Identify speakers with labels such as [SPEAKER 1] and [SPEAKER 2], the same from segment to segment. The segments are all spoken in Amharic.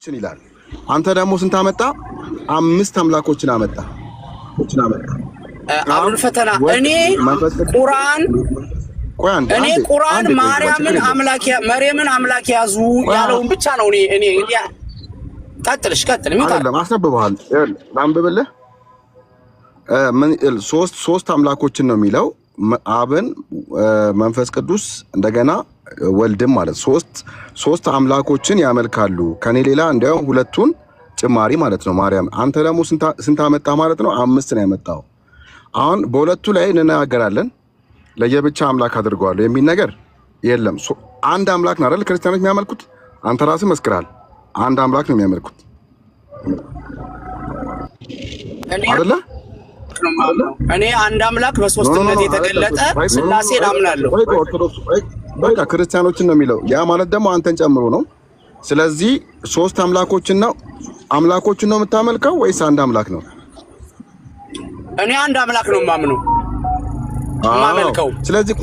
[SPEAKER 1] ችን ይላል። አንተ ደግሞ ስንት አመጣ? 5 አምላኮችን አመጣ።
[SPEAKER 2] አሁን ፈተና እኔ ቁርአን ማርያምን አምላክ መርየምን አምላክ ያዙ ያለውን ብቻ ነው። እኔ ቀጥል
[SPEAKER 1] አይደለም አስነብበዋል። አንብብልህ ሶስት አምላኮችን ነው የሚለው አብን መንፈስ ቅዱስ እንደገና ወልድም ማለት ሶስት አምላኮችን ያመልካሉ ከኔ ሌላ እንዲያውም ሁለቱን ጭማሪ ማለት ነው ማርያም። አንተ ደግሞ ስንት አመጣ ማለት ነው? 5 ነው ያመጣው። አሁን በሁለቱ ላይ እንናገራለን። ለየብቻ አምላክ አድርገዋለሁ የሚል ነገር የለም። አንድ አምላክ ነው አይደል ክርስቲያኖች የሚያመልኩት? አንተ ራስህ መስክራል። አንድ አምላክ ነው የሚያመልኩት አይደለ?
[SPEAKER 2] እኔ አንድ አምላክ በሶስትነት የተገለጠ ስላሴን አምናለሁ።
[SPEAKER 1] በቃ ክርስቲያኖችን ነው የሚለው። ያ ማለት ደግሞ አንተን ጨምሮ ነው። ስለዚህ 3 አምላኮችን ነው የምታመልከው ወይስ አንድ አምላክ ነው?
[SPEAKER 2] እኔ አንድ አምላክ ነው የማመልከው።
[SPEAKER 1] ስለዚህ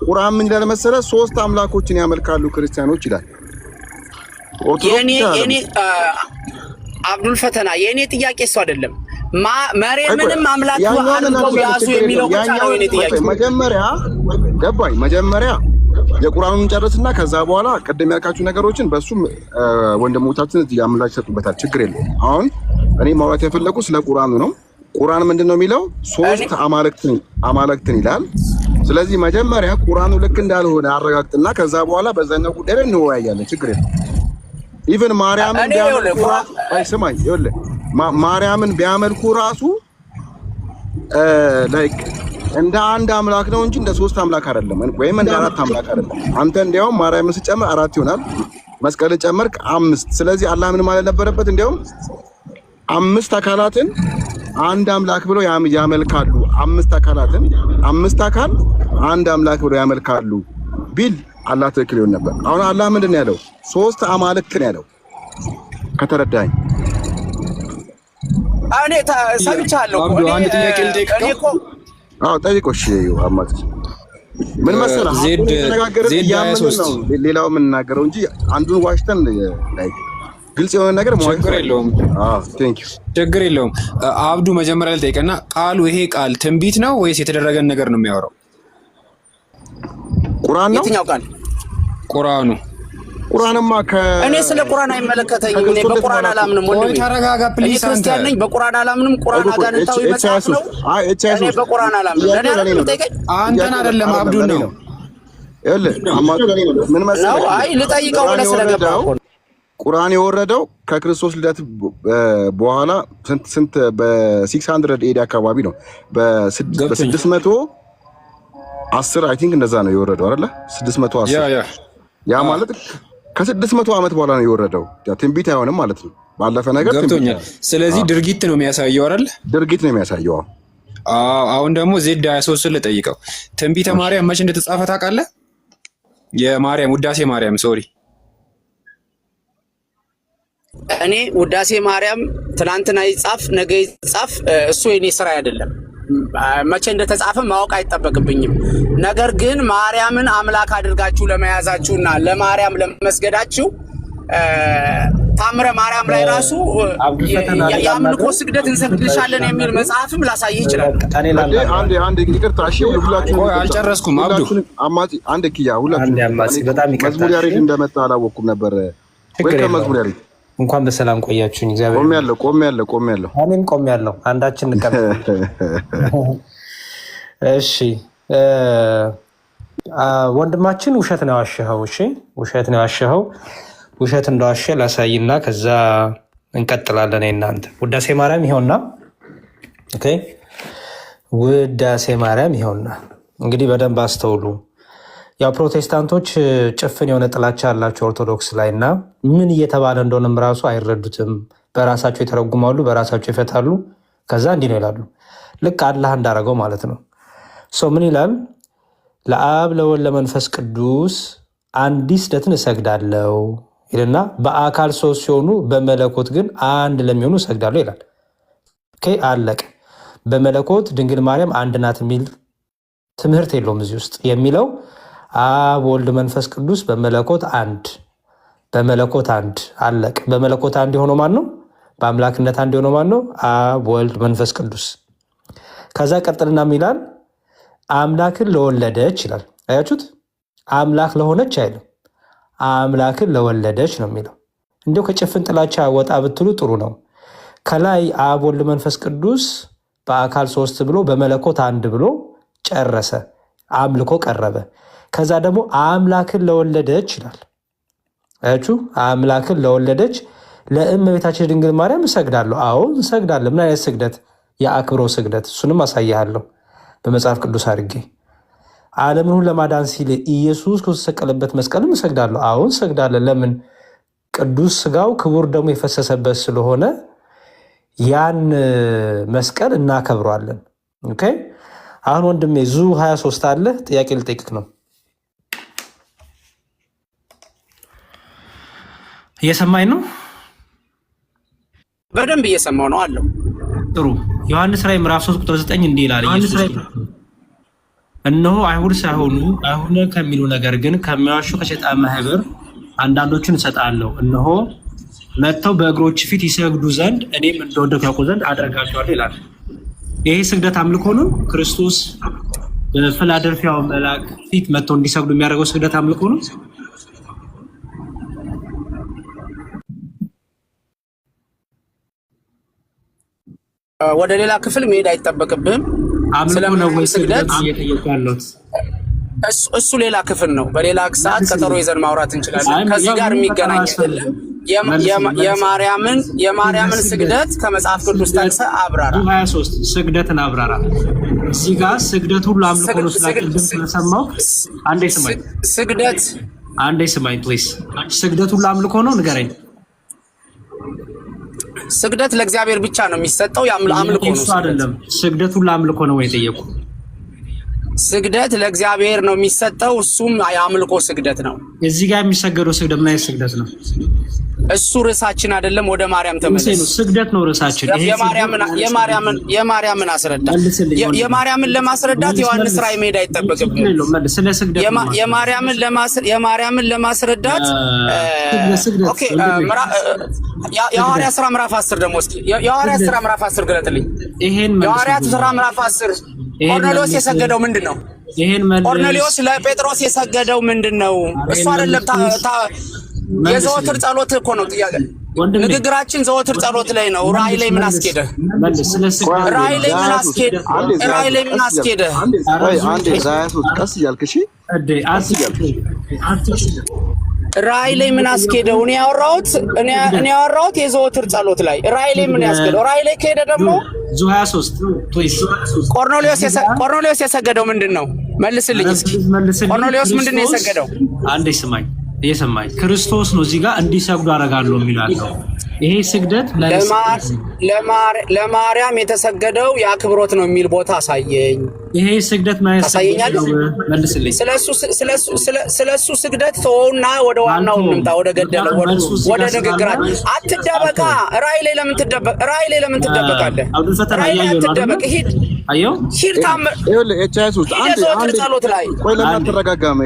[SPEAKER 1] ቁርአን ምን ይላል መሰለህ? 3 አምላኮችን ያመልካሉ ክርስቲያኖች ይላል።
[SPEAKER 2] የኔ አብዱል ፈተና የኔ ጥያቄ እሱ አይደለም። መርየምንም አምላክ አድርገው ያዙ የሚለው ብቻ ነው የኔ ጥያቄ።
[SPEAKER 1] መጀመሪያ የቁርአኑን ጨርስና ከዛ በኋላ ቀደም ያልካችሁ ነገሮችን በሱም ወንድሞቻችን እዚህ አምላክ ይሰጡበታል። ችግር የለውም። አሁን እኔ ማውራት የፈለኩ ስለ ቁርአኑ ነው። ቁርአን ምንድነው የሚለው? 3 አማልክትን ይላል። ስለዚህ መጀመሪያ ቁርአኑ ልክ እንዳልሆነ አረጋግጥና ከዛ በኋላ በዛኛው ጉዳይ ላይ እንወያያለን። ችግር የለውም። ኢቭን ማርያምን ቢያመልኩ ስማኝ፣ ይኸውልህ ማርያምን ቢያመልኩ ራሱ ላይክ እንደ አንድ አምላክ ነው እንጂ እንደ 3 አምላክ አይደለም፣ ወይም እንደ 4 አምላክ አይደለም። አንተ እንዲያውም ማርያምን ስጨምር 4 ይሆናል፣ መስቀልን ጨመርክ 5። ስለዚህ አላህ ምን ማለት ነበረበት? እንዲያውም 5 አካላትን አንድ አምላክ ብለው ያመልካሉ። 5 አካላትን 5 አካል አንድ አምላክ ብለው ያመልካሉ ቢል አላህ ትክክል ይሆን ነበር። አሁን አላህ ምንድን ነው ያለው? 3 አማልክት ነው ያለው። ከተረዳኝ
[SPEAKER 2] እኔ ሰምቻለሁ።
[SPEAKER 3] አንድ ጥያቄ ልጠይቅህ።
[SPEAKER 1] ጠይቆሽ አማት ምን መሰለህ? ሌላው የምንናገረው እንጂ አንዱን ዋሽተን ላይ ግልጽ የሆነ ነገር
[SPEAKER 3] ችግር የለውም። ችግር የለውም። አብዱ መጀመሪያ ልጠይቅና ቃሉ ይሄ ቃል ትንቢት ነው ወይስ የተደረገን ነገር ነው የሚያወራው?
[SPEAKER 1] ቁርአን ነው።
[SPEAKER 2] የትኛው ቃል?
[SPEAKER 1] ቁርአኑ። ቁርአንማ
[SPEAKER 2] እኔ ስለ ቁርአን አይመለከተኝም። እኔ በቁርአን አላምንም። ወንድሜ
[SPEAKER 3] ተረጋጋ ፕሊዝ።
[SPEAKER 2] ክርስቲያን ነኝ፣ በቁርአን አላምንም። ቁርአን አጋንንታዊ መጽሐፍ ነው። እኔ በቁርአን አላምንም።
[SPEAKER 3] አንተን አይደለም አብዱ ነው።
[SPEAKER 1] ምን መሰለህ?
[SPEAKER 2] አይ ልጠይቀው ብለህ ስለገባህ
[SPEAKER 1] ቁርአን የወረደው ከክርስቶስ ልደት በኋላ ስንት በ600 ኤዲ አካባቢ ነው። በ610 አይ ቲንክ እንደዛ ነው የወረደው አይደለ? 610 ያ ማለት ከ600 ዓመት በኋላ ነው የወረደው። ያ ትንቢት አይሆንም ማለት ነው። ባለፈ ነገር
[SPEAKER 3] ገብቶኛል። ስለዚህ ድርጊት ነው የሚያሳየው አይደል?
[SPEAKER 1] ድርጊት ነው የሚያሳየው።
[SPEAKER 3] አሁን ደግሞ ዜድ 23 ልጠይቀው። ትንቢተ ማርያም መቼ እንደተጻፈ ታውቃለህ? የማርያም ውዳሴ ማርያም ሶሪ
[SPEAKER 2] እኔ ውዳሴ ማርያም ትናንትና ይጻፍ ነገ ይጻፍ እሱ የኔ ስራ አይደለም። መቼ እንደተጻፈ ማወቅ አይጠበቅብኝም። ነገር ግን ማርያምን አምላክ አድርጋችሁ ለመያዛችሁና ለማርያም ለመስገዳችሁ ታምረ ማርያም ላይ ራሱ የአምልኮ ስግደት እንሰግድልሻለን የሚል መጽሐፍም ላሳይህ ይችላል።
[SPEAKER 1] አንድ ይቅርታ፣ እሺ ሁላችሁ
[SPEAKER 3] አልጨረስኩም። አብዱ
[SPEAKER 1] አንድ ኪያ ሁላችሁ መዝሙር ያሬድ እንደመጣ አላወቅኩም ነበር ወይ? ከመዝሙር ያሬድ
[SPEAKER 4] እንኳን በሰላም ቆያችሁኝ። እግዚአብሔር
[SPEAKER 1] ቆሜያለሁ።
[SPEAKER 4] እኔም ቆሜያለሁ። አንዳችን እንቀበል። እሺ ወንድማችን ውሸት ነው ያዋሸኸው። እሺ ውሸት ነው ያዋሸኸው። ውሸት እንደዋሸ ላሳይና ከዛ እንቀጥላለን። እናንተ ውዳሴ ማርያም ይኸውና። ኦኬ ውዳሴ ማርያም ይኸውና። እንግዲህ በደንብ አስተውሉ። ያው ፕሮቴስታንቶች ጭፍን የሆነ ጥላቻ አላቸው ኦርቶዶክስ ላይ እና ምን እየተባለ እንደሆነም ራሱ አይረዱትም። በራሳቸው ይተረጉማሉ፣ በራሳቸው ይፈታሉ። ከዛ እንዲህ ነው ይላሉ። ልክ አላህ እንዳረገው ማለት ነው። ምን ይላል? ለአብ ለወልድ ለመንፈስ ቅዱስ አንዲት ስግደትን እሰግዳለሁ ይልና በአካል 3 ሲሆኑ በመለኮት ግን አንድ ለሚሆኑ እሰግዳለሁ ይላል። አለቀ። በመለኮት ድንግል ማርያም አንድ ናት የሚል ትምህርት የለውም እዚህ ውስጥ። የሚለው አብ ወልድ መንፈስ ቅዱስ በመለኮት አንድ በመለኮት አንድ አለቅ። በመለኮት አንድ የሆነው ማን ነው? በአምላክነት አንድ የሆነው ማን ነው? አብ ወልድ መንፈስ ቅዱስ። ከዛ ቀጥልና ሚላል አምላክን ለወለደች ይላል። አያችሁት? አምላክ ለሆነች አይልም፣ አምላክን ለወለደች ነው የሚለው። እንዲሁ ከጭፍን ጥላቻ ወጣ ብትሉ ጥሩ ነው። ከላይ አብ ወልድ መንፈስ ቅዱስ በአካል 3 ብሎ በመለኮት አንድ ብሎ ጨረሰ፣ አምልኮ ቀረበ። ከዛ ደግሞ አምላክን ለወለደች ይላል። አያችሁ? አምላክን ለወለደች ለእመቤታችን ድንግል ማርያም እሰግዳለሁ። አዎ እንሰግዳለን። ምን አይነት ስግደት? የአክብሮ ስግደት። እሱንም አሳያለሁ በመጽሐፍ ቅዱስ አድርጌ። ዓለምን ሁሉ ለማዳን ሲል ኢየሱስ ከተሰቀለበት መስቀልም እሰግዳለሁ። አዎ እንሰግዳለን። ለምን? ቅዱስ ስጋው ክቡር ደግሞ የፈሰሰበት ስለሆነ ያን መስቀል እናከብሯለን። ኦኬ። አሁን ወንድሜ ዙ 23 አለ፣ ጥያቄ ልጠይቅህ ነው። እየሰማኝ ነው?
[SPEAKER 2] በደንብ እየሰማው ነው አለው።
[SPEAKER 4] ጥሩ። ዮሐንስ ራዕይ ምዕራፍ 3 ቁጥር 9 እንዲህ ይላል፣ እነሆ አይሁድ ሳይሆኑ አይሁድ ከሚሉ ነገር ግን ከሚዋሹ ከሰይጣን ማህበር አንዳንዶቹን እሰጣለሁ። እነሆ መጥተው በእግሮች ፊት ይሰግዱ ዘንድ እኔም እንደወደድኩ ያውቁ ዘንድ አደርጋቸዋለሁ ይላል። ይሄ ስግደት አምልኮ ነው። ክርስቶስ በፊላደልፊያው መልአክ ፊት መጥተው እንዲሰግዱ የሚያደርገው ስግደት አምልኮ ነው።
[SPEAKER 2] ወደ ሌላ ክፍል መሄድ አይጠበቅብህም።
[SPEAKER 4] አምልኮ ነው ወይ ስግደት እየጠየቁ ያሉት?
[SPEAKER 2] እሱ ሌላ ክፍል ነው። በሌላ ሰዓት ቀጠሮ ይዘን ማውራት እንችላለን። ከዚህ ጋር የሚገናኝ አይደለም። የማርያምን ስግደት ከመጽሐፍ ቅዱስ ጠቅሰህ አብራራ።
[SPEAKER 4] 23 ስግደትን አብራራ። እዚህ ጋር ስግደት ሁሉ አምልኮ ነው ስላልኩ ስለሰማሁ አንዴ ስማኝ ፕሊዝ። ስግደት ሁሉ አምልኮ ነው ንገረኝ።
[SPEAKER 2] ስግደት ለእግዚአብሔር ብቻ ነው የሚሰጠው። አምልኮ ነው
[SPEAKER 4] አይደለም። ስግደት ሁሉ አምልኮ ነው ወይ ጠየቁ?
[SPEAKER 2] ስግደት ለእግዚአብሔር ነው የሚሰጠው። እሱም የአምልኮ ስግደት ነው።
[SPEAKER 4] እዚህ ጋር የሚሰገደው ስግደት ምን አይነት ስግደት ነው?
[SPEAKER 2] እሱ ርዕሳችን አይደለም። ወደ ማርያም ተመለስ።
[SPEAKER 4] ስግደት ነው ርዕሳችን።
[SPEAKER 2] የማርያምን አስረዳ። የማርያምን ለማስረዳት ዮሐንስ ራዕይ መሄድ አይጠበቅብህም። የማርያምን ለማስረዳት ኦኬ። የሐዋርያት ሥራ ምዕራፍ 10 ደግሞ እስኪ የሐዋርያት ሥራ ምዕራፍ 10 ግለጥልኝ። የሐዋርያት ሥራ ምዕራፍ 10 ቆርኔሌዎስ የሰገደው ምንድን ነው? ቆርኔሌዎስ ለጴጥሮስ የሰገደው ምንድን ነው? እሱ አይደለም። የዘወትር ጸሎት እኮ ነው ጥያቄ። ንግግራችን ዘወትር ጸሎት ላይ ነው። ራእይ ላይ ምን አስኬደ? ራእይ ላይ ምን አስኬደ?
[SPEAKER 1] ቀስ እያልክ እሺ።
[SPEAKER 2] ራእይ ላይ ምን አስኬደው? እኔ ያወራሁት የዘወትር ጸሎት ላይ። ራእይ ላይ ምን ያስኬደው? ራእይ ላይ ከሄደ ደግሞ
[SPEAKER 4] ዙ 23
[SPEAKER 2] ቆርኔሌዎስ የሰገደው ምንድን ነው? መልስልኝ እስኪ። ቆርኔሌዎስ ምንድን ነው የሰገደው?
[SPEAKER 4] አንዴ ስማኝ። እየሰማኝ ክርስቶስ ነው እዚህ ጋር እንዲሰግዱ አደርጋለሁ የሚላለው። ይሄ ስግደት
[SPEAKER 2] ለማርያም የተሰገደው የአክብሮት ነው የሚል ቦታ አሳየኝ።
[SPEAKER 4] ይሄ ስግደት ማለት ነው። መልስልኝ።
[SPEAKER 2] ስለሱ ስግደት ተወውና ወደ ዋናው እንምጣ፣ ወደ ገደለው ወደ ንግግራችን። አትደበቃ። ራእይ ላይ ለምን ትደበቃለህ? ራእይ ላይ አትደበቅ። ሂድ ጸሎት ላይ።
[SPEAKER 1] ቆይ ለምን አትረጋጋም?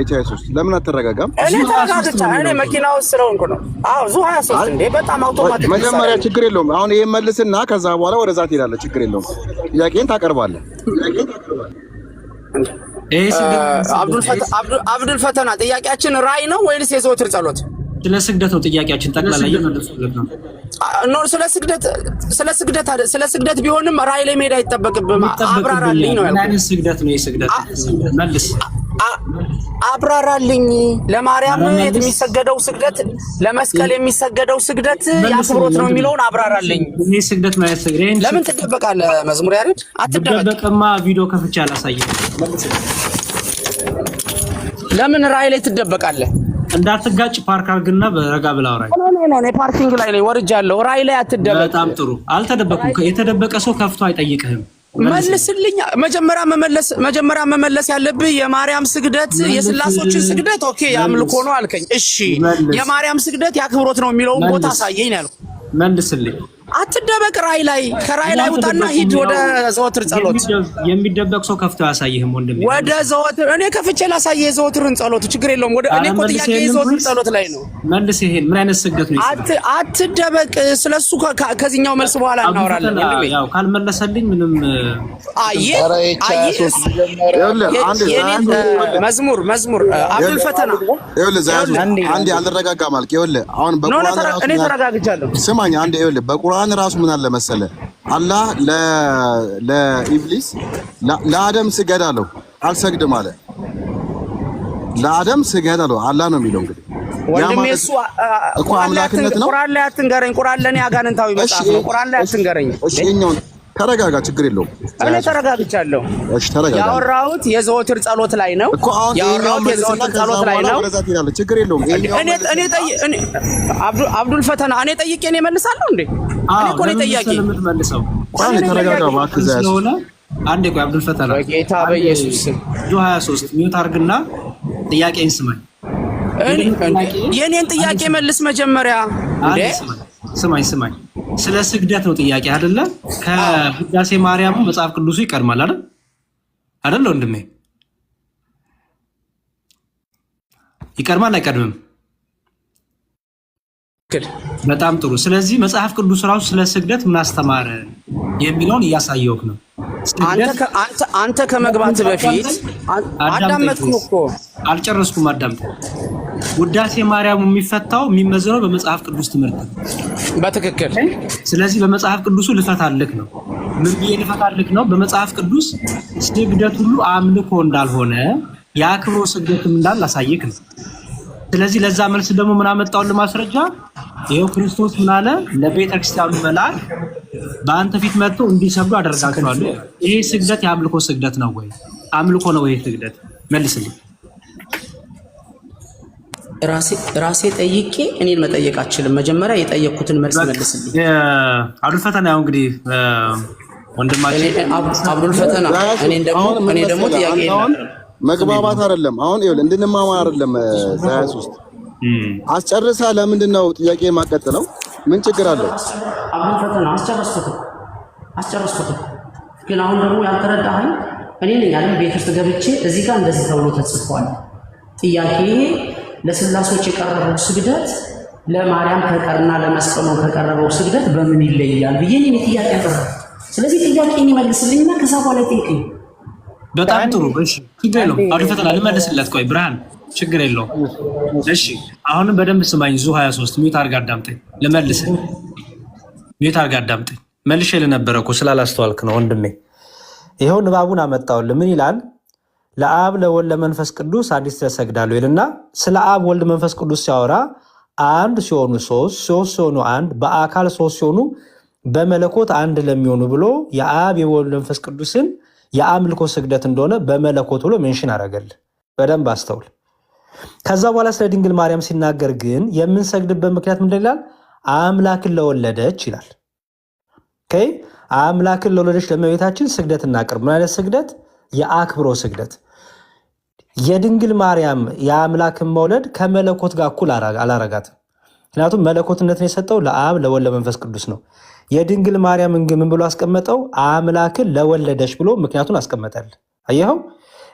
[SPEAKER 1] ለምን አትረጋጋም?
[SPEAKER 2] እኔ መኪና ውስጥ ስለሆንኩ ነው። አዎ ዙ 23 እንዴ በጣም አውቶማቲክ።
[SPEAKER 1] መጀመሪያ ችግር የለውም። አሁን ይሄን መልስና ከዛ በኋላ ወደዛ ትሄዳለህ። ችግር የለውም። ጥያቄን ታቀርባለህ።
[SPEAKER 2] አብዱል ፈተና ጥያቄያችን ራእይ ነው ወይስ የዘወትር ጸሎት?
[SPEAKER 4] ስለ ስግደት ነው ጥያቄያችን። ጠቅላላ እየመለስኩለት ነው።
[SPEAKER 2] ስለ ስግደት ቢሆንም ራእይ ላይ መሄድ አይጠበቅብህም። አብራራልኝ ነው ያልኩት።
[SPEAKER 4] ስግደት ነው የስግደት መልስ
[SPEAKER 2] አብራራልኝ። ለማርያም የሚሰገደው ስግደት፣ ለመስቀል የሚሰገደው ስግደት የአክብሮት ነው የሚለውን አብራራልኝ።
[SPEAKER 4] ይሄ ስግደት ነው ያሰግደኝ።
[SPEAKER 2] ለምን ትደበቃለህ? መዝሙር ያሬድ
[SPEAKER 4] አትደበቅማ። ቪዲዮ ከፍቼ አላሳየም።
[SPEAKER 2] ለምን ራእይ ላይ ትደበቃለህ?
[SPEAKER 4] እንዳትጋጭ ፓርክ አድርግና በረጋ ብላ አውራኝ።
[SPEAKER 2] እኔ ፓርኪንግ ላይ ነኝ፣ ወርጃለሁ። ራእይ ላይ አትደበቅ።
[SPEAKER 4] በጣም ጥሩ። አልተደበኩም። የተደበቀ ሰው ከፍቶ አይጠይቅህም።
[SPEAKER 2] መልስልኝ። መጀመሪያ መመለስ ያለብህ የማርያም ስግደት የስላሶችን ስግደት ኦኬ የአምልኮ ነው አልከኝ። እሺ የማርያም ስግደት የአክብሮት ነው የሚለውን ቦታ አሳየኝ ነው ያልኩህ።
[SPEAKER 4] መልስልኝ።
[SPEAKER 2] አትደበቅ። ከራይ ላይ ውጣና ሂድ ወደ ዘወትር ጸሎት።
[SPEAKER 4] የሚደበቅ ሰው ከፍቶ ያሳይህም ወንድሜ።
[SPEAKER 2] ወደ ዘወትር እኔ ከፍቼ ላሳየህ የዘወትርን ጸሎት፣ ችግር የለውም። ወደ እኔ እኮ ጥያቄ የዘወትር ጸሎት ላይ ነው።
[SPEAKER 4] መልስ። ይሄን ምን አይነት ስግደት ነው?
[SPEAKER 2] አትደበቅ። ስለሱ ከዚህኛው መልስ በኋላ እናወራለን ወንድሜ።
[SPEAKER 4] ያው ካልመለሰልኝ ምንም
[SPEAKER 2] መዝሙር አብዱል ፈተና
[SPEAKER 1] አንዴ አልረጋጋም አልክ። ይኸውልህ አሁን በቁርአን ራሱ
[SPEAKER 2] እኔ ተረጋግቻለሁ።
[SPEAKER 1] ስማኝ አንዴ። ይኸውልህ በቁርአን ራሱ ምን አለ መሰለህ፣ አላህ ለኢብሊስ ለአደም ስገድ አለው፣ አልሰግድም አለ። ለአደም ስገድ አለው አላህ ነው የሚለው። እንግዲህ
[SPEAKER 2] ወንድሜ እሱ
[SPEAKER 1] እኮ አምላክነት ነው።
[SPEAKER 2] ቁርአን ላይ አትንገረኝ። ቁርአን ለኔ አጋንንታዊ መጽሐፍ ነው። ቁርአን ላይ አትንገረኝ።
[SPEAKER 1] እሺ የኛውን ተረጋጋ፣ ችግር የለውም።
[SPEAKER 2] እኔ ተረጋግቻለሁ።
[SPEAKER 1] እሺ ተረጋጋ።
[SPEAKER 2] ያወራሁት የዘወትር ጸሎት ላይ ነው። ያወራሁት የዘወትር ጸሎት ላይ ነው።
[SPEAKER 1] ችግር የለውም።
[SPEAKER 2] እኔ አብዱል ፈተና እኔ ጠይቄ እኔ መልሳለሁ እንዴ? እኔ እኮ ነኝ ጠያቂ።
[SPEAKER 1] ቋን ተረጋጋ እባክህ።
[SPEAKER 4] ስለሆነ አንዴ ቆይ አብዱል ፈተና
[SPEAKER 2] በጌታ በኢየሱስ ስም
[SPEAKER 4] 23 ሚውት አድርግና ጥያቄን ስማኝ።
[SPEAKER 2] የኔን ጥያቄ መልስ መጀመሪያ እንዴ።
[SPEAKER 4] ስማኝ ስለ ስግደት ነው ጥያቄ አይደለ? ከውዳሴ ማርያም መጽሐፍ ቅዱሱ ይቀድማል አይደል ወንድሜ? ይቀድማል አይቀድምም? በጣም ጥሩ። ስለዚህ መጽሐፍ ቅዱስ ራሱ ስለ ስግደት ምን አስተማረ የሚለውን እያሳየውክ ነው።
[SPEAKER 2] አንተ ከመግባት በፊት አዳመጥኩ እኮ
[SPEAKER 4] አልጨረስኩም። አዳምጥ። ውዳሴ ማርያም የሚፈታው የሚመዘነው በመጽሐፍ ቅዱስ ትምህርት ነው።
[SPEAKER 2] በትክክል።
[SPEAKER 4] ስለዚህ በመጽሐፍ ቅዱሱ ልፈታልክ ነው። ምን ብዬ ልፈታልክ ነው? በመጽሐፍ ቅዱስ ስግደት ሁሉ አምልኮ እንዳልሆነ የአክብሮ ስግደትም እንዳለ ላሳየክ ነው። ስለዚህ ለዛ መልስ ደግሞ ምን አመጣውልህ ማስረጃ? ይሄው ክርስቶስ ምን አለ? ለቤተ ክርስቲያኑ መልአክ በአንተ ፊት መጥቶ እንዲሰግዱ አደርጋቸዋለሁ። ይሄ ስግደት የአምልኮ ስግደት ነው ወይ? አምልኮ ነው ወይ ስግደት? መልስልኝ።
[SPEAKER 2] ራሴ ጠይቄ እኔን መጠየቅ አልችልም። መጀመሪያ የጠየቅኩትን መልስ መልስልኝ።
[SPEAKER 4] አብዱል ፈተና ያው እንግዲህ ወንድማችን
[SPEAKER 2] አብዱል ፈተና እኔ ደግሞ ጥያቄ
[SPEAKER 1] መግባባት አይደለም። አሁን ይኸውልህ እንድንማማር አይደለም። 23 አስጨርሳ ለምንድን ነው ጥያቄ የማቀጥለው? ምን ችግር አለው?
[SPEAKER 2] አብዱል ፈተና አስጨረስኩት። ግን አሁን ደግሞ ያልተረዳኸኝ እኔ ነኝ አይደል? ቤት ውስጥ ገብቼ እዚህ ጋር እንደዚህ ተብሎ ተጽፏል። ጥያቄ ለስላሶች የቀረበው ስግደት ለማርያም ከቀርና ለመስቀሉ ከቀረበው ስግደት በምን ይለያል ብዬ እኔ ጥያቄ አቀረብኩ። ስለዚህ ጥያቄን ይመልስልኝና ከዛ በኋላ ጠይቀኝ።
[SPEAKER 4] በጣም ጥሩ። እሺ ችግር የለውም። አብዱል ፈተና ልመልስለት። ቆይ ብርሃን ችግር የለውም። እሺ አሁንም በደንብ ስማኝ። 23 ሚውት አድርጋ አዳምጠኝ። ልመልስ። ሚውት አድርጋ አዳምጠኝ። መልሼ ልነበረ እኮ ስላላስተዋልክ ነው ወንድሜ። ይኸው ንባቡን አመጣውልህ። ምን ይላል? ለአብ ለወልድ ለመንፈስ ቅዱስ አዲስ ተሰግዳሉ ይልና ስለ አብ ወልድ መንፈስ ቅዱስ ሲያወራ አንድ ሲሆኑ ሶስት ሲሆኑ አንድ በአካል ሶስት ሲሆኑ በመለኮት አንድ ለሚሆኑ ብሎ የአብ የወልድ መንፈስ ቅዱስን የአምልኮ ስግደት እንደሆነ በመለኮት ብሎ ሜንሽን አደረገልህ። በደንብ አስተውል። ከዛ በኋላ ስለ ድንግል ማርያም ሲናገር ግን የምንሰግድበት ምክንያት ምንድን ይላል? አምላክን ለወለደች ይላል። አምላክን ለወለደች ለእመቤታችን ስግደት እናቅርብ። ምን አይነት ስግደት? የአክብሮ ስግደት። የድንግል ማርያም የአምላክን መውለድ ከመለኮት ጋር እኩል አላረጋትም። ምክንያቱም መለኮትነትን የሰጠው ለአብ ለወልድ ለመንፈስ ቅዱስ ነው። የድንግል ማርያምን ግን ምን ብሎ አስቀመጠው? አምላክን ለወለደች ብሎ ምክንያቱን አስቀመጠል። አየኸው?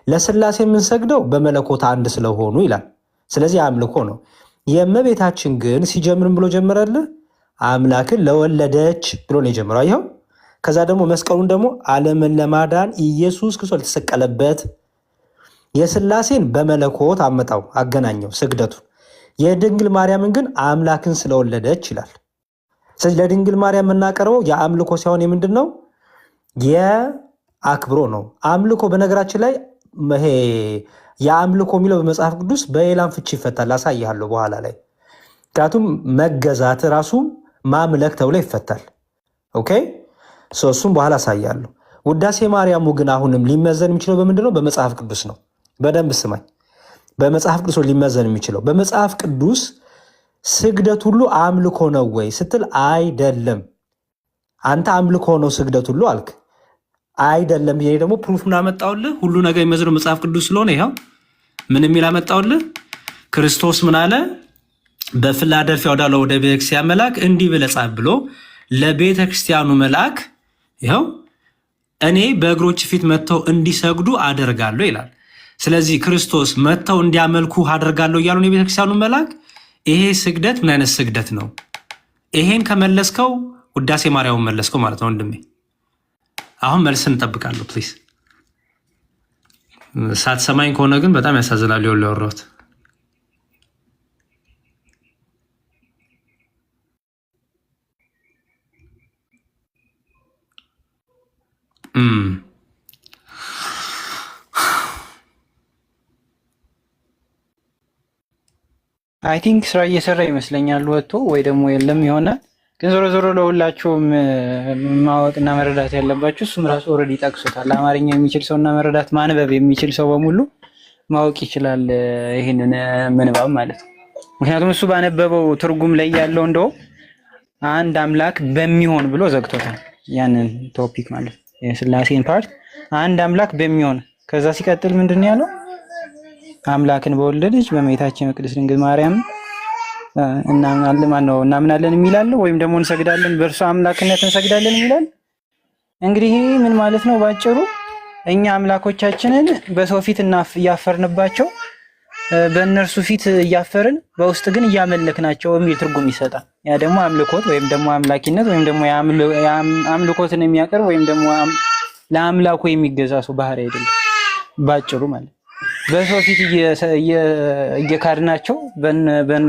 [SPEAKER 4] ለስላሴ የምንሰግደው በመለኮት አንድ ስለሆኑ ይላል። ስለዚህ አምልኮ ነው። የእመቤታችን ግን ሲጀምርም ብሎ ጀመረልህ? አምላክን ለወለደች ብሎ ነው የጀመረው። አየኸው? ከዛ ደግሞ መስቀሉን ደግሞ ዓለምን ለማዳን ኢየሱስ ክርስቶስ የተሰቀለበት። የስላሴን በመለኮት አመጣው አገናኘው ስግደቱን። የድንግል ማርያምን ግን አምላክን ስለወለደች ይላል። ስለዚህ ለድንግል ማርያም የምናቀርበው የአምልኮ ሳይሆን የምንድን ነው? የአክብሮ ነው። አምልኮ በነገራችን ላይ ይሄ የአምልኮ የሚለው በመጽሐፍ ቅዱስ በሌላም ፍቺ ይፈታል። አሳይሃለሁ በኋላ ላይ። ምክንያቱም መገዛት ራሱ ማምለክ ተብሎ ይፈታል። ኦኬ እሱም በኋላ አሳያለሁ። ውዳሴ ማርያሙ ግን አሁንም ሊመዘን የሚችለው በምንድን ነው? በመጽሐፍ ቅዱስ ነው። በደንብ ስማኝ። በመጽሐፍ ቅዱስ ሊመዘን የሚችለው በመጽሐፍ ቅዱስ ስግደት ሁሉ አምልኮ ነው ወይ ስትል አይደለም። አንተ አምልኮ ነው ስግደት ሁሉ አልክ። አይደለም። ይሄ ደግሞ ፕሩፍ ምን አመጣውልህ? ሁሉ ነገር የሚመዝነው መጽሐፍ ቅዱስ ስለሆነ ይኸው ምን የሚል አመጣውልህ? ክርስቶስ ምን አለ? በፊላደልፊያ ወዳለው ወደ ቤተክርስቲያን መልአክ እንዲህ ብለህ ጻፍ ብሎ ለቤተ ክርስቲያኑ መልአክ ይኸው እኔ በእግሮች ፊት መጥተው እንዲሰግዱ አደርጋለሁ ይላል። ስለዚህ ክርስቶስ መጥተው እንዲያመልኩ አደርጋለሁ እያሉ የቤተ ክርስቲያኑ መልአክ ይሄ ስግደት ምን አይነት ስግደት ነው? ይሄን ከመለስከው ውዳሴ ማርያምን መለስከው ማለት ነው ወንድሜ። አሁን መልስ እንጠብቃለሁ ፕሊዝ። ሳትሰማኝ ከሆነ ግን በጣም ያሳዝናል ይኸውልህ ያወራሁት።
[SPEAKER 5] አይ ቲንክ ስራ እየሰራ ይመስለኛል ወጥቶ ወይ ደግሞ የለም ይሆናል። ግን ዞሮ ዞሮ ለሁላችሁም ማወቅና መረዳት ያለባችሁ እሱም ራሱ ኦልሬዲ ጠቅሶታል። አማርኛ የሚችል ሰውና መረዳት ማንበብ የሚችል ሰው በሙሉ ማወቅ ይችላል ይሄንን ምንባብ ማለት ነው። ምክንያቱም እሱ ባነበበው ትርጉም ላይ ያለው እንደው አንድ አምላክ በሚሆን ብሎ ዘግቶታል ያንን ቶፒክ ማለት ነው። የሥላሴን ፓርት አንድ አምላክ በሚሆን ከዛ ሲቀጥል ምንድን ነው ያለው? አምላክን በወለደች በእመቤታችን በቅድስት ድንግል ማርያም እናምናለን የሚላል ወይም ደግሞ እንሰግዳለን፣ በእርሷ አምላክነት እንሰግዳለን የሚላል። እንግዲህ ይሄ ምን ማለት ነው? ባጭሩ እኛ አምላኮቻችንን በሰው ፊት እያፈርንባቸው በእነርሱ ፊት እያፈርን በውስጥ ግን እያመለክናቸው የሚል ትርጉም ይሰጣል። ያ ደግሞ አምልኮት ወይም ደግሞ አምላኪነት ወይም ደግሞ አምልኮትን የሚያቀርብ ወይም ደግሞ ለአምላኩ የሚገዛ ሰው ባህሪ አይደለም ባጭሩ ማለት። በሰው ፊት እየካድናቸው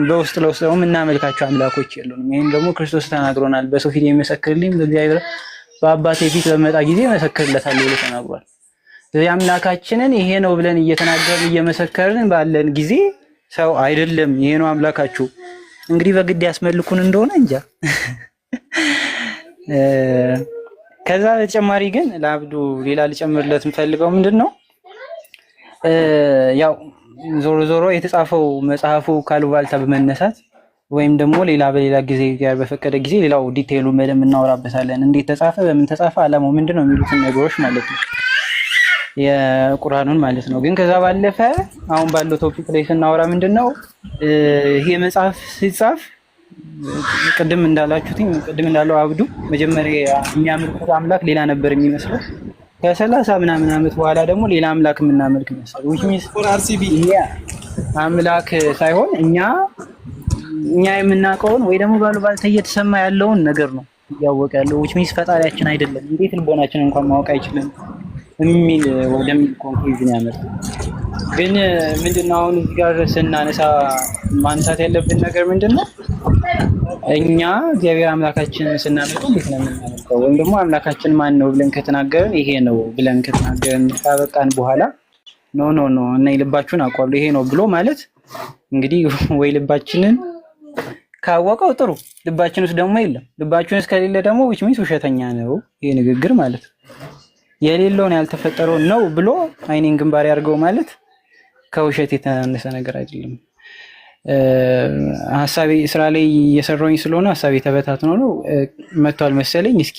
[SPEAKER 5] በውስጥ ለውስጥ ደግሞ የምናመልካቸው አምላኮች የሉንም። ይህም ደግሞ ክርስቶስ ተናግሮናል። በሰው ፊት የሚመሰክርልኝ በእግዚአብሔር በአባቴ ፊት በመጣ ጊዜ መሰክርለታለሁ ብሎ ተናግሯል። ስለዚህ አምላካችንን ይሄ ነው ብለን እየተናገርን እየመሰከርን ባለን ጊዜ ሰው አይደለም ይሄ ነው አምላካችሁ እንግዲህ በግድ ያስመልኩን እንደሆነ እንጃ። ከዛ በተጨማሪ ግን ለአብዱ ሌላ ልጨምርለት የምፈልገው ምንድነው ያው ዞሮ ዞሮ የተጻፈው መጽሐፉ ካሉባልታ በመነሳት ወይም ደግሞ ሌላ በሌላ ጊዜ ጋር በፈቀደ ጊዜ ሌላው ዲቴይሉ መደም እናወራበታለን። እንዴት ተጻፈ፣ በምን ተጻፈ፣ ዓላማው ምንድነው የሚሉትን ነገሮች ማለት ነው የቁርአኑን ማለት ነው። ግን ከዛ ባለፈ አሁን ባለው ቶፒክ ላይ ስናወራ ምንድነው ይሄ መጽሐፍ ሲጻፍ ቅድም እንዳለው አብዱ መጀመሪያ የሚያመልኩት አምላክ ሌላ ነበር የሚመስለው። ከ30 ምናምን ዓመት በኋላ ደግሞ ሌላ አምላክ የምናመልክ መሰለ። አምላክ ሳይሆን እኛ የምናውቀውን ወይ ደግሞ ባሉባልታ እየተሰማ ያለውን ነገር ነው እያወቀ ያለው which means ፈጣሪያችን አይደለም። እንዴት ልቦናችን እንኳን ማወቅ አይችልም የሚል ወደሚል ኮንክሉዥን ያመጣል። ግን ምንድነው አሁን እዚህ ጋር ስናነሳ ማንሳት ያለብን ነገር ምንድነው? እኛ እግዚአብሔር አምላካችንን ስናመልከው እንዴት ነው የምናመልከው? ወይም ደግሞ አምላካችን ማን ነው ብለን ከተናገርን ይሄ ነው ብለን ከተናገርን ካበቃን በኋላ ኖ እና ልባችሁን አቋሉ ይሄ ነው ብሎ ማለት እንግዲህ ወይ ልባችንን ካወቀው ጥሩ፣ ልባችን ውስጥ ደግሞ የለም። ልባችን ውስጥ ከሌለ ደግሞ which means ውሸተኛ ነው ይሄ ንግግር ማለት ነው። የሌለውን ያልተፈጠረውን ነው ብሎ አይኔን ግንባር ያድርገው ማለት ከውሸት የተናነሰ ነገር አይደለም። ሐሳቤ ስራ ላይ እየሰራሁኝ ስለሆነ ሐሳቤ ተበታትኖ ነው መጥቷል መሰለኝ። እስኪ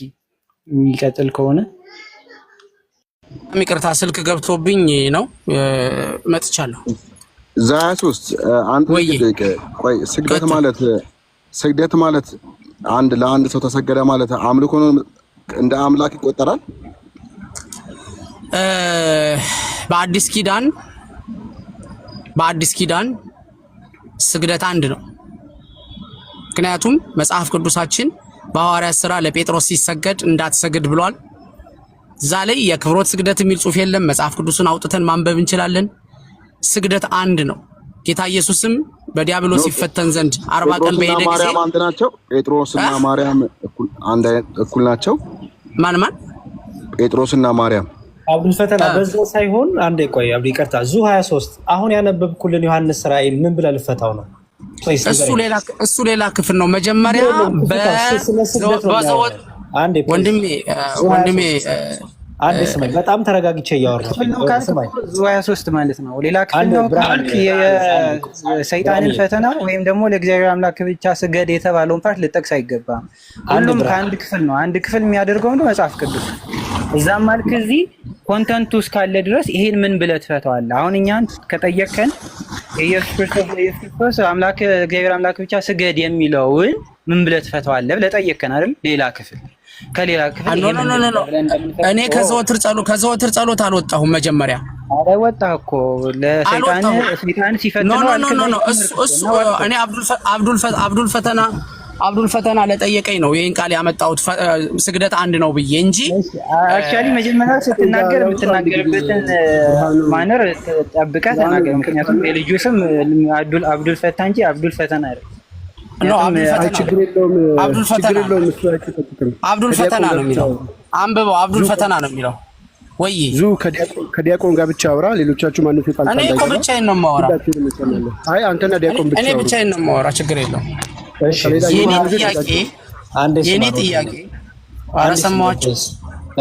[SPEAKER 5] የሚቀጥል ከሆነ
[SPEAKER 2] ይቅርታ ስልክ ገብቶብኝ ነው መጥቻለሁ።
[SPEAKER 1] ዛ3 አንተ ቆይ ስግደት ማለት አንድ ለአንድ ሰው ተሰገደ ማለት አምልኮ ነው፣ እንደ አምላክ ይቆጠራል።
[SPEAKER 2] በአዲስ ኪዳን ስግደት አንድ ነው። ምክንያቱም መጽሐፍ ቅዱሳችን በሐዋርያት ሥራ ለጴጥሮስ ሲሰገድ እንዳትሰግድ ብሏል። እዛ ላይ የክብሮት ስግደት የሚል ጽሑፍ የለም። መጽሐፍ ቅዱስን አውጥተን ማንበብ እንችላለን። ስግደት አንድ ነው። ጌታ ኢየሱስም በዲያብሎስ ሲፈተን ዘንድ 40 ቀን በሄደ ጊዜ
[SPEAKER 1] ማርያም አንድ ናቸው። ጴጥሮስና ማርያም እኩል ናቸው።
[SPEAKER 2] ማን
[SPEAKER 1] ጴጥሮስና ማርያም
[SPEAKER 4] አብዱል ፈተና በዛው ሳይሆን አንዴ ቆይ አብዱ ይቅርታ ዙ 23 አሁን ያነበብኩልን ዮሐንስ ራእይ ምን ብለህ ልፈታው ነው?
[SPEAKER 2] እሱ ሌላ ክፍል ነው። መጀመሪያ ወንድሜ
[SPEAKER 4] አንዴ ስማኝ፣ በጣም ተረጋግቼ እያወራሁ
[SPEAKER 5] ዙ 23 ማለት ነው። ሌላ ክፍል ነው ካልክ የሰይጣንን ፈተና ወይም ደግሞ ለእግዚአብሔር አምላክ ብቻ ስገድ የተባለውን ፓርት ልጠቅስ አይገባም። ሁሉም ከአንድ ክፍል ነው። አንድ ክፍል የሚያደርገው ነው መጽሐፍ ቅዱስ። እዛም ማልክ እዚህ ኮንተንቱ እስካለ ድረስ ይሄን ምን ብለህ ትፈታዋለህ? አሁን እኛን ከጠየቀን ኢየሱስ ክርስቶስ አምላክ እግዚአብሔር አምላክ ብቻ ስገድ የሚለውን ምን ብለህ ትፈታዋለህ ብለህ ጠየቀን አይደል? ሌላ ክፍል ከሌላ ክፍል
[SPEAKER 2] እኔ ከዘወትር ጸሎት አልወጣሁም። መጀመሪያ
[SPEAKER 5] አረ ወጣህ እኮ ለሰይጣን ሲፈትነው
[SPEAKER 2] እሱ እኔ አብዱል ፈተና ለጠየቀኝ ነው ይሄን ቃል ያመጣሁት ስግደት አንድ ነው ብዬ እንጂ
[SPEAKER 5] አክቹአሊ መጀመሪያ ስትናገር የምትናገርበትን ማነር ጠብቀህ ተናገር። ምክንያቱም የልጁ ስም አብዱል ፈታ እንጂ አብዱል ፈተና አይደል?
[SPEAKER 2] አብዱል ፈተና ነው የሚለው። አንብበው። አብዱል ፈተና ነው የሚለው ወይ
[SPEAKER 6] ከዲያቆን ጋር ብቻ አውራ። ሌሎቻችሁ ማንነት ይጣልቃል።
[SPEAKER 2] እኔ እኮ ብቻዬን ነው የማወራ።
[SPEAKER 6] አይ አንተና ዲያቆን ብቻ።
[SPEAKER 2] እኔ ብቻዬን ነው የማወራ። ችግር የለውም። የኔ ጥያቄ አረሰማችሁ?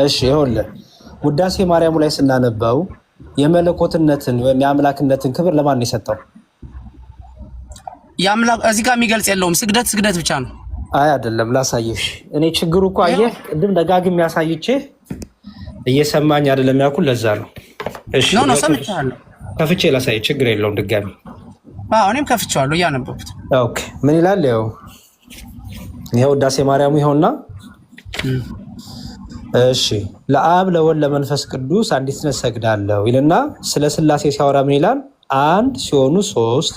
[SPEAKER 4] እሺ ይኸውልህ ውዳሴ ማርያም ላይ ስናነበው የመለኮትነትን ወይም የአምላክነትን ክብር ለማን ነው የሰጠው?
[SPEAKER 2] የአምላክ እዚህ ጋር የሚገልጽ የለውም። ስግደት ብቻ ነው።
[SPEAKER 4] አይ አይደለም፣ ላሳየሽ። እኔ ችግሩ እኮ አየህ፣ ቅድም ደጋግሜ ያሳይቼ እየሰማኝ አይደለም ያልኩህ ለዛ ነው። እሺ
[SPEAKER 2] ነው ሰምቻለሁ።
[SPEAKER 4] ከፍቼ ላሳይ፣ ችግር የለውም ድጋሚ።
[SPEAKER 2] እኔም ከፍቼዋለሁ እያነበብኩት።
[SPEAKER 4] ኦኬ ምን ይላል? ይኸው ውዳሴ ማርያሙ ይኸውና። እሺ ለአብ ለወልድ ለመንፈስ ቅዱስ አንዲትነት ሰግዳለሁ ይልና ስለ ሥላሴ ሲያወራ ምን ይላል? አንድ ሲሆኑ ሶስት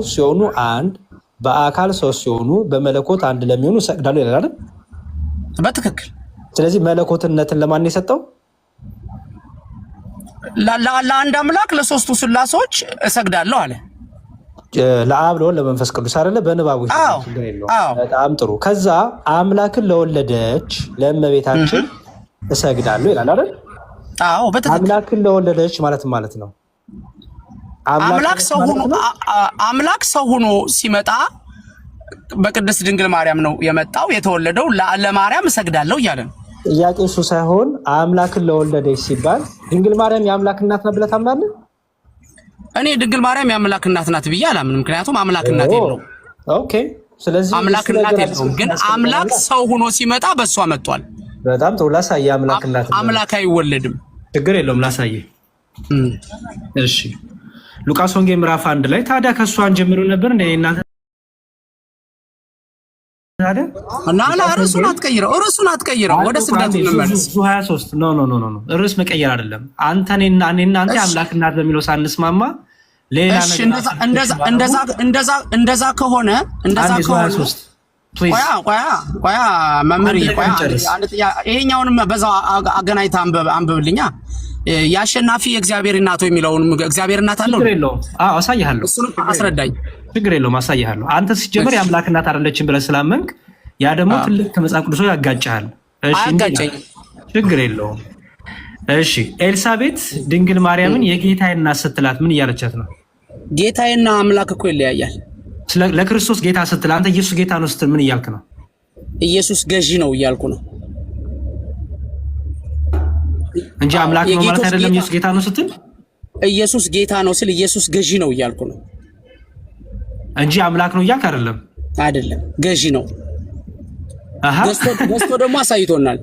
[SPEAKER 4] ሲሆኑ አንድ በአካል ሶስት ሲሆኑ በመለኮት አንድ ለሚሆኑ ሰግዳለሁ ይላል አይደል?
[SPEAKER 2] በትክክል።
[SPEAKER 4] ስለዚህ መለኮትነትን ለማን ነው የሰጠው?
[SPEAKER 2] ለአንድ አምላክ ለሶስቱ ሥላሴዎች እሰግዳለሁ አለ።
[SPEAKER 4] ለአብ ለወልድ ለመንፈስ ቅዱስ አይደለ? በንባቡ በጣም ጥሩ። ከዛ አምላክን ለወለደች ለእመቤታችን እሰግዳለሁ ይላል አይደል?
[SPEAKER 2] አዎ በትክክል።
[SPEAKER 4] አምላክን ለወለደች ማለት ነው
[SPEAKER 2] አምላክ ሰው ሆኖ ሲመጣ በቅድስት ድንግል ማርያም ነው የመጣው የተወለደው። ለማርያም እሰግዳለሁ እያለ ነው።
[SPEAKER 4] ጥያቄ እሱ ሳይሆን አምላክን ለወለደች ሲባል ድንግል ማርያም የአምላክ እናት ናት ብለህ ታምናለህ?
[SPEAKER 2] እኔ ድንግል ማርያም የአምላክ እናት ናት ብዬ አላምንም። ምክንያቱም አምላክ እናት የለውም።
[SPEAKER 4] ኦኬ ስለዚህ
[SPEAKER 2] አምላክ እናት የለውም። ግን አምላክ ሰው ሆኖ ሲመጣ በሷ መጥቷል።
[SPEAKER 4] በጣም ጥሩ ላሳየህ። አምላክ እናት
[SPEAKER 2] አምላክ አይወለድም።
[SPEAKER 4] ችግር የለውም ላሳየህ። እሺ ሉቃስ ወንጌል ምዕራፍ 1 ላይ ታዲያ ከሷ አንጀምሩ ነበር እንደ እናንተ ታዲያ
[SPEAKER 2] እና ርዕሱን አትቀይረው ወደ ስግደቱ እንመለስ።
[SPEAKER 4] 23 ኖ ርዕስ መቀየር አይደለም። አንተና እናንተ አምላክ እናት በሚለው ሳንስማማ ሌላ ነገር እንደዛ ከሆነ ቆያ መምህር ይሄኛውንም በዛው አገናኝተህ አንብብልኛ። የአሸናፊ የእግዚአብሔር እናት የሚለውን እግዚአብሔር እናት አለው። ችግር የለውም። አሳይሃለሁ።
[SPEAKER 2] እሱንም አስረዳኝ።
[SPEAKER 4] ችግር የለውም፣ አሳይሃለሁ። አንተ ሲጀመር የአምላክ እናት አይደለችም ብለህ ስላመንክ ያ ደግሞ ትልቅ ከመጽሐፍ ቅዱስ ያጋጭሃል። እሺ ችግር የለውም። እሺ ኤልሳቤጥ ድንግል ማርያምን የጌታዬ እናት ስትላት ምን እያለቻት ነው?
[SPEAKER 2] ጌታዬና አምላክ እኮ ይለያያል።
[SPEAKER 4] ለክርስቶስ ጌታ ስትል አንተ ኢየሱስ ጌታ ነው ስትል ምን እያልክ ነው?
[SPEAKER 2] ኢየሱስ ገዢ ነው እያልኩ ነው
[SPEAKER 4] እንጂ አምላክ ነው ማለት አይደለም። ኢየሱስ ጌታ ነው ስትል
[SPEAKER 2] ኢየሱስ ጌታ ነው ስል ኢየሱስ ገዢ ነው እያልኩ ነው
[SPEAKER 4] እንጂ አምላክ ነው እያልክ
[SPEAKER 2] አይደለም። ገዢ ነው። ገዝቶ ደግሞ አሳይቶናል።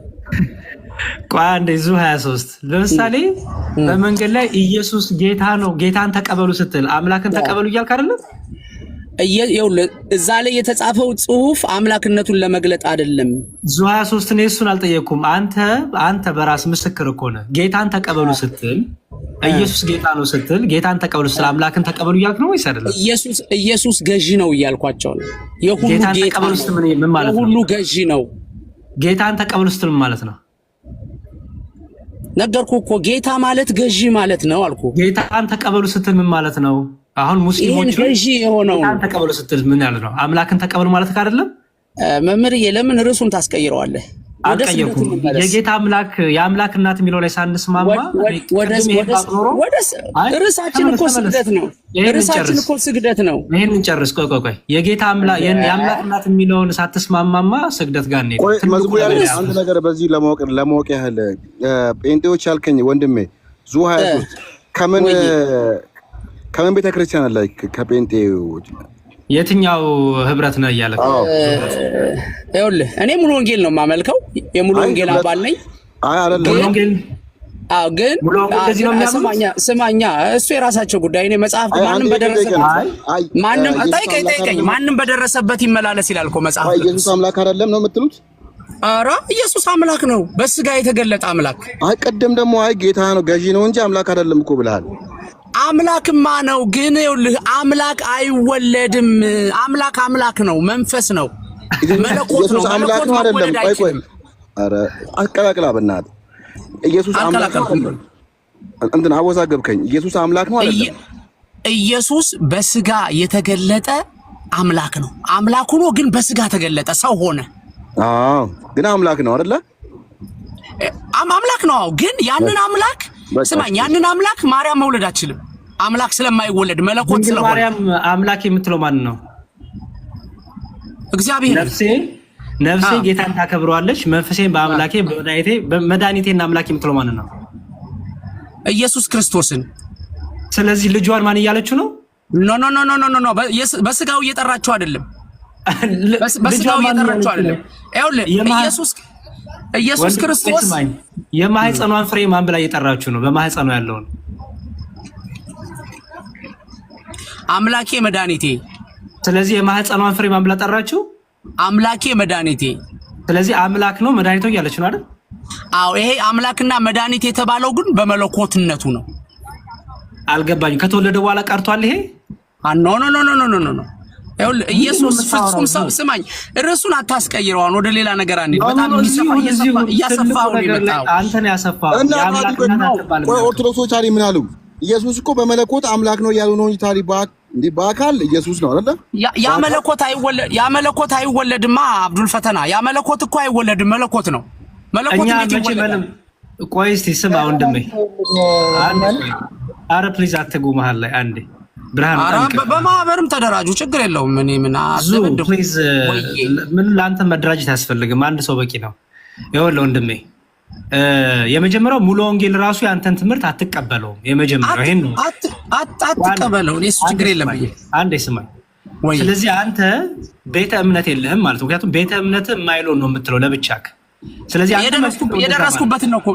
[SPEAKER 4] ቆይ አንዴ 23 ለምሳሌ በመንገድ ላይ ኢየሱስ ጌታ ነው ጌታን ተቀበሉ ስትል አምላክን ተቀበሉ እያልክ አይደለም? እዛ ላይ የተጻፈው ጽሁፍ አምላክነቱን ለመግለጥ አይደለም። 23 ነው። እሱን አልጠየኩም። አንተ በራስ ምስክር እኮ ነህ። ጌታን ተቀበሉ ስትል ኢየሱስ ጌታ ነው ስትል ጌታን ተቀበሉ ስትል አምላክን ተቀበሉ እያልክ ነው ወይስ አይደለም?
[SPEAKER 2] ኢየሱስ ገዢ ነው እያልኳቸው ነው። የሁሉ
[SPEAKER 4] ጌታን ተቀበሉ ስትል ምን ማለት ነው?
[SPEAKER 2] የሁሉ ገዢ ነው።
[SPEAKER 4] ጌታን ተቀበሉ ስትል ምን ማለት ነው?
[SPEAKER 2] ነገርኩህ እኮ ጌታ ማለት ገዢ ማለት ነው አልኩህ።
[SPEAKER 4] ጌታን ተቀበሉ ስትል ምን ማለት ነው? አሁን ሙስሊሞች
[SPEAKER 2] ገዢ የሆነው
[SPEAKER 4] ጌታን ተቀበሉ ስትል ምን ያለ ነው? አምላክን ተቀበሉ ማለት አይደለም?
[SPEAKER 2] መምህር ለምን ርዕሱን ታስቀይረዋለህ?
[SPEAKER 4] አልቀየኩም። የጌታ አምላክ የአምላክ እናት የሚለው ላይ ሳንስማማ
[SPEAKER 2] ርዕሳችን እኮ ስግደት ነው።
[SPEAKER 4] ይሄን እንጨርስ። ቆይ የጌታ አምላክ የአምላክ እናት የሚለውን ሳትስማማማ ስግደት ጋር ነው።
[SPEAKER 1] መዝሙር ያለ አንድ ነገር በዚህ ለማወቅ ያህል ጴንጤዎች ያልከኝ ወንድሜ ዙ 23 ከምን ቤተክርስቲያን ላይ ከጴንጤዎች
[SPEAKER 4] የትኛው ህብረት ነው እያለ
[SPEAKER 2] ይኸውልህ እኔ ሙሉ ወንጌል ነው የማመልከው። የሙሉ ወንጌል አባል ነኝ።
[SPEAKER 1] አይ አይደለም
[SPEAKER 2] አዎ ግን
[SPEAKER 4] ሙሉ ወንጌል እንደዚህ ነው የሚያምኑት?
[SPEAKER 2] ስማኛ እሱ የራሳቸው ጉዳይ። እኔ መጽሐፍ ማንም በደረሰበት ይመላለስ ይላል እኮ መጽሐፍ።
[SPEAKER 1] ኢየሱስ አምላክ አይደለም ነው የምትሉት?
[SPEAKER 2] ኧረ ኢየሱስ አምላክ ነው፣ በስጋ የተገለጠ አምላክ።
[SPEAKER 1] ቅድም ደግሞ ጌታ ነው ገዢ ነው እንጂ አምላክ አይደለም እኮ ብለሃል።
[SPEAKER 2] አምላክማ ነው፣ ግን ይኸውልህ አምላክ አይወለድም። አምላክ ነው፣ መንፈስ ነው፣ መለኮት ነው።
[SPEAKER 1] አምላክ ነው አይደለም? ቆይ ኧረ አቀላቅላ በእናትህ። ኢየሱስ አምላክ ነው እንትን አወዛገብከኝ። ኢየሱስ አምላክ ነው አይደለም?
[SPEAKER 2] ኢየሱስ በስጋ የተገለጠ አምላክ ነው። አምላክ ሆኖ ግን በስጋ ተገለጠ፣ ሰው ሆነ።
[SPEAKER 1] ግን አምላክ ነው አይደለ?
[SPEAKER 2] አምላክ ነው ግን ያንን አምላክ ስማኝ፣ ያንን አምላክ ማርያም መውለድ አትችልም። አምላክ ስለማይወለድ መለኮት ስለሆነ።
[SPEAKER 4] ማርያም አምላክ የምትለው ማን ነው?
[SPEAKER 2] እግዚአብሔር።
[SPEAKER 4] ነፍሴ ጌታን ታከብረዋለች፣ መንፈሴን በአምላኬ መድኃኒቴና አምላክ የምትለው ማን ነው?
[SPEAKER 2] ኢየሱስ ክርስቶስን።
[SPEAKER 4] ስለዚህ ልጇን ማን እያለችው ነው?
[SPEAKER 2] ኖ በስጋው እየጠራችሁ አይደለም። በስጋው እየጠራችሁ አይደለም። ይኸውልህ ኢየሱስ ክርስቶስ
[SPEAKER 4] የማህፀኗን ፍሬ ማን ብላ እየጠራችሁ ነው? በማህፀኗ ያለውን
[SPEAKER 2] አምላኬ መድኃኒቴ።
[SPEAKER 4] ስለዚህ የማህፀኗን ፍሬ ማን ብላ ጠራችሁ?
[SPEAKER 2] አምላኬ መድኃኒቴ።
[SPEAKER 4] ስለዚህ አምላክ ነው መድኃኒቱ እያለች ነው አይደል?
[SPEAKER 2] አዎ። ይሄ አምላክና መድኃኒት የተባለው ግን በመለኮትነቱ ነው።
[SPEAKER 4] አልገባኝም። ከተወለደ በኋላ ቀርቷል ይሄ?
[SPEAKER 2] ኖ። ኢየሱስ ፍጹም ሰው። ስማኝ፣ ርዕሱን አታስቀይረዋን፣ ወደ ሌላ ነገር አንዴ። በጣም እያሰፋው ነው የመጣው።
[SPEAKER 4] አንተ ነው ያሰፋው።
[SPEAKER 1] ኦርቶዶክሶች ታዲያ ምን አሉ? ኢየሱስ እኮ በመለኮት አምላክ ነው ያሉ ነው እንጂ እንዴ በአካል ኢየሱስ ነው አይደል?
[SPEAKER 2] ያ መለኮት አይወለድማ። አብዱል ፈተና ያ መለኮት እኮ አይወለድም፣ መለኮት ነው። መለኮት ነው።
[SPEAKER 4] ቆይ እስቲ ስማ ወንድሜ፣ አረ ፕሊዝ አትጉ መሀል ላይ አንዴ። ብርሃን
[SPEAKER 2] በማህበርም ተደራጁ፣ ችግር የለውም። ምን አዘበንድ
[SPEAKER 4] ፕሊዝ፣ ምን ለአንተ መደራጀት አያስፈልግም። አንድ ሰው በቂ ነው። ይኸውልህ ወንድሜ፣ የመጀመሪያው ሙሉ ወንጌል ራሱ ያንተን ትምህርት አትቀበለውም። የመጀመሪያው ይሄን ነው፣
[SPEAKER 2] አትቀበለው። እሱ ችግር የለም።
[SPEAKER 4] አንዴ ስማኝ። ስለዚህ አንተ ቤተ እምነት የለህም ማለት ነው። ምክንያቱም ቤተ እምነት የማይለውን ነው የምትለው ለብቻክ። ስለዚህ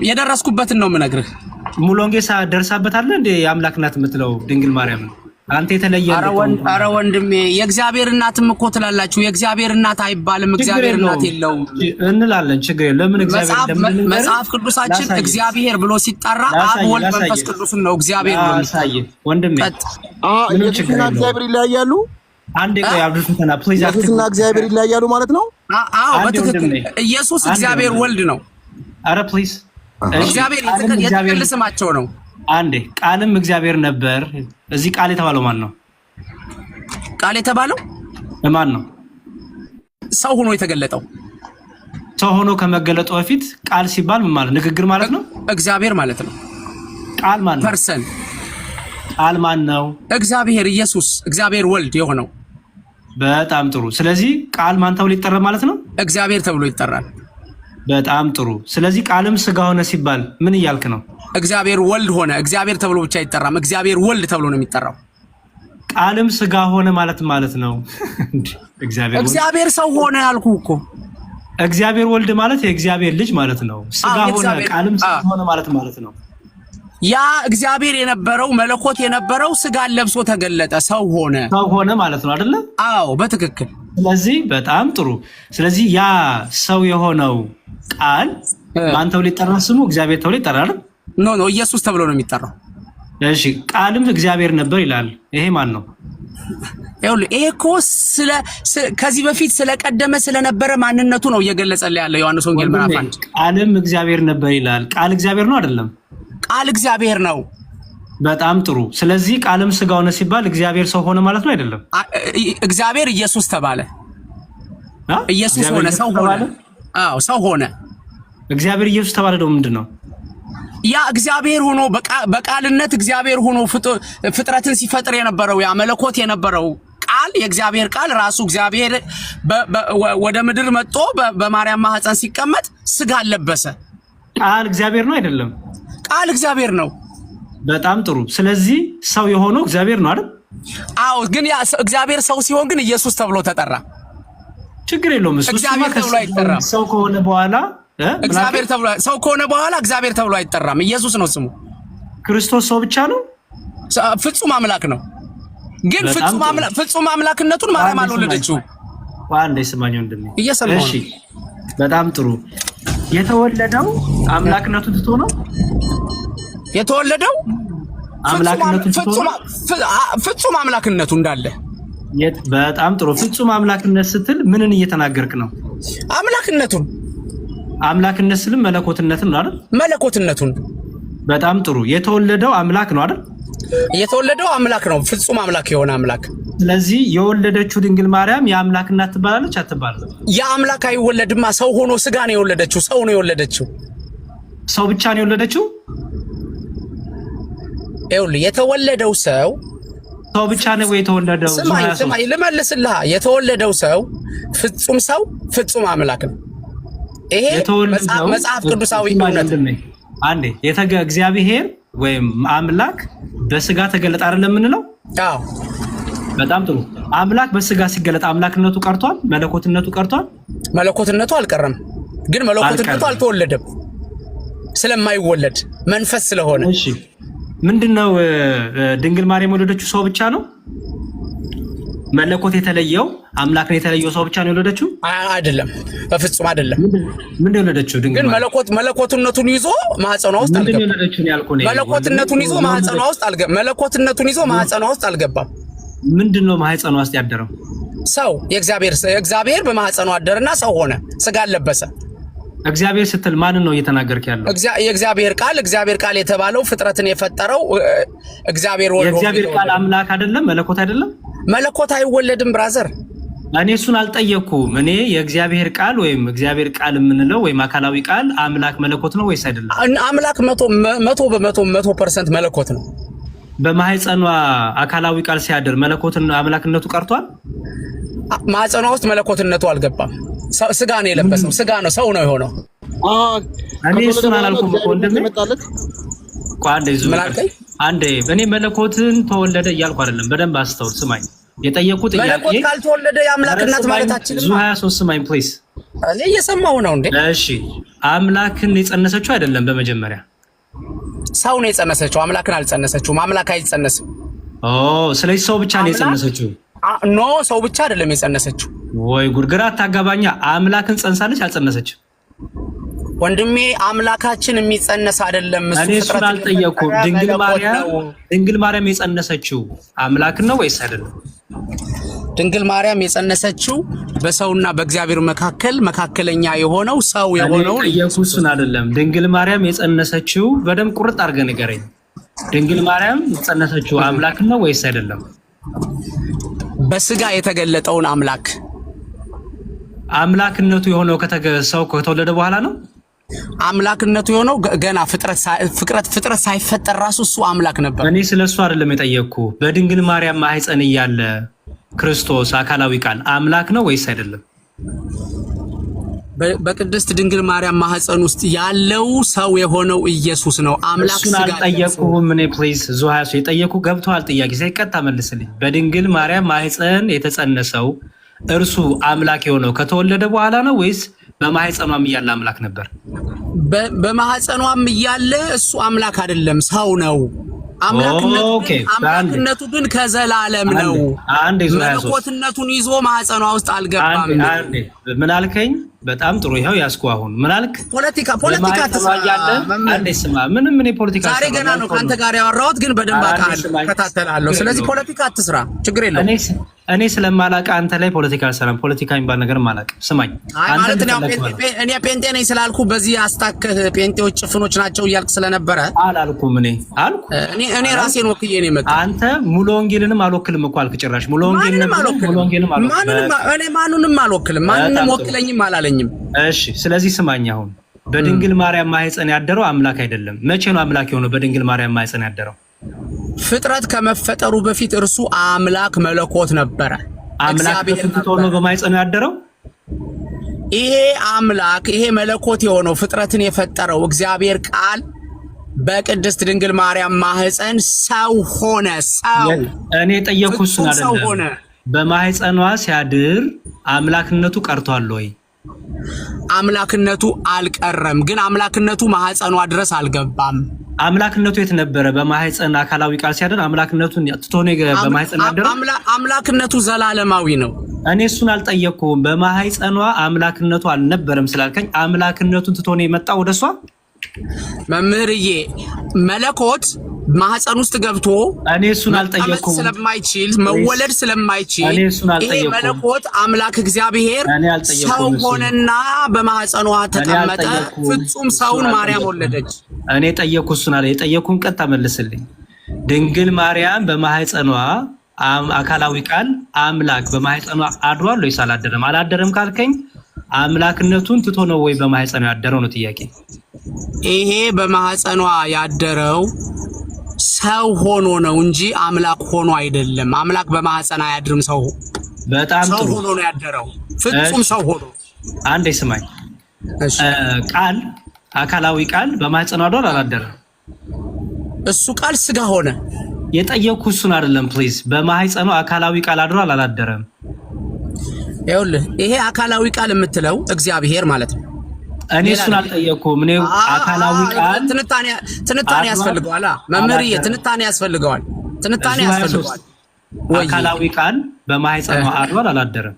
[SPEAKER 4] የደረስኩበትን ነው የምነግርህ። ሙሉ ወንጌል ደርሳበታለህ እንደ የአምላክ እናት የምትለው ድንግል ማርያም ነው። አንተ የተለየ
[SPEAKER 2] አረ ወንድሜ፣ የእግዚአብሔር እናትም እኮ ትላላችሁ። የእግዚአብሔር እናት አይባልም፣ እግዚአብሔር እናት የለውም
[SPEAKER 4] እንላለን። ችግር የለም። ለምን እግዚአብሔር
[SPEAKER 2] መጽሐፍ ቅዱሳችን እግዚአብሔር ብሎ ሲጠራ አብ ወልድ መንፈስ ቅዱስን ነው እግዚአብሔር ብሎ
[SPEAKER 4] የሚጠራ። ወንድሜ
[SPEAKER 1] ኢየሱስና እግዚአብሔር ይለያያሉ?
[SPEAKER 4] አንዴ ቆይ አብዱል ፈተና ፕሊዝ።
[SPEAKER 1] ኢየሱስና እግዚአብሔር ይለያያሉ ማለት ነው?
[SPEAKER 2] አዎ በትክክል። ኢየሱስ እግዚአብሔር ወልድ ነው።
[SPEAKER 4] አረ ፕሊዝ፣
[SPEAKER 2] እግዚአብሔር የጥቅል ስማቸው ነው።
[SPEAKER 4] አንዴ ቃልም እግዚአብሔር ነበር። እዚህ ቃል የተባለው ማን ነው?
[SPEAKER 2] ቃል የተባለው
[SPEAKER 4] ማን ነው?
[SPEAKER 2] ሰው ሆኖ የተገለጠው።
[SPEAKER 4] ሰው ሆኖ ከመገለጡ በፊት ቃል ሲባል ምን ማለት? ንግግር ማለት ነው።
[SPEAKER 2] እግዚአብሔር ማለት ነው።
[SPEAKER 4] ቃል ማን ነው?
[SPEAKER 2] ፐርሰን።
[SPEAKER 4] ቃል ማን ነው?
[SPEAKER 2] እግዚአብሔር፣ ኢየሱስ፣ እግዚአብሔር ወልድ የሆነው።
[SPEAKER 4] በጣም ጥሩ። ስለዚህ ቃል ማን ተብሎ ይጠራል ማለት ነው?
[SPEAKER 2] እግዚአብሔር ተብሎ ይጠራል።
[SPEAKER 4] በጣም ጥሩ። ስለዚህ ቃልም ስጋ ሆነ ሲባል ምን እያልክ ነው?
[SPEAKER 2] እግዚአብሔር ወልድ ሆነ። እግዚአብሔር ተብሎ ብቻ አይጠራም፣ እግዚአብሔር ወልድ ተብሎ ነው የሚጠራው።
[SPEAKER 4] ቃልም ስጋ ሆነ ማለት ነው።
[SPEAKER 2] እግዚአብሔር ሰው ሆነ ያልኩህ እኮ።
[SPEAKER 4] እግዚአብሔር ወልድ ማለት የእግዚአብሔር ልጅ ማለት ነው። ስጋ ሆነ፣ ቃልም ስጋ ሆነ ማለት ነው።
[SPEAKER 2] ያ እግዚአብሔር የነበረው መለኮት የነበረው ስጋን ለብሶ ተገለጠ፣ ሰው ሆነ ማለት ነው አይደለ? አዎ በትክክል።
[SPEAKER 4] ስለዚህ በጣም ጥሩ። ስለዚህ ያ ሰው የሆነው ቃል ማን ተብሎ ይጠራል? ስሙ እግዚአብሔር ተብሎ ይጠራል።
[SPEAKER 2] ኖ ኢየሱስ ተብሎ ነው የሚጠራው።
[SPEAKER 4] እሺ፣ ቃልም እግዚአብሔር ነበር ይላል። ይሄ ማን ነው?
[SPEAKER 2] ይኸውልህ ይሄ እኮ ከዚህ በፊት ስለቀደመ ስለነበረ ማንነቱ ነው እየገለጸልህ ያለው ዮሐንስ ወንጌል ምዕራፍ 1።
[SPEAKER 4] ቃልም እግዚአብሔር ነበር ይላል። ቃል እግዚአብሔር ነው አይደለም?
[SPEAKER 2] ቃል እግዚአብሔር ነው።
[SPEAKER 4] በጣም ጥሩ። ስለዚህ ቃልም ስጋ ሆነ ሲባል እግዚአብሔር ሰው ሆነ ማለት ነው አይደለም?
[SPEAKER 2] እግዚአብሔር ኢየሱስ ተባለ። ኢየሱስ ሆነ፣ ሰው ሆነ። አዎ ሰው ሆነ።
[SPEAKER 4] እግዚአብሔር ኢየሱስ ተባለ ደግሞ ምንድን ነው?
[SPEAKER 2] ያ እግዚአብሔር ሆኖ በቃልነት እግዚአብሔር ሆኖ ፍጥረትን ሲፈጥር የነበረው ያ መለኮት የነበረው ቃል የእግዚአብሔር ቃል ራሱ እግዚአብሔር ወደ ምድር መጥቶ በማርያም ማህፀን ሲቀመጥ ስጋ ለበሰ።
[SPEAKER 4] ቃል እግዚአብሔር ነው አይደለም?
[SPEAKER 2] ቃል እግዚአብሔር ነው።
[SPEAKER 4] በጣም ጥሩ። ስለዚህ ሰው የሆነው እግዚአብሔር ነው አይደል?
[SPEAKER 2] አዎ። ግን ያ እግዚአብሔር ሰው ሲሆን ግን ኢየሱስ ተብሎ ተጠራ።
[SPEAKER 4] ችግር የለውም። እሱ
[SPEAKER 2] እግዚአብሔር ተብሎ አይጠራም።
[SPEAKER 4] ሰው ከሆነ በኋላ
[SPEAKER 2] እግዚአብሔር ተብሎ ሰው ከሆነ በኋላ እግዚአብሔር ተብሎ አይጠራም። ኢየሱስ ነው ስሙ።
[SPEAKER 4] ክርስቶስ ሰው ብቻ ነው፣
[SPEAKER 2] ፍጹም አምላክ ነው። ግን ፍጹም አምላክነቱን ማርያም አልወለደችው።
[SPEAKER 4] አንዴ ስማኝ ወንድሜ፣
[SPEAKER 2] እየሰማሁ ነው።
[SPEAKER 4] በጣም ጥሩ። የተወለደው አምላክነቱን ትቶ ነው
[SPEAKER 2] የተወለደው።
[SPEAKER 4] አምላክነቱን ትቶ ነው
[SPEAKER 2] ፍጹም አምላክነቱ እንዳለ።
[SPEAKER 4] በጣም ጥሩ። ፍጹም አምላክነት ስትል ምንን እየተናገርክ ነው?
[SPEAKER 2] አምላክነቱን።
[SPEAKER 4] አምላክነት ስልም መለኮትነትን ነው አይደል?
[SPEAKER 2] መለኮትነቱን።
[SPEAKER 4] በጣም ጥሩ። የተወለደው አምላክ ነው አይደል?
[SPEAKER 2] የተወለደው አምላክ ነው፣ ፍጹም አምላክ የሆነ አምላክ።
[SPEAKER 4] ስለዚህ የወለደችው ድንግል ማርያም የአምላክ እናት ትባላለች አትባልም?
[SPEAKER 2] የአምላክ አይወለድማ። ሰው ሆኖ ስጋ ነው የወለደችው። ሰው ነው የወለደችው።
[SPEAKER 4] ሰው ብቻ ነው የወለደችው?
[SPEAKER 2] ይኸውልህ የተወለደው ሰው
[SPEAKER 4] ብቻ ነው የተወለደው?
[SPEAKER 2] ስማኝ ልመልስልህ። የተወለደው ሰው ፍጹም አምላክ ነው። ይሄ መጽሐፍ ቅዱሳዊ እውነት።
[SPEAKER 4] አንዴ እግዚአብሔር ወይም አምላክ በስጋ ተገለጠ አይደለም የምንለው?
[SPEAKER 2] አዎ።
[SPEAKER 4] በጣም ጥሩ። አምላክ በስጋ ሲገለጥ አምላክነቱ ቀርቷል? መለኮትነቱ ቀርቷል?
[SPEAKER 2] መለኮትነቱ አልቀረም፣ ግን መለኮትነቱ አልተወለደም ስለማይወለድ መንፈስ ስለሆነ።
[SPEAKER 4] እሺ ምንድነው ድንግል ማርያም የወለደችው ሰው ብቻ ነው? መለኮት የተለየው አምላክን የተለየው ሰው ብቻ ነው የወለደችው?
[SPEAKER 2] አይደለም፣ በፍጹም አይደለም።
[SPEAKER 4] ምንድን ነው የወለደችው? ድንግል
[SPEAKER 2] ግን መለኮትነቱን ይዞ ማህፀኗ ውስጥ አልገባም። መለኮትነቱን ይዞ ማህፀኗ ውስጥ አልገባም።
[SPEAKER 4] ምንድነው ማህፀኗ ውስጥ ያደረው?
[SPEAKER 2] ሰው እግዚአብሔር በማህፀኗ አደረና ሰው ሆነ፣ ስጋ ለበሰ።
[SPEAKER 4] እግዚአብሔር ስትል ማንን ነው እየተናገርክ ያለው?
[SPEAKER 2] የእግዚአብሔር ቃል የተባለው ፍጥረትን የፈጠረው እግዚአብሔር ወልዶ።
[SPEAKER 4] የእግዚአብሔር ቃል አምላክ አይደለም? መለኮት አይደለም?
[SPEAKER 2] መለኮት አይወለድም ብራዘር።
[SPEAKER 4] እኔ እሱን አልጠየቅኩም። እኔ የእግዚአብሔር ቃል ወይም እግዚአብሔር ቃል የምንለው ወይም አካላዊ ቃል አምላክ መለኮት ነው ወይስ አይደለም?
[SPEAKER 2] አምላክ 100% መለኮት ነው።
[SPEAKER 4] በማህፀኗ አካላዊ ቃል ሲያድር አምላክነቱ ቀርቷል?
[SPEAKER 2] ማህፀኗ ውስጥ መለኮትነቱ አልገባም። ስጋ ነው የለበሰው። ስጋ ነው፣ ሰው ነው የሆነው።
[SPEAKER 4] እኔ እሱን አላልኩም እኮ ወንድሜ። አንዴ እኔ መለኮትን ተወለደ እያልኩ አይደለም። በደንብ አስተውል፣ ስማኝ። የጠየቁት ጥያቄ
[SPEAKER 2] መለኮት ካልተወለደ የአምላክ እናት ማለታችን ነው።
[SPEAKER 4] 23 ስማኝ ፕሊዝ።
[SPEAKER 2] እኔ እየሰማሁ ነው እንዴ።
[SPEAKER 4] እሺ አምላክን የጸነሰችው አይደለም? በመጀመሪያ
[SPEAKER 2] ሰው ነው የጸነሰችው፣ አምላክን አልጸነሰችውም። አምላክ አይጸነስም።
[SPEAKER 4] ስለዚህ ሰው ብቻ ነው የጸነሰችው?
[SPEAKER 2] ኖ ሰው ብቻ አይደለም የጸነሰችው።
[SPEAKER 4] ወይ ጉድ! ግራ አታጋባኛ። አምላክን ጸንሳለች አልጸነሰችም?
[SPEAKER 2] ወንድሜ አምላካችን የሚጸነስ አይደለም።
[SPEAKER 4] እኔ እሱን አልጠየኩም። ድንግል ማርያም የጸነሰችው አምላክን ነው ወይስ አይደለም?
[SPEAKER 2] ድንግል ማርያም የጸነሰችው በሰውና በእግዚአብሔር መካከለኛ የሆነው ሰው የሆነው
[SPEAKER 4] ኢየሱስን አይደለም። ድንግል ማርያም የጸነሰችው በደም ቁርጥ አድርገህ ንገረኝ። ድንግል ማርያም የጸነሰችው አምላክን ነው ወይስ አይደለም?
[SPEAKER 2] በስጋ የተገለጠውን
[SPEAKER 4] አምላክነቱ የሆነው ሰው ከተወለደ በኋላ ነው።
[SPEAKER 2] አምላክነቱ የሆነው ገና ፍጥረት ሳይፈጠር ራሱ እሱ አምላክ ነበር።
[SPEAKER 4] እኔ ስለሱ አይደለም የጠየቅኩ። በድንግል ማርያም ማህፀን እያለ ክርስቶስ አካላዊ ቃል አምላክ ነው ወይስ አይደለም?
[SPEAKER 2] በቅድስት ድንግል ማርያም ማህፀን ውስጥ ያለው ሰው የሆነው ኢየሱስ ነው። አምላክ
[SPEAKER 4] ስጋ አልጠየቅኩም። እኔ ፕሊዝ ዙሃሱ የጠየቁ ገብቷል። ጥያቄ ሳይቀጣ መልስልኝ። በድንግል ማርያም ማህፀን የተጸነሰው እርሱ አምላክ የሆነው ከተወለደ በኋላ ነው ወይስ በማህፀኗም እያለ አምላክ ነበር?
[SPEAKER 2] በማህፀኗም እያለ እሱ አምላክ አይደለም፣ ሰው ነው። አምላክነቱ ግን ከዘላለም ነው። መለኮትነቱን ይዞ ማህፀኗ ውስጥ አልገባም።
[SPEAKER 4] ምን አልከኝ? በጣም ጥሩ። ይኸው ያስኩ። አሁን ምን አልክ?
[SPEAKER 2] ፖለቲካ
[SPEAKER 4] ስማ፣ ምንም እኔ ፖለቲካ
[SPEAKER 2] ዛሬ ገና ነው ከአንተ ጋር ያወራሁት፣ ግን በደንብ እከታተላለሁ። ስለዚህ ፖለቲካ አትስራ፣ ችግር የለውም።
[SPEAKER 4] እኔ ስለማላውቅ አንተ ላይ ፖለቲካ አልሰራም። ፖለቲካ የሚባል ነገር ማላውቅ። ስማኝ፣
[SPEAKER 2] እኔ ጴንጤ ነኝ ስላልኩ በዚህ አስታከህ ጴንጤዎች ጭፍኖች ናቸው እያልክ ስለነበረ
[SPEAKER 4] አላልኩም። እኔ
[SPEAKER 2] ራሴን ወክዬ ነው የመጣሁት።
[SPEAKER 4] አንተ ሙሉ ወንጌልንም አልወክልም እኮ አልክ። ጭራሽ ሙሉ ወንጌልንም
[SPEAKER 2] ማንንም አልወክልም፣ ማንንም ወክለኝም አላለኝም።
[SPEAKER 4] እሺ፣ ስለዚህ ስማኝ። አሁን በድንግል ማርያም ማህፀን ያደረው አምላክ አይደለም። መቼ ነው አምላክ የሆነው በድንግል ማርያም ማህፀን ያደረው?
[SPEAKER 2] ፍጥረት ከመፈጠሩ በፊት እርሱ አምላክ መለኮት ነበረ።
[SPEAKER 4] አምላክ ሆኖ በማህፀኑ ያደረው
[SPEAKER 2] ይሄ መለኮት የሆነው ፍጥረትን የፈጠረው እግዚአብሔር ቃል በቅድስት ድንግል ማርያም ማህፀን ሰው ሆነ።
[SPEAKER 4] እኔ ጠየቅኩ እሱን አይደለም። በማህፀኗ ሲያድር አምላክነቱ ቀርቷል ወይ?
[SPEAKER 2] አምላክነቱ አልቀረም፣ ግን አምላክነቱ ማህፀኗ ድረስ አልገባም።
[SPEAKER 4] አምላክነቱ የት ነበረ? በማህፀን አካላዊ ቃል ሲያደር አምላክነቱን ትቶ ነው በማህፀን ያደረ።
[SPEAKER 2] አምላክነቱ ዘላለማዊ ነው።
[SPEAKER 4] እኔ እሱን አልጠየቅኩም። በማህፀኗ አምላክነቱ አልነበረም ስላልከኝ አምላክነቱን ትቶ ነው የመጣው ወደሷ።
[SPEAKER 2] መምህርዬ መለኮት ማህፀን ውስጥ ገብቶ
[SPEAKER 4] እኔ እሱን አልጠየቅኩም
[SPEAKER 2] ስለማይችል መወለድ ስለማይችል ይሄ መለኮት አምላክ እግዚአብሔር ሰው ሆነና በማህፀኗ ተቀመጠ። ፍጹም ሰውን ማርያም ወለደች።
[SPEAKER 4] እኔ ጠየቅኩ እሱን አለ። የጠየቅኩን ቀጥታ መልስልኝ። ድንግል ማርያም በማህፀኗ አካላዊ ቃል አምላክ በማህፀኗ አድሯል ወይስ አላደረም? አላደረም ካልከኝ አምላክነቱን ትቶ ነው ወይ በማህፀኗ ያደረው ነው ጥያቄ።
[SPEAKER 2] ይሄ በማህፀኗ ያደረው ሰው ሆኖ ነው እንጂ አምላክ ሆኖ አይደለም። አምላክ በማህፀን አያድርም። ሰው
[SPEAKER 4] በጣም ጥሩ
[SPEAKER 2] ሆኖ ነው ያደረው፣ ፍጹም ሰው ሆኖ።
[SPEAKER 4] አንዴ ስማኝ። ቃል አካላዊ ቃል በማህፀኗ አድሯል አላደረም?
[SPEAKER 2] እሱ ቃል ስጋ ሆነ።
[SPEAKER 4] የጠየቅኩ እሱን አይደለም ፕሊዝ። በማህፀኗ አካላዊ ቃል አድሯል አላደረም?
[SPEAKER 2] ይኸውልህ ይሄ አካላዊ ቃል የምትለው እግዚአብሔር ማለት ነው።
[SPEAKER 4] እኔ እሱን አልጠየቅኩም። እኔ አካላዊ ቃል
[SPEAKER 2] ትንታኔ ያስፈልገዋል። መምህርዬ ትንታኔ ያስፈልገዋል።
[SPEAKER 4] አካላዊ ቃል በማህፀኗ አድሯል አላደረም?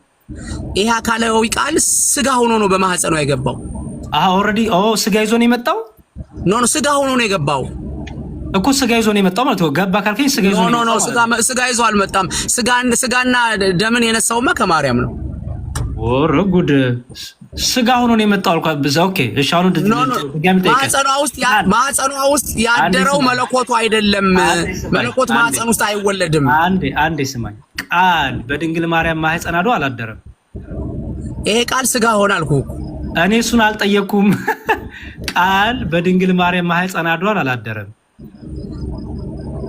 [SPEAKER 2] ይሄ አካላዊ ቃል ስጋ ሆኖ ነው በማህፀኗ የገባው።
[SPEAKER 4] ኦልሬዲ ስጋ ይዞ ነው የመጣው።
[SPEAKER 2] ኖ ስጋ ሆኖ ነው የገባው
[SPEAKER 4] እኮ። ስጋ ይዞ ነው የመጣው ማለት ነው። ገባ ካልከኝ ስጋ ይዞ ነው።
[SPEAKER 2] ኖ ስጋ ይዞ አልመጣም። ስጋና ደምን የነሳውማ ከማርያም ነው።
[SPEAKER 4] ወረ ጉድ! ስጋ ሆኖ ነው የመጣው አልኳት። በዛ ኦኬ። እሺ አሁን
[SPEAKER 2] ማህፀኗ ውስጥ ያደረው መለኮቱ አይደለም። መለኮት ማህፀን ውስጥ አይወለድም።
[SPEAKER 4] አንዴ ስማኝ። ቃል በድንግል ማርያም ማህፀን አድሮ አላደረም?
[SPEAKER 2] ይሄ ቃል ስጋ ሆነ አልኩህ።
[SPEAKER 4] እኔ እሱን አልጠየቅኩም። ቃል በድንግል ማርያም ማህፀን አድሮ አላደረም?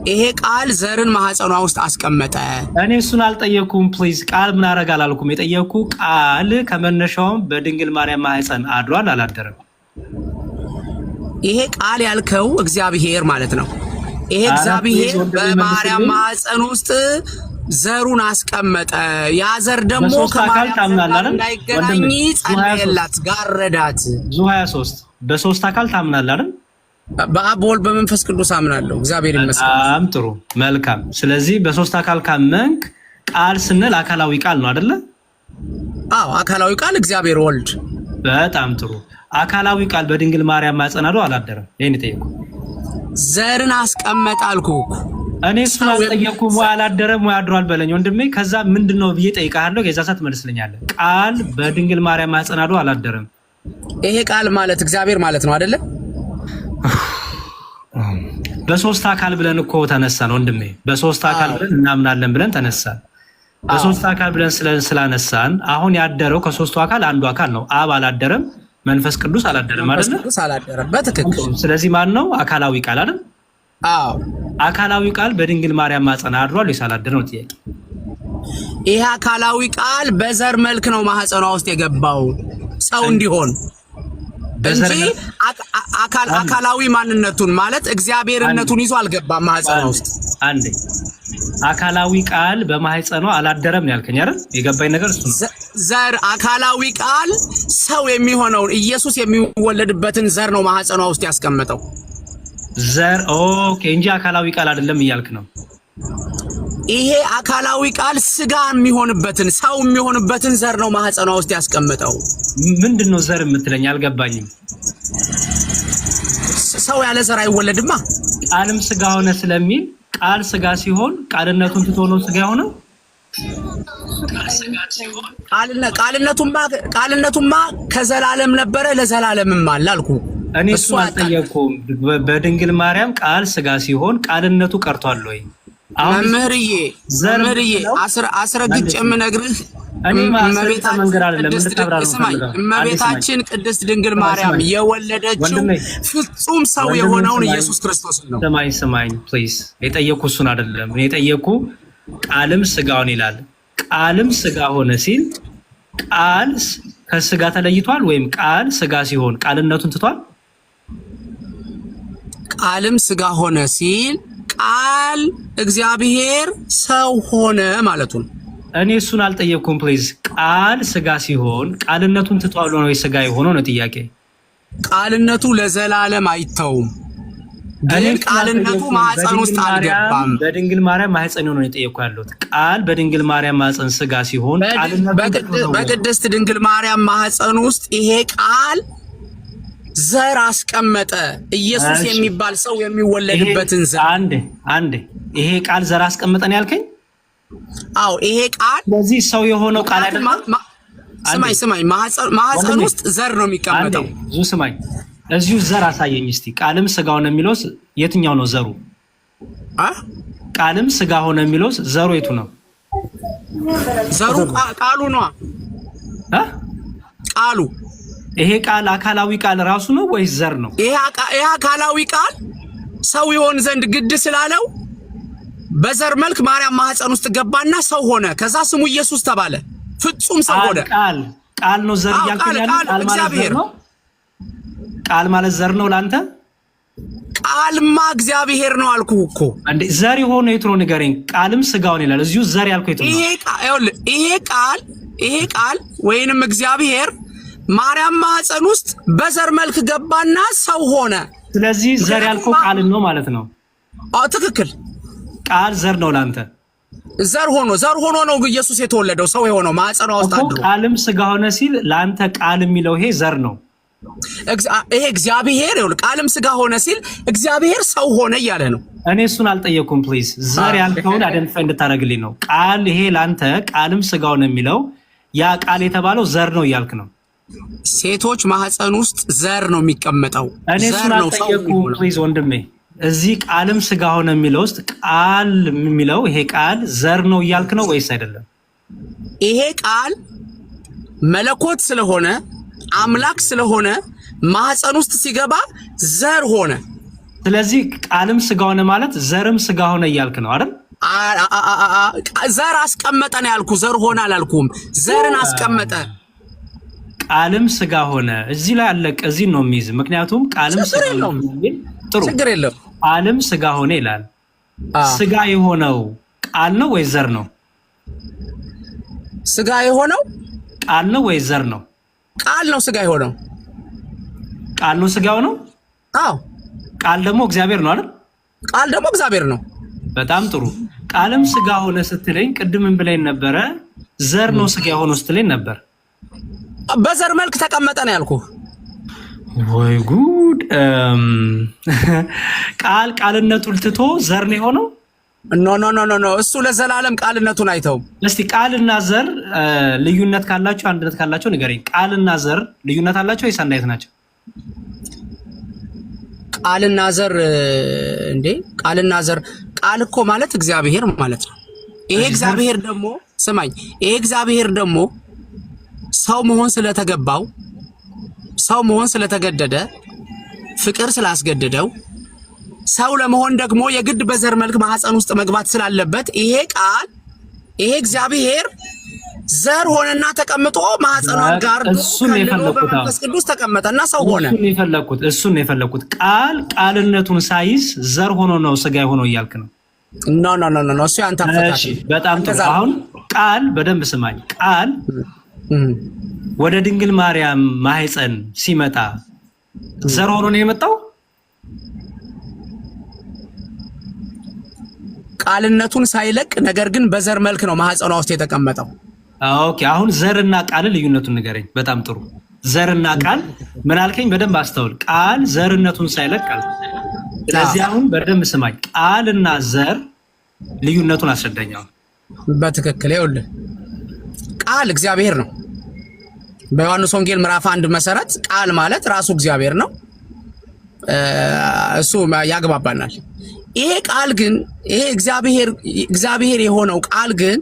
[SPEAKER 2] ይሄ ቃል ዘርን ማህፀኗ ውስጥ አስቀመጠ።
[SPEAKER 4] እኔ እሱን አልጠየቅኩም። ፕሊዝ ቃል ምን አደረገ አላልኩም። የጠየቅኩ ቃል ከመነሻውም በድንግል ማርያም ማህፀን አድሯል አላደረም?
[SPEAKER 2] ይሄ ቃል ያልከው እግዚአብሔር ማለት ነው። ይሄ እግዚአብሔር በማርያም ማህፀን ውስጥ ዘሩን አስቀመጠ። ያ ዘር ደግሞ ከማርያም እንዳይገናኝ ጸለየላት፣ ጋረዳት።
[SPEAKER 4] ዙ 23 በሶስት አካል ታምናለህ አይደል?
[SPEAKER 2] በአብ በወልድ በመንፈስ ቅዱስ አምናለሁ። እግዚአብሔር ይመስገን።
[SPEAKER 4] በጣም ጥሩ መልካም። ስለዚህ በሶስት አካል ካመንክ ቃል ስንል አካላዊ ቃል ነው አይደለ?
[SPEAKER 2] አዎ አካላዊ ቃል እግዚአብሔር ወልድ።
[SPEAKER 4] በጣም ጥሩ። አካላዊ ቃል በድንግል ማርያም ማህፀን አድሮ አላደረም? ይሄን ጠየቁ።
[SPEAKER 2] ዘርን አስቀመጠ አልኩህ።
[SPEAKER 4] እኔ እሱን አልጠየኩም። ወይ አላደረም ወይ አድሯል በለኝ ወንድሜ። ከዛ ምንድነው ብዬ ጠይቃለሁ። የዛ ሰዓት መልስልኛለህ። ቃል በድንግል ማርያም ማህፀን አድሮ አላደረም?
[SPEAKER 2] ይሄ ቃል ማለት እግዚአብሔር ማለት ነው አይደለ?
[SPEAKER 4] በሶስት አካል ብለን እኮ ተነሳን ወንድሜ። በሶስት አካል ብለን እናምናለን ብለን ተነሳን። በሶስት አካል ብለን ስላነሳን አሁን ያደረው ከሶስቱ አካል አንዱ አካል ነው። አብ አላደረም፣ መንፈስ ቅዱስ አላደረም አይደል?
[SPEAKER 2] መንፈስ አላደረም። በትክክል።
[SPEAKER 4] ስለዚህ ማን ነው አካላዊ ቃል አይደል?
[SPEAKER 2] አዎ
[SPEAKER 4] አካላዊ ቃል በድንግል ማርያም ማህፀን አድሯል ወይስ አላደረም ነው ጥያቄ።
[SPEAKER 2] ይሄ አካላዊ ቃል በዘር መልክ ነው ማህፀኗ ውስጥ የገባው ሰው እንዲሆን እንጂ አካላዊ ማንነቱን ማለት እግዚአብሔርነቱን ይዞ አልገባም ማህፀኗ ውስጥ።
[SPEAKER 4] አንዴ አካላዊ ቃል በማህፀኗ አላደረም ነው ያልከኝ አይደል? የገባኝ ነገር እሱ ነው።
[SPEAKER 2] ዘር አካላዊ ቃል ሰው የሚሆነውን ኢየሱስ የሚወለድበትን ዘር ነው ማህፀኗ ውስጥ ያስቀመጠው።
[SPEAKER 4] ዘር ኦኬ፣ እንጂ አካላዊ ቃል አይደለም እያልክ ነው።
[SPEAKER 2] ይሄ አካላዊ ቃል ስጋ የሚሆንበትን ሰው የሚሆንበትን ዘር ነው ማህፀኗ ውስጥ ያስቀመጠው።
[SPEAKER 4] ምንድነው ዘር የምትለኝ? አልገባኝም።
[SPEAKER 2] ሰው ያለ ዘር አይወለድማ።
[SPEAKER 4] ቃልም ስጋ ሆነ ስለሚል ቃል ስጋ ሲሆን ቃልነቱን ትቶ ነው ስጋ ሆነ። ቃልነቱማ ከዘላለም ነበረ ለዘላለምም አለ አልኩህ። እኔ እሱ አልጠየቅኩም። በድንግል ማርያም ቃል ስጋ ሲሆን ቃልነቱ ቀርቷል ወይ?
[SPEAKER 2] መምህርዬ አስረግጬ የምነግርህ እመቤታችን ቅድስት ድንግል ማርያም የወለደችው ፍጹም ሰው የሆነውን ኢየሱስ ክርስቶስ ነው።
[SPEAKER 4] ስማኝ ፕሊዝ። የጠየኩ እሱን አይደለም። የጠየኩ ቃልም ስጋውን ይላል። ቃልም ስጋ ሆነ ሲል ቃል ከስጋ ተለይቷል ወይም ቃል ስጋ ሲሆን ቃልነቱን ትቷል?
[SPEAKER 2] ቃልም ስጋ ሆነ ሲል ቃል እግዚአብሔር ሰው ሆነ ማለቱን።
[SPEAKER 4] እኔ እሱን አልጠየቅኩም ፕሊዝ። ቃል ስጋ ሲሆን ቃልነቱን ትቷል ነው ስጋ የሆነው ነው ጥያቄ።
[SPEAKER 2] ቃልነቱ ለዘላለም አይተውም፣ ግን ቃልነቱ ማህፀን ውስጥ አልገባም።
[SPEAKER 4] በድንግል ማርያም ማህፀን ነው የጠየቁ ያሉት። ቃል በድንግል ማርያም ማህፀን ስጋ ሲሆን
[SPEAKER 2] በቅድስት ድንግል ማርያም ማህፀን ውስጥ ይሄ ቃል ዘር አስቀመጠ። ኢየሱስ የሚባል ሰው የሚወለድበትን ዘር
[SPEAKER 4] አንዴ ይሄ ቃል ዘር አስቀመጠን ያልከኝ?
[SPEAKER 2] አዎ ይሄ ቃል
[SPEAKER 4] በዚህ ሰው የሆነው ቃል አይደለም።
[SPEAKER 2] ስማኝ ማህፀን ውስጥ ዘር ነው የሚቀመጠው።
[SPEAKER 4] ስማኝ እዚሁ ዘር አሳየኝ እስቲ። ቃልም ስጋ ሆነ የሚለው የትኛው ነው ዘሩ? ቃልም ስጋ ሆነ የሚለው ዘሩ የቱ ነው?
[SPEAKER 2] ዘሩ ቃሉ ነው። ቃሉ
[SPEAKER 4] ይሄ ቃል አካላዊ ቃል ራሱ ነው ወይስ ዘር ነው?
[SPEAKER 2] ይሄ አካላዊ ቃል ሰው ይሆን ዘንድ ግድ ስላለው በዘር መልክ ማርያም ማህፀን ውስጥ ገባና ሰው ሆነ። ከዛ ስሙ ኢየሱስ ተባለ። ፍጹም ሰው ሆነ።
[SPEAKER 4] ቃል ነው ዘር ያልከኝ? ቃል ማለት ዘር ነው? ቃል ማለት ዘር ነው ላንተ?
[SPEAKER 2] ቃልማ እግዚአብሔር ነው አልኩህ እኮ።
[SPEAKER 4] እንዴ ዘር የሆነ የቱ ነው ንገረኝ። ቃልም ስጋውን ይላል እዚሁ ዘር ያልከው የቱ ነው? ይሄ ቃል ወይንም እግዚአብሔር ማርያም ማህፀን ውስጥ በዘር መልክ ገባና ሰው ሆነ። ስለዚህ ዘር ያልከው ቃል ነው ማለት ነው?
[SPEAKER 2] አዎ ትክክል።
[SPEAKER 4] ቃል ዘር ነው ላንተ?
[SPEAKER 2] ዘር ሆኖ ነው ኢየሱስ የተወለደው ሰው የሆነው ማህፀኗ ውስጥ አድሮ።
[SPEAKER 4] ቃልም ስጋ ሆነ ሲል ላንተ ቃል የሚለው ይሄ ዘር ነው።
[SPEAKER 2] ይሄ እግዚአብሔር ይኸውልህ ቃልም ስጋ ሆነ ሲል እግዚአብሔር ሰው ሆነ እያለ ነው።
[SPEAKER 4] እኔ እሱን አልጠየኩም። ፕሊዝ ዘር ያልከውን አይደንቲፋይ እንድታደርግልኝ ነው። ቃል ይሄ ላንተ ቃልም ስጋ ሆነ የሚለው ያ ቃል የተባለው ዘር ነው እያልክ ነው።
[SPEAKER 2] ሴቶች ማህፀን ውስጥ ዘር ነው የሚቀመጠው።
[SPEAKER 4] እኔ እሱን አልጠየኩም። ፕሊዝ ወንድሜ እዚህ ቃልም ስጋ ሆነ የሚለው ውስጥ ቃል የሚለው ይሄ ቃል ዘር ነው እያልክ ነው ወይስ አይደለም?
[SPEAKER 2] ይሄ ቃል መለኮት ስለሆነ አምላክ ስለሆነ ማህፀን ውስጥ ሲገባ ዘር ሆነ።
[SPEAKER 4] ስለዚህ ቃልም ስጋ ሆነ ማለት ዘርም ስጋ ሆነ እያልክ ነው አይደል?
[SPEAKER 2] ዘር አስቀመጠ ነው ያልኩ፣ ዘር ሆነ አላልኩም። ዘርን አስቀመጠ።
[SPEAKER 4] ቃልም ስጋ ሆነ እዚህ ላይ አለቀ። እዚህ ነው የሚይዝ። ምክንያቱም ቃልም ስጋ ሆነ የሚል ጥሩ
[SPEAKER 2] ችግር የለም።
[SPEAKER 4] ቃልም ስጋ ሆነ ይላል። ስጋ የሆነው ቃል ነው ወይ ዘር ነው?
[SPEAKER 2] ስጋ የሆነው
[SPEAKER 4] ቃል ነው ወይ ዘር ነው?
[SPEAKER 2] ቃል ነው ስጋ የሆነው።
[SPEAKER 4] ቃል ነው ስጋ የሆነው?
[SPEAKER 2] አዎ።
[SPEAKER 4] ቃል ደግሞ እግዚአብሔር ነው አይደል?
[SPEAKER 2] ቃል ደግሞ እግዚአብሔር ነው።
[SPEAKER 4] በጣም ጥሩ። ቃልም ስጋ ሆነ ስትለኝ ቅድምም ብለኝ ነበረ ዘር ነው ስጋ የሆነው ስትለኝ ነበር።
[SPEAKER 2] በዘር መልክ ተቀመጠ ነው ያልኩህ።
[SPEAKER 4] ወይ ጉድ! ቃልነቱን ትቶ ዘር ነው የሆነው?
[SPEAKER 2] ኖ እሱ ለዘላለም ቃልነቱን አይተውም።
[SPEAKER 4] እስቲ ቃልና ዘር ልዩነት ካላቸው አንድነት ካላቸው ንገረኝ። ቃልና ዘር ልዩነት አላቸው ወይስ አንድ አይነት ናቸው?
[SPEAKER 2] ቃልና ዘር እንዴ? ቃልና ዘር ቃል እኮ ማለት እግዚአብሔር ማለት ነው። ይሄ እግዚአብሔር ደግሞ ስማኝ፣ ይሄ እግዚአብሔር ደግሞ ሰው መሆን ስለተገባው ሰው መሆን ስለተገደደ ፍቅር ስላስገደደው ሰው ለመሆን ደግሞ የግድ በዘር መልክ ማህፀን ውስጥ መግባት ስላለበት ይሄ ቃል ይሄ እግዚአብሔር ዘር ሆነና ተቀምጦ ማህፀኗን ጋር በመንፈስ ቅዱስ ተቀመጠና ሰው ሆነ።
[SPEAKER 4] እሱን ነው የፈለኩት። ቃልነቱን ሳይዝ ዘር ሆኖ ነው ስጋ ሆኖ እያልክ ነው?
[SPEAKER 2] ኖ እሱ ያንተ አፈታሽ።
[SPEAKER 4] በጣም ጥሩ። አሁን ቃል በደንብ ስማኝ። ቃል ወደ ድንግል ማርያም ማህፀን ሲመጣ ዘር ሆኖ ነው የመጣው?
[SPEAKER 2] ቃልነቱን ሳይለቅ ነገር ግን በዘር መልክ ነው ማህፀኗ ውስጥ የተቀመጠው።
[SPEAKER 4] ኦኬ፣ አሁን ዘርና ቃል ልዩነቱን ንገረኝ። በጣም ጥሩ። ዘርና ቃል ምን አልከኝ? በደንብ አስተውል። ቃል ዘርነቱን ሳይለቅ ቃል። ስለዚህ አሁን በደንብ ስማኝ። ቃልና ዘር ልዩነቱን አስረዳኛው።
[SPEAKER 2] በትክክል ይኸውልህ፣ ቃል እግዚአብሔር ነው። በዮሐንስ ወንጌል ምዕራፍ 1 መሰረት ቃል ማለት ራሱ እግዚአብሔር ነው። እሱ ያግባባናል። ይሄ ቃል ግን ይሄ እግዚአብሔር የሆነው ቃል ግን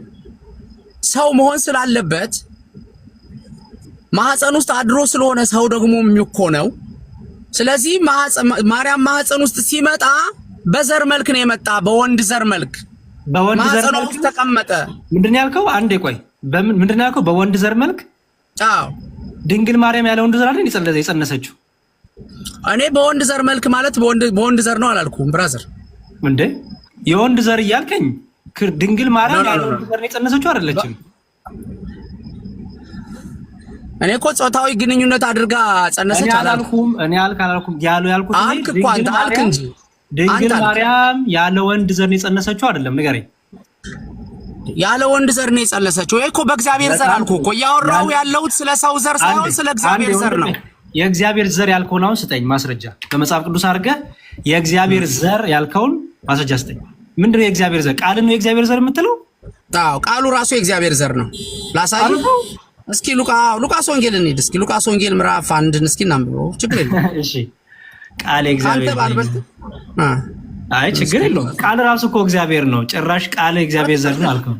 [SPEAKER 2] ሰው መሆን ስላለበት ማህፀን ውስጥ አድሮ ስለሆነ ሰው ደግሞ የሚኮነው። ስለዚህ ማርያም ማህፀን ውስጥ ሲመጣ በዘር መልክ ነው የመጣ፣ በወንድ ዘር መልክ ማህፀን ውስጥ ተቀመጠ።
[SPEAKER 4] ምንድን ያልከው? አንዴ ቆይ፣ ምንድን ያልከው? በወንድ ዘር መልክ?
[SPEAKER 2] አዎ።
[SPEAKER 4] ድንግል ማርያም ያለ ወንድ ዘር አይደል የጸነሰችው?
[SPEAKER 2] እኔ በወንድ ዘር መልክ ማለት በወንድ ዘር ነው አላልኩም ብራዘር።
[SPEAKER 4] እንዴ የወንድ ዘር እያልከኝ ድንግል ማርያም ያለ ወንድ ዘር የጸነሰችው አይደለችም?
[SPEAKER 2] እኔ እኮ ጾታዊ ግንኙነት አድርጋ ጸነሰች አላልኩም።
[SPEAKER 4] እኔ አላልኩም ያልኩት
[SPEAKER 2] አልክ እኮ አንተ አልክ እንጂ
[SPEAKER 4] ድንግል ማርያም ያለ ወንድ ዘር ነው የጸነሰችው አይደለም? ንገረኝ።
[SPEAKER 2] ያለ ወንድ ዘር ነው የጸነሰችው ወይ? እኮ በእግዚአብሔር ዘር አልኩ እኮ። ያወራው ያለውት ስለ ሰው ዘር ሳይሆን ስለ እግዚአብሔር ዘር ነው።
[SPEAKER 4] የእግዚአብሔር ዘር ያልከውን አሁን ስጠኝ ማስረጃ። በመጽሐፍ ቅዱስ አድርገህ የእግዚአብሔር ዘር ያልከውን ማስረጃ ስጠኝ። ምንድነው የእግዚአብሔር ዘር? ቃልን ነው የእግዚአብሔር ዘር የምትለው?
[SPEAKER 2] አዎ ቃሉ ራሱ የእግዚአብሔር ዘር ነው። ላሳይ እስኪ ሉቃስ ወንጌል እንሂድ። እስኪ ሉቃስ ወንጌል ምዕራፍ 1 እስኪ እናንብበው። ችግር የለውም።
[SPEAKER 4] እሺ ቃል የእግዚአብሔር አይ ችግር የለውም። ቃል ራሱ እኮ እግዚአብሔር ነው። ጭራሽ ቃል የእግዚአብሔር ዘር ነው አልከው።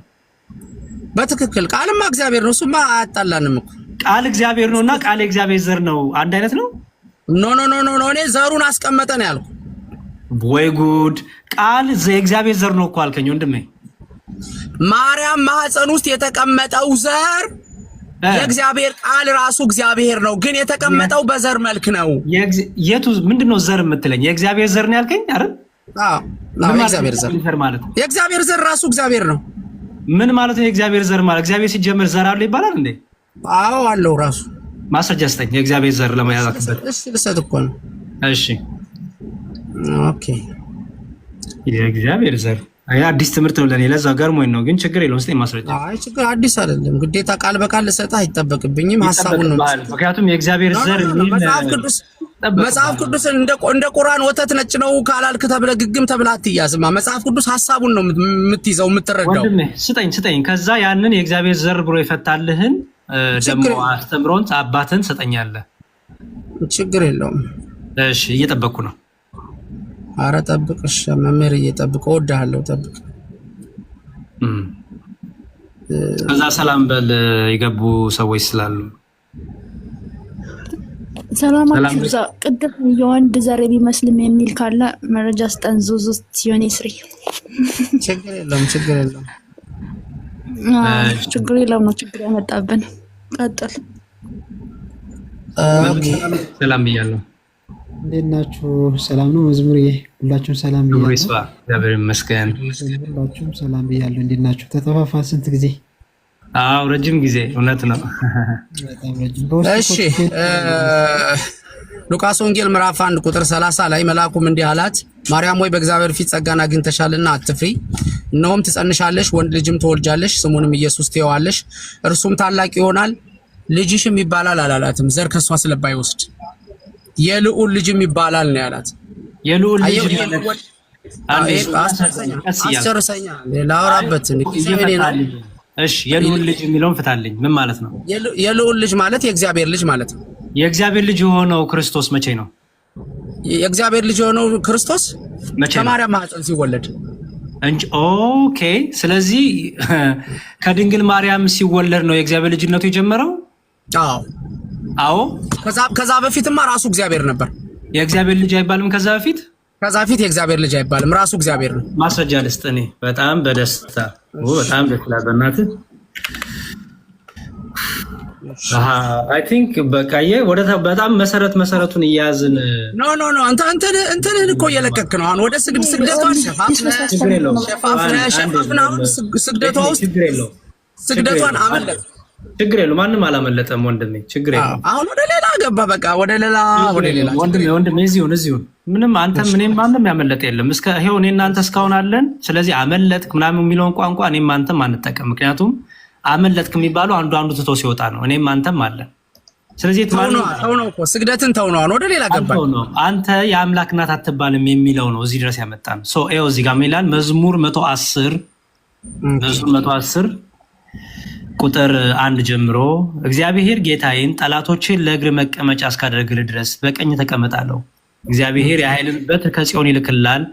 [SPEAKER 2] በትክክል ቃልማ እግዚአብሔር ነው። እሱማ አያጣላንም እኮ። ቃል
[SPEAKER 4] እግዚአብሔር ነውና ቃል የእግዚአብሔር ዘር ነው አንድ አይነት ነው?
[SPEAKER 2] ኖ ኖ ኖ ኖ እኔ ዘሩን አስቀመጠ ነው ያልኩ።
[SPEAKER 4] ወይ ጉድ! ቃል የእግዚአብሔር ዘር ነው እኮ አልከኝ ወንድሜ።
[SPEAKER 2] ማርያም ማህፀን ውስጥ የተቀመጠው ዘር የእግዚአብሔር ቃል ራሱ እግዚአብሔር ነው፣ ግን የተቀመጠው በዘር መልክ ነው።
[SPEAKER 4] የቱ ምንድነው ዘር የምትለኝ? የእግዚአብሔር ዘር ነው ያልከኝ አይደል?
[SPEAKER 2] አዎ የእግዚአብሔር ዘር ማለት የእግዚአብሔር ዘር ራሱ እግዚአብሔር ነው።
[SPEAKER 4] ምን ማለት ነው የእግዚአብሔር ዘር ማለት? እግዚአብሔር ሲጀመር ዘር አለው ይባላል እንዴ?
[SPEAKER 2] አዎ አለው ራሱ።
[SPEAKER 4] ማስረጃ ስጠኝ የእግዚአብሔር ዘር ለማያዛክበት።
[SPEAKER 2] እሺ ልሰጥ እኮ ነው።
[SPEAKER 4] እሺ
[SPEAKER 2] ኦኬ።
[SPEAKER 4] የእግዚአብሔር ዘር አይ አዲስ ትምህርት ነው ለኔ፣ ለዛ ገርሞኝ ነው። ግን ችግር የለውም ስጠኝ ማስረጃ።
[SPEAKER 2] አይ ችግር አዲስ አይደለም፣ ግዴታ ቃል በቃል ልሰጥህ አይጠበቅብኝም። ሐሳቡን ነው።
[SPEAKER 4] ምክንያቱም የእግዚአብሔር ዘር
[SPEAKER 2] መጽሐፍ ቅዱስ እንደ ቁርአን ወተት ነጭ ነው ካላልክ ተብለህ ግግም ተብለህ አትያዝማ። መጽሐፍ ቅዱስ ሐሳቡን ነው የምትይዘው የምትረዳው።
[SPEAKER 4] ወንድሜ ስጠኝ። ከዛ ያንን የእግዚአብሔር ዘር ብሎ ይፈታልህን ደግሞ አስተምሮን አባትን ሰጠኛለህ።
[SPEAKER 2] ችግር የለውም።
[SPEAKER 4] እሺ እየጠበቅኩ ነው።
[SPEAKER 2] አረ ጠብቅሽ መምህር፣ እየጠብቅ እወድሃለሁ። ጠብቅ።
[SPEAKER 4] ከዛ ሰላም በል የገቡ ሰዎች ስላሉ
[SPEAKER 7] ሰላማችሁ ብዛ። ቅድም የወንድ ዘር ቢመስልም የሚል ካለ መረጃ ስጠን። ዙዙ ሲሆን ስሪ
[SPEAKER 2] ችግር የለውም። ችግር የለውም።
[SPEAKER 7] ችግር የለውም ነው ችግር ያመጣብን። ቀጥል።
[SPEAKER 4] ሰላም ብያለሁ።
[SPEAKER 8] እንዴት ናችሁ? ሰላም ነው መዝሙር? ሁላችሁም ሰላም ብያለሁ።
[SPEAKER 4] እግዚአብሔር ይመስገን።
[SPEAKER 8] ሁላችሁም ሰላም ብያለሁ። እንዴት ናችሁ? ተጠፋፋን ስንት ጊዜ?
[SPEAKER 4] አዎ ረጅም ጊዜ እውነት ነው።
[SPEAKER 8] በጣም ረጅም።
[SPEAKER 2] እሺ ሉቃስ ወንጌል ምዕራፍ 1 ቁጥር 30 ላይ መልአኩም እንዲህ አላት፣ ማርያም ሆይ በእግዚአብሔር ፊት ጸጋን አግኝተሻልና አትፍሪ። እነሆም ትጸንሻለሽ፣ ወንድ ልጅም ትወልጃለሽ፣ ስሙንም ኢየሱስ ትይዋለሽ። እርሱም ታላቅ ይሆናል፣ ልጅሽም ይባላል አላላትም። ዘር ከሷ ስለባይወስድ የልዑል ልጅም ይባላል ነው ያላት።
[SPEAKER 4] የልዑል ልጅ
[SPEAKER 2] አስጨርሰኛ ላውራበት ነው።
[SPEAKER 4] እሺ የልዑል ልጅ የሚለውን ፍታልኝ። ምን ማለት ነው?
[SPEAKER 2] የልዑል ልጅ ማለት የእግዚአብሔር ልጅ ማለት ነው።
[SPEAKER 4] የእግዚአብሔር ልጅ የሆነው ክርስቶስ መቼ ነው?
[SPEAKER 2] የእግዚአብሔር ልጅ የሆነው ክርስቶስ
[SPEAKER 4] መቼ ነው?
[SPEAKER 2] ከማርያም ማህፀን ሲወለድ
[SPEAKER 4] እንጂ። ኦኬ ስለዚህ ከድንግል ማርያም ሲወለድ ነው የእግዚአብሔር ልጅነቱ የጀመረው? አዎ።
[SPEAKER 2] ከዛ በፊትማ ራሱ እግዚአብሔር ነበር።
[SPEAKER 4] የእግዚአብሔር ልጅ አይባልም ከዛ በፊት?
[SPEAKER 2] ከዛ በፊት የእግዚአብሔር ልጅ አይባልም፣ ራሱ እግዚአብሔር ነው።
[SPEAKER 4] ማስረጃ ልስጥ እኔ። በጣም በደስታ በጣም ደስ ይላል። በእናትህ አይ ቲንክ በቃ በጣም መሰረቱን እያያዝን
[SPEAKER 2] ኖ እንትንህን እኮ እየለቀክ ነው። አሁን ወደ ስግደቷን ስግደቷ ውስጥ ስግደቷን አመለጥ።
[SPEAKER 4] ችግር የለውም ማንም አላመለጠም ወንድሜ፣ ችግር የለውም።
[SPEAKER 2] አሁን ወደ ሌላ ገባ። በቃ ወደ ሌላ
[SPEAKER 4] ወንድሜ እዚሁን ምንም አንተም እኔም ማንም ያመለጠ የለም። ይኸው እኔ እናንተ እስካሁን አለን። ስለዚህ አመለጥክ ምናምን የሚለውን ቋንቋ እኔም አንተም አንጠቀም። ምክንያቱም አመለጥክ የሚባለው አንዱ ትቶ ሲወጣ ነው። እኔም አንተም አለን። ስለዚህ
[SPEAKER 2] ተው ነው እኮ ስግደትን ተው ነው። ወደ ሌላ ገባ።
[SPEAKER 4] አንተ የአምላክ እናት አትባልም የሚለው ነው እዚህ ድረስ ያመጣን። ይኸው እዚህ ጋር ይላል መዝሙር 110 ቁጥር 1 ጀምሮ እግዚአብሔር ጌታዬን ጠላቶችን ለእግር መቀመጫ እስካደርግልህ ድረስ በቀኝ ተቀመጣለሁ። እግዚአብሔር የኃይልን በትር ከጽዮን ይልክልሃል፣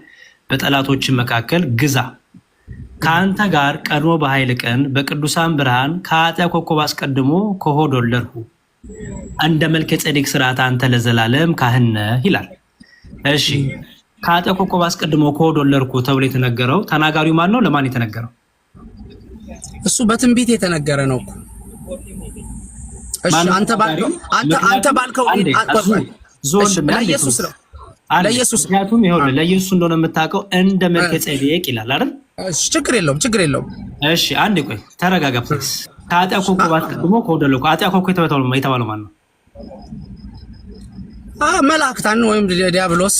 [SPEAKER 4] በጠላቶችን መካከል ግዛ። ከአንተ ጋር ቀድሞ በኃይል ቀን በቅዱሳን ብርሃን ከኃጢያ ኮከብ አስቀድሞ ከሆድ ወለድሁ። እንደ መልከ ጼዴቅ ሥርዓት አንተ ለዘላለም ካህን ነህ ይላል። እሺ ከኃጢያ ኮከብ አስቀድሞ ከሆድ ወለድሁ ተብሎ የተነገረው ተናጋሪው ማን ነው? ለማን የተነገረው?
[SPEAKER 2] እሱ በትንቢት የተነገረ ነው እኮ። እሺ አንተ ባልከው ለኢየሱስ ነው። ለኢየሱስ
[SPEAKER 4] ምክንያቱም ይኸውልህ ለኢየሱስ እንደሆነ የምታውቀው እንደ መልከ ጼዴቅ ይላል አይደል?
[SPEAKER 2] እሺ ችግር የለውም።
[SPEAKER 4] እሺ አንዴ ቆይ ተረጋጋ ፕሊዝ። ከኃጢአት ኮከብ አስቀድሞ ከሆድ ወለድኩ። ኃጢአት ኮከብ የተባለው ማን ነው?
[SPEAKER 2] መላእክታን ወይም ዲያብሎስ።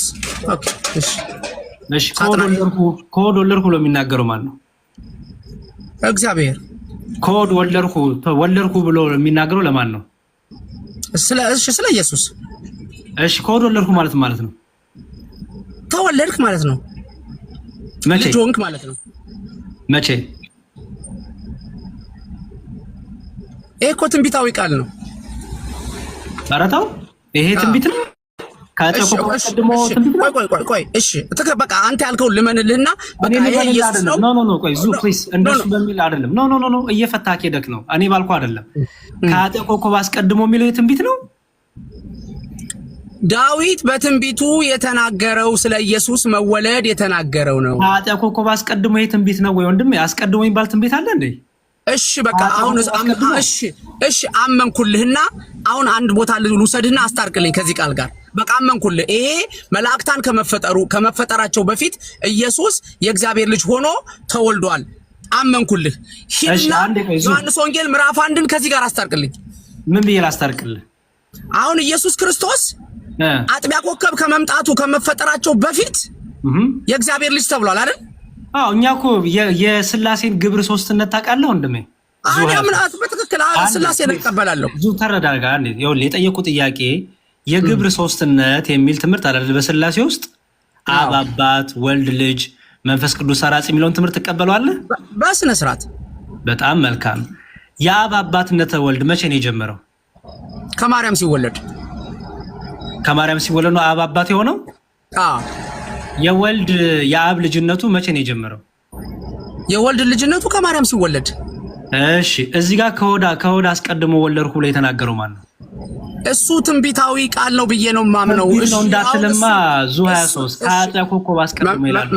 [SPEAKER 2] ኦኬ
[SPEAKER 4] እሺ ከሆድ ወለድኩ ብሎ የሚናገረው ማን ነው?
[SPEAKER 2] እግዚአብሔር።
[SPEAKER 4] ከሆድ ወለድኩ ብሎ የሚናገረው ለማን ነው?
[SPEAKER 2] ስለ ኢየሱስ።
[SPEAKER 4] እሺ ከሆድ ወለድኩ ማለት ነው
[SPEAKER 2] ተወለድክ ማለት ነው።
[SPEAKER 4] መቼ?
[SPEAKER 2] ልጅ ሆንክ ማለት ነው።
[SPEAKER 4] መቼ?
[SPEAKER 2] ይሄ እኮ ትንቢታዊ ቃል ነው።
[SPEAKER 4] ኧረ ተው፣ ይሄ ትንቢት ነው።
[SPEAKER 2] ቆይ እሺ፣ በቃ አንተ ያልከው ልመንልህና በቃ ይሄ ኢየሱስ ነው።
[SPEAKER 4] ኖ ቆይ ፕሊዝ፣ እንደሱ በሚል አይደለም። ኖ እየፈታህ ሄደክ ነው። እኔ ባልኩ አይደለም። ከኃጢአት ኮከብ አስቀድሞ የሚለው የትንቢት ነው።
[SPEAKER 2] ዳዊት በትንቢቱ የተናገረው ስለ ኢየሱስ መወለድ የተናገረው ነው።
[SPEAKER 4] ከኃጢአት ኮከብ አስቀድሞ ይሄ ትንቢት ነው ወይ ወንድሜ? አስቀድሞ የሚባል ትንቢት አለ እንዴ?
[SPEAKER 2] እሺ በቃ አሁን እሺ አመንኩልህና አሁን አንድ ቦታ ልውሰድና አስታርቅልኝ ከዚህ ቃል ጋር። በቃ አመንኩልህ። ይሄ መላእክታን ከመፈጠራቸው በፊት ኢየሱስ የእግዚአብሔር ልጅ ሆኖ ተወልዷል። አመንኩልህ። ሂድና ዮሐንስ ወንጌል ምዕራፍ 1ን ከዚህ ጋር አስታርቅልኝ።
[SPEAKER 4] ምን ብዬ ላስታርቅልህ?
[SPEAKER 2] አሁን ኢየሱስ ክርስቶስ አጥቢያ ኮከብ ከመምጣቱ ከመፈጠራቸው በፊት የእግዚአብሔር ልጅ ተብሏል አይደል?
[SPEAKER 4] አዎ እኛ እኮ የስላሴን ግብር ሶስትነት ታውቃለህ ወንድሜ?
[SPEAKER 2] ምናት በትክክል ስላሴን እቀበላለሁ።
[SPEAKER 4] ብዙ ተረዳጋ እንዴ? ይኸውልህ የጠየቁ ጥያቄ የግብር ሶስትነት የሚል ትምህርት አይደል? በስላሴ ውስጥ አብ አባት፣ ወልድ ልጅ፣ መንፈስ ቅዱስ ሰራጺ የሚለውን ትምህርት ትቀበለዋለህ?
[SPEAKER 2] በስነ ስርዓት።
[SPEAKER 4] በጣም መልካም። የአብ አባትነት ወልድ መቼ ነው የጀመረው?
[SPEAKER 2] ከማርያም ሲወለድ።
[SPEAKER 4] ከማርያም ሲወለድ ነው አብ አባት የሆነው?
[SPEAKER 2] አዎ።
[SPEAKER 4] የወልድ የአብ ልጅነቱ መቼ ነው የጀመረው?
[SPEAKER 2] የወልድ ልጅነቱ ከማርያም ሲወለድ።
[SPEAKER 4] እሺ እዚህ ጋር ከሆድ አስቀድሞ ወለድኩ ብሎ የተናገረው ማን ነው?
[SPEAKER 2] እሱ ትንቢታዊ ቃል ነው ብዬ ነው የማምነው።
[SPEAKER 4] እሺ ነው እንዳትልማ ዙ 23 ከኃጢአት ኮከብ አስቀድሞ ይላል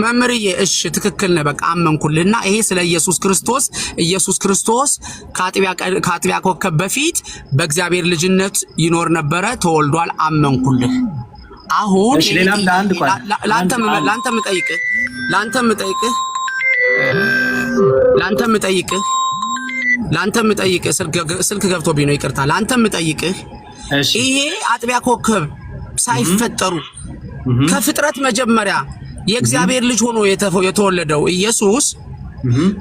[SPEAKER 2] መምህርዬ። እሺ ትክክል ነህ። በቃ አመንኩልና ይሄ ስለ ኢየሱስ ክርስቶስ ከአጥቢያ ኮከብ በፊት በእግዚአብሔር ልጅነት ይኖር ነበረ፣ ተወልዷል። አመንኩልህ። አሁን ላንተ ምጠይቅህ ስልክ ገብቶብኝ ነው፣ ይቅርታ። ላንተ ምጠይቅህ ይሄ አጥቢያ ኮከብ ሳይፈጠሩ ከፍጥረት መጀመሪያ የእግዚአብሔር ልጅ ሆኖ የተወለደው ኢየሱስ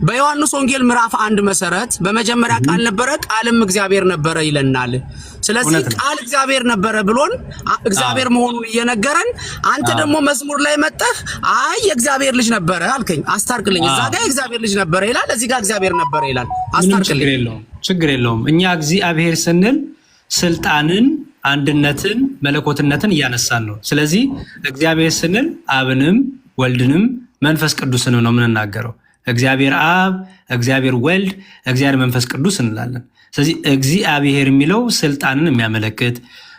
[SPEAKER 2] በዮሐንስ ወንጌል ምዕራፍ 1 መሰረት በመጀመሪያ ቃል ነበረ፣ ቃልም እግዚአብሔር ነበረ ይለናል። ስለዚህ ቃል እግዚአብሔር ነበረ ብሎን እግዚአብሔር መሆኑን እየነገረን አንተ ደግሞ መዝሙር ላይ መጣህ አይ የእግዚአብሔር ልጅ ነበረ አልከኝ። አስታርቅልኝ። እዛ ጋር የእግዚአብሔር ልጅ ነበረ ይላል፣ እዚህ ጋር እግዚአብሔር ነበረ ይላል። አስታርቅልኝ።
[SPEAKER 4] ችግር የለውም። እኛ እግዚአብሔር ስንል ስልጣንን፣ አንድነትን፣ መለኮትነትን እያነሳን ነው። ስለዚህ እግዚአብሔር ስንል አብንም ወልድንም መንፈስ ቅዱስን ነው የምንናገረው። እግዚአብሔር አብ፣ እግዚአብሔር ወልድ፣ እግዚአብሔር መንፈስ ቅዱስ እንላለን። ስለዚህ እግዚአብሔር የሚለው ስልጣንን የሚያመለክት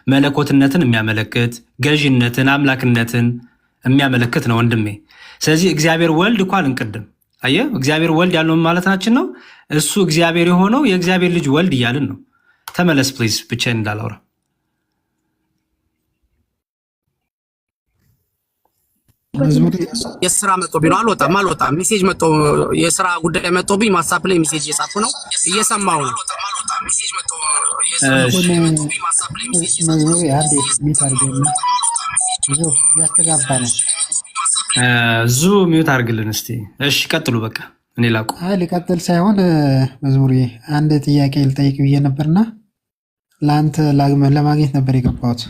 [SPEAKER 4] መለኮትነትን የሚያመለክት ገዥነትን፣ አምላክነትን የሚያመለክት ነው ወንድሜ። ስለዚህ እግዚአብሔር ወልድ እኮ አልን ቅድም። አየህ እግዚአብሔር ወልድ ያለውን ማለታችን ነው። እሱ እግዚአብሔር የሆነው የእግዚአብሔር ልጅ ወልድ እያልን ነው። ተመለስ ፕሊዝ፣ ብቻዬን እንዳላወራ።
[SPEAKER 2] የስራ መጥቶብኝ ነው። አልወጣም። ሜሴጅ መጥቶ የስራ ጉዳይ መጥቶብኝ ዋትስአፕ ላይ ሜሴጅ እየጻፍኩ ነው፣ እየሰማሁ ነው።
[SPEAKER 4] ዙ ሚውት አድርግልን እስቲ። እሺ ቀጥሉ። በቃ እኔ ላቁ።
[SPEAKER 8] ሊቀጥል ሳይሆን መዝሙር አንድ ጥያቄ ልጠይቅ ብዬ ነበርና ለአንተ ለማግኘት ነበር የገባሁት።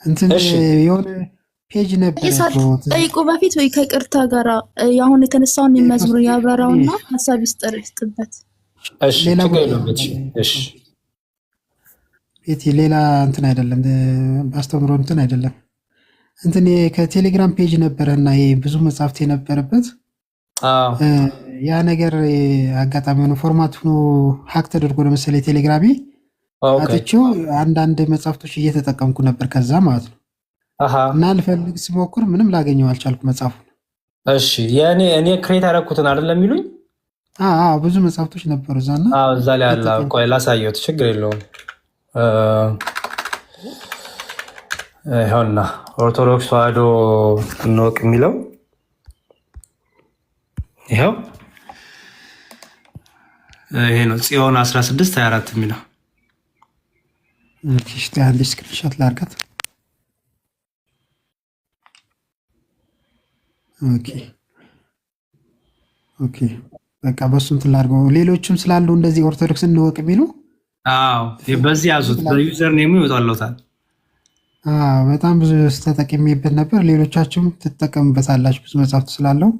[SPEAKER 8] እንትን የሆነ ፔጅ ነበር
[SPEAKER 7] ጠይቁ በፊት ወይ ከቅርታ ጋር አሁን የተነሳውን መዝሙር ያበራውና ሐሳብ ይስጥበት።
[SPEAKER 8] ሌላ ሌላ እንትን አይደለም፣ አስተምሮ እንትን አይደለም። እንትን ከቴሌግራም ፔጅ ነበረና ብዙ መጽሐፍት የነበረበት ያ ነገር አጋጣሚ ሆኖ ፎርማት ሆኖ ሀክ ተደርጎ ለምሳሌ ቴሌግራሜ አጥቼው አንዳንድ መጽሐፍቶች እየተጠቀምኩ ነበር ከዛ ማለት ነው። እና ልፈልግ ስሞክር ምንም ላገኘው አልቻልኩ መጽሐፉን።
[SPEAKER 4] እሺ እኔ ክሬት ያደረኩትን አይደለም የሚሉኝ?
[SPEAKER 8] ብዙ መጽሐፍቶች ነበሩ እዛና
[SPEAKER 4] እዛ ላይ አለ። ቆይ ላሳየሁት፣ ችግር የለውም። ይኸውና ኦርቶዶክስ ተዋሕዶ እንወቅ የሚለው ይኸው ይሄ ነው ጽዮን 16:24 የሚለው።
[SPEAKER 8] ኦኬ እሺ አንዴ ስክሪንሾት ላድርጋት። ኦኬ በቃ በሱ እንትን ላድርገው። ሌሎችም ስላሉ እንደዚህ ኦርቶዶክስ እንወቅ የሚሉ
[SPEAKER 4] በዚህ ያዙት። በዩዘር ኔሙ ይወጣለታል።
[SPEAKER 8] በጣም ብዙ ተጠቅሜበት ነበር። ሌሎቻችሁም ትጠቀሙበታላችሁ። ብዙ መጽሐፍት ስላለው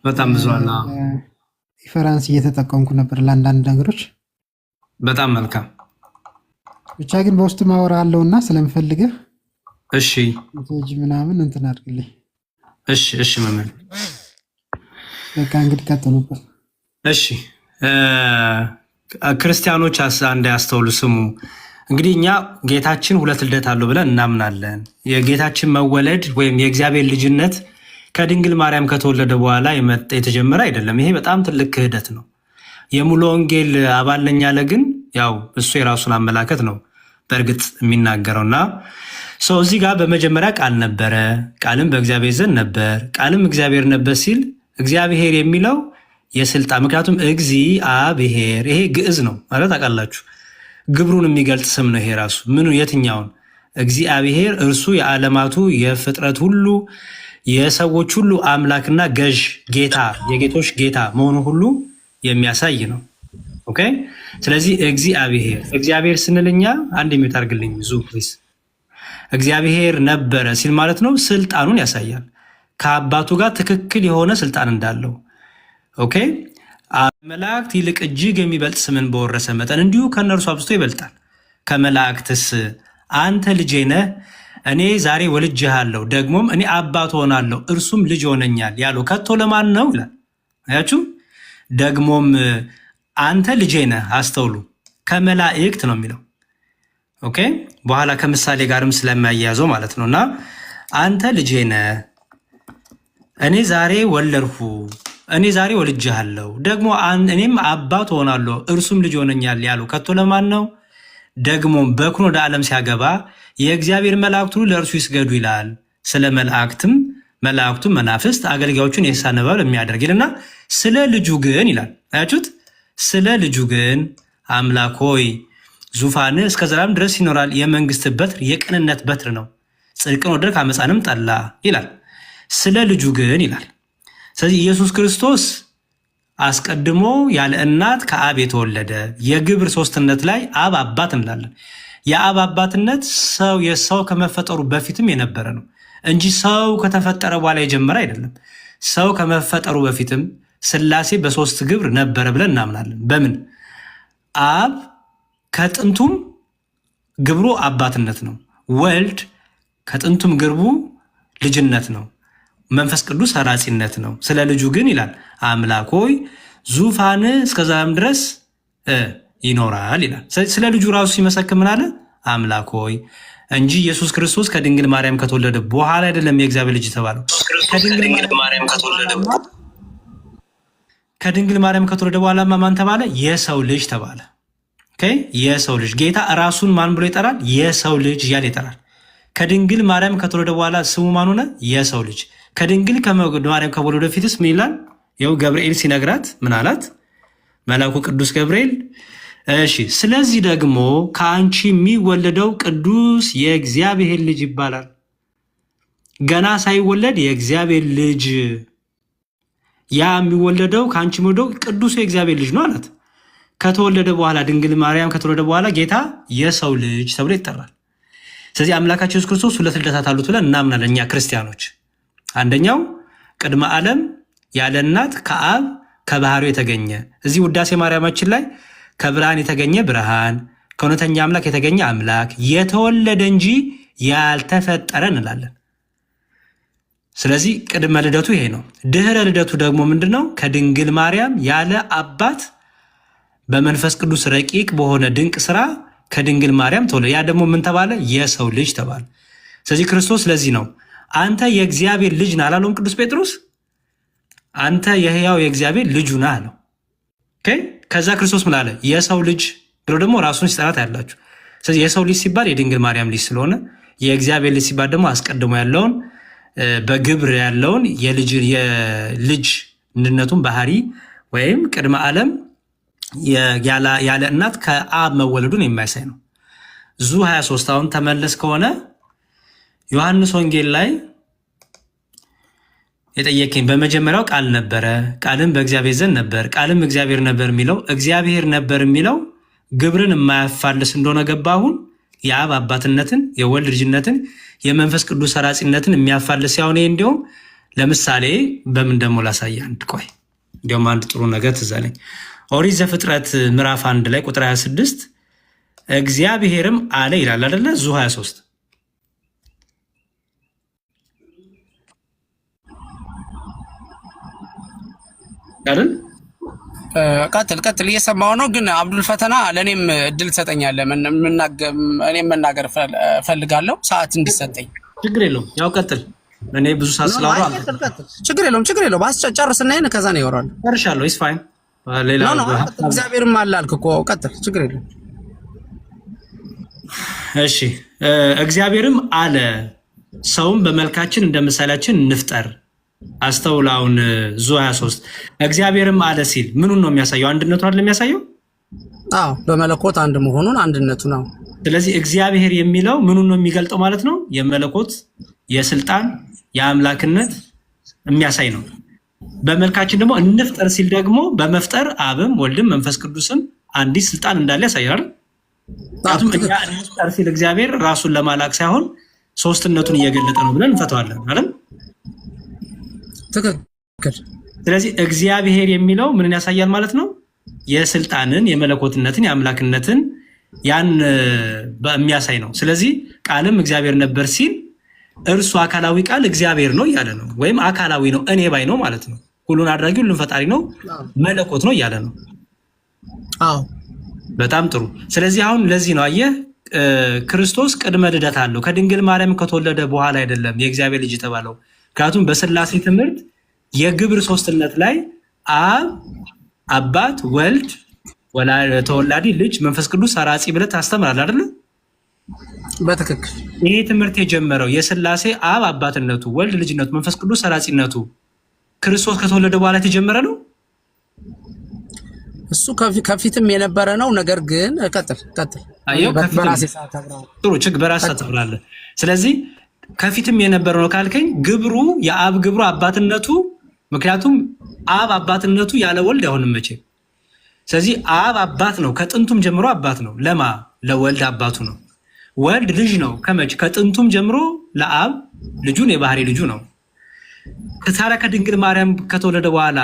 [SPEAKER 4] በጣም ብዙ አለ።
[SPEAKER 8] ሪፈራንስ እየተጠቀምኩ ነበር ለአንዳንድ ነገሮች።
[SPEAKER 4] በጣም መልካም።
[SPEAKER 8] ብቻ ግን በውስጥ ማወራ አለውና ስለምፈልግህ
[SPEAKER 4] እሺ
[SPEAKER 8] ምናምን እንትን አድርግልኝ።
[SPEAKER 4] እሺ መምህር
[SPEAKER 8] በቃ እንግዲህ ቀጥሉበት።
[SPEAKER 4] እሺ ክርስቲያኖች አንድ ያስተውሉ ስሙ። እንግዲህ እኛ ጌታችን 2 ልደት አለው ብለን እናምናለን። የጌታችን መወለድ ወይም የእግዚአብሔር ልጅነት ከድንግል ማርያም ከተወለደ በኋላ የተጀመረ አይደለም። ይሄ በጣም ትልቅ ክህደት ነው። የሙሉ ወንጌል አባል ነኝ ያለ ግን ያው እሱ የራሱን አመላከት ነው በእርግጥ የሚናገረውና ሰው እዚህ ጋር በመጀመሪያ ቃል ነበረ፣ ቃልም በእግዚአብሔር ዘንድ ነበር፣ ቃልም እግዚአብሔር ነበር ሲል እግዚአብሔር የሚለው የስልጣን ምክንያቱም እግዚአብሔር ይሄ ግዕዝ ነው ማለት አውቃላችሁ። ግብሩን የሚገልጽ ስም ነው። ይሄ ራሱ ምኑ የትኛውን እግዚአብሔር እርሱ የዓለማቱ የፍጥረት ሁሉ የሰዎች ሁሉ አምላክና ገዥ ጌታ የጌቶች ጌታ መሆኑ ሁሉ የሚያሳይ ነው። ኦኬ ስለዚህ እግዚአብሔር ስንልኛ አንድ የሚወት አድርግልኝ ብዙ ፕሊስ። እግዚአብሔር ነበረ ሲል ማለት ነው ስልጣኑን ያሳያል። ከአባቱ ጋር ትክክል የሆነ ስልጣን እንዳለው። ኦኬ መላእክት ይልቅ እጅግ የሚበልጥ ስምን በወረሰ መጠን እንዲሁ ከእነርሱ አብዝቶ ይበልጣል። ከመላእክትስ አንተ ልጄ ነህ፣ እኔ ዛሬ ወልጄሃለሁ፣ ደግሞም እኔ አባት ሆናለሁ፣ እርሱም ልጅ ሆነኛል ያለው ከቶ ለማን ነው ይላል። አያችሁ፣ ደግሞም አንተ ልጄ ነህ። አስተውሉ፣ ከመላእክት ነው የሚለው። ኦኬ በኋላ ከምሳሌ ጋርም ስለማያያዘው ማለት ነው። እና አንተ ልጄ ነህ፣ እኔ ዛሬ ወለድሁ፣ እኔ ዛሬ ወልጄሃለሁ፣ ደግሞ እኔም አባት ሆናለሁ፣ እርሱም ልጅ ሆነኛል ያለው ከቶ ለማን ነው? ደግሞም በኩር ወደ ዓለም ሲያገባ የእግዚአብሔር መላእክት ሁሉ ለእርሱ ይስገዱ ይላል። ስለ መላእክቱም መናፍስት አገልጋዮቹን የእንስሳ ነበልባል የሚያደርግ ይልና ስለ ልጁ ግን ይላል። አያችሁት? ስለ ልጁ ግን አምላክ ሆይ ዙፋንህ እስከ ዘላለም ድረስ ይኖራል። የመንግስት በትር የቅንነት በትር ነው። ጽድቅን ወደድክ አመፃንም ጠላ ይላል። ስለ ልጁ ግን ይላል። ስለዚህ ኢየሱስ ክርስቶስ አስቀድሞ ያለ እናት ከአብ የተወለደ የግብር ሶስትነት ላይ አብ አባት እንላለን። የአብ አባትነት የሰው ከመፈጠሩ በፊትም የነበረ ነው እንጂ ሰው ከተፈጠረ በኋላ የጀመረ አይደለም። ሰው ከመፈጠሩ በፊትም ሥላሴ በሶስት ግብር ነበረ ብለን እናምናለን። በምን? አብ ከጥንቱም ግብሩ አባትነት ነው። ወልድ ከጥንቱም ግብሩ ልጅነት ነው። መንፈስ ቅዱስ ሰራጺነት ነው። ስለ ልጁ ግን ይላል አምላክ ሆይ ዙፋን እስከ ዘላለም ድረስ ይኖራል ይላል። ስለ ልጁ ራሱ ሲመሰክር ምን አለ? አምላክ ሆይ እንጂ ኢየሱስ ክርስቶስ ከድንግል ማርያም ከተወለደ በኋላ አይደለም የእግዚአብሔር ልጅ የተባለው። ከድንግል ማርያም ከተወለደ በኋላ ማን ተባለ? የሰው ልጅ ተባለ። የሰው ልጅ ጌታ ራሱን ማን ብሎ ይጠራል? የሰው ልጅ እያለ ይጠራል። ከድንግል ማርያም ከተወለደ በኋላ ስሙ ማን ሆነ? የሰው ልጅ። ከድንግል ማርያም ከወለደ በፊትስ ምን ይላል? ያው ገብርኤል ሲነግራት ምን አላት? መልአኩ ቅዱስ ገብርኤል እሺ፣ ስለዚህ ደግሞ ከአንቺ የሚወለደው ቅዱስ የእግዚአብሔር ልጅ ይባላል። ገና ሳይወለድ የእግዚአብሔር ልጅ፣ ያ የሚወለደው ከአንቺ የሚወለደው ቅዱሱ የእግዚአብሔር ልጅ ነው አላት። ከተወለደ በኋላ ድንግል ማርያም ከተወለደ በኋላ ጌታ የሰው ልጅ ተብሎ ይጠራል። ስለዚህ አምላካችን ኢየሱስ ክርስቶስ 2 ልደታት አሉት ብለን እናምናለን እኛ ክርስቲያኖች። አንደኛው ቅድመ ዓለም ያለ እናት ከአብ ከባህሪው የተገኘ፣ እዚህ ውዳሴ ማርያማችን ላይ ከብርሃን የተገኘ ብርሃን፣ ከእውነተኛ አምላክ የተገኘ አምላክ፣ የተወለደ እንጂ ያልተፈጠረ እንላለን። ስለዚህ ቅድመ ልደቱ ይሄ ነው። ድህረ ልደቱ ደግሞ ምንድነው? ከድንግል ማርያም ያለ አባት በመንፈስ ቅዱስ ረቂቅ በሆነ ድንቅ ስራ ከድንግል ማርያም ተወለደ። ያ ደግሞ ምን ተባለ? የሰው ልጅ ተባለ። ስለዚህ ክርስቶስ ለዚህ ነው አንተ የእግዚአብሔር ልጅ ነህ አላለውም ቅዱስ ጴጥሮስ? አንተ የሕያው የእግዚአብሔር ልጁ ነህ አለው። ከዛ ክርስቶስ ምን አለ? የሰው ልጅ ብሎ ደግሞ ራሱን ሲጠራት ያላችሁ። ስለዚህ የሰው ልጅ ሲባል የድንግል ማርያም ልጅ ስለሆነ፣ የእግዚአብሔር ልጅ ሲባል ደግሞ አስቀድሞ ያለውን በግብር ያለውን የልጅነቱን ባህሪ ወይም ቅድመ ዓለም ያለ እናት ከአብ መወለዱን የሚያሳይ ነው። ዙ 23 አሁን ተመለስ ከሆነ ዮሐንስ ወንጌል ላይ የጠየቀኝ በመጀመሪያው ቃል ነበረ፣ ቃልም በእግዚአብሔር ዘንድ ነበር፣ ቃልም እግዚአብሔር ነበር የሚለው እግዚአብሔር ነበር የሚለው ግብርን የማያፋልስ እንደሆነ ገባ። አሁን የአብ አባትነትን፣ የወልድ ልጅነትን፣ የመንፈስ ቅዱስ ሰራጺነትን የሚያፋልስ ያው ነው። እንዲሁም ለምሳሌ በምን ደግሞ ላሳይ አንድ ቆይ። እንዲሁም አንድ ጥሩ ነገር ትዝ አለኝ። ኦሪት ዘፍጥረት ምዕራፍ 1 ላይ ቁጥር 26 እግዚአብሔርም አለ ይላል አይደለ? ዙ 23 አይደል?
[SPEAKER 2] ቀጥል እየሰማው ነው። ግን አብዱል ፈተና ለእኔም እድል ትሰጠኛለህ? እኔም መናገር ፈልጋለሁ ሰዓት እንዲሰጠኝ።
[SPEAKER 4] ችግር የለውም ያው ቀጥል። እኔ ብዙ ሰዓት ስላወራ
[SPEAKER 2] ችግር የለውም ባስጨርስና ይሄን ከዛ ነው ያወራል።
[SPEAKER 4] ጨርሻለሁ። ኢስ ፋይን። ሌላ
[SPEAKER 2] እግዚአብሔርም አለ አልክ እኮ ቀጥል፣ ችግር የለውም።
[SPEAKER 4] እሺ እግዚአብሔርም አለ ሰውም በመልካችን እንደ ምሳሌያችን እንፍጠር። አስተውላውን ዙ 23 እግዚአብሔርም አለ ሲል ምኑን ነው የሚያሳየው? አንድነቱ አይደል የሚያሳየው?
[SPEAKER 2] አዎ በመለኮት አንድ መሆኑን አንድነቱ ነው።
[SPEAKER 4] ስለዚህ እግዚአብሔር የሚለው ምኑን ነው የሚገልጠው ማለት ነው? የመለኮት የስልጣን የአምላክነት የሚያሳይ ነው። በመልካችን ደግሞ እንፍጠር ሲል ደግሞ በመፍጠር አብም ወልድም መንፈስ ቅዱስም አንዲት ስልጣን እንዳለ ያሳያል። ምክንያቱም እኛ እንፍጠር ሲል እግዚአብሔር ራሱን ለማላክ ሳይሆን ሶስትነቱን እየገለጠ ነው ብለን እንፈተዋለን አይደል?
[SPEAKER 2] ትክክል።
[SPEAKER 4] ስለዚህ እግዚአብሔር የሚለው ምንን ያሳያል ማለት ነው? የስልጣንን የመለኮትነትን የአምላክነትን ያን የሚያሳይ ነው። ስለዚህ ቃልም እግዚአብሔር ነበር ሲል እርሱ አካላዊ ቃል እግዚአብሔር ነው እያለ ነው። ወይም አካላዊ ነው እኔ ባይ ነው ማለት ነው። ሁሉን አድራጊ ሁሉን ፈጣሪ ነው መለኮት ነው እያለ ነው።
[SPEAKER 2] አዎ
[SPEAKER 4] በጣም ጥሩ። ስለዚህ አሁን ለዚህ ነው አየህ ክርስቶስ ቅድመ ልደት አለው። ከድንግል ማርያም ከተወለደ በኋላ አይደለም የእግዚአብሔር ልጅ የተባለው። ምክንያቱም በስላሴ ትምህርት የግብር ሶስትነት ላይ አብ አባት ወልድ ተወላዲ ልጅ መንፈስ ቅዱስ ሰራጺ ብለህ ታስተምራለህ አይደል?
[SPEAKER 2] በትክክል
[SPEAKER 4] ይሄ ትምህርት የጀመረው የስላሴ አብ አባትነቱ ወልድ ልጅነቱ መንፈስ ቅዱስ ሰራጺነቱ ክርስቶስ ከተወለደ በኋላ የተጀመረ ነው።
[SPEAKER 2] እሱ ከፊትም የነበረ ነው። ነገር ግን ቀጥል
[SPEAKER 4] ጥሩ ችግር በራስህ ታብራለህ። ስለዚህ ከፊትም የነበረ ነው ካልከኝ ግብሩ የአብ ግብሩ አባትነቱ፣ ምክንያቱም አብ አባትነቱ ያለ ወልድ አይሆንም መቼም። ስለዚህ አብ አባት ነው፣ ከጥንቱም ጀምሮ አባት ነው። ለማ ለወልድ አባቱ ነው። ወልድ ልጅ ነው ከጥንቱም ጀምሮ ለአብ ልጁን የባህሪ ልጁ ነው። ከታዲያ ከድንግል ማርያም ከተወለደ በኋላ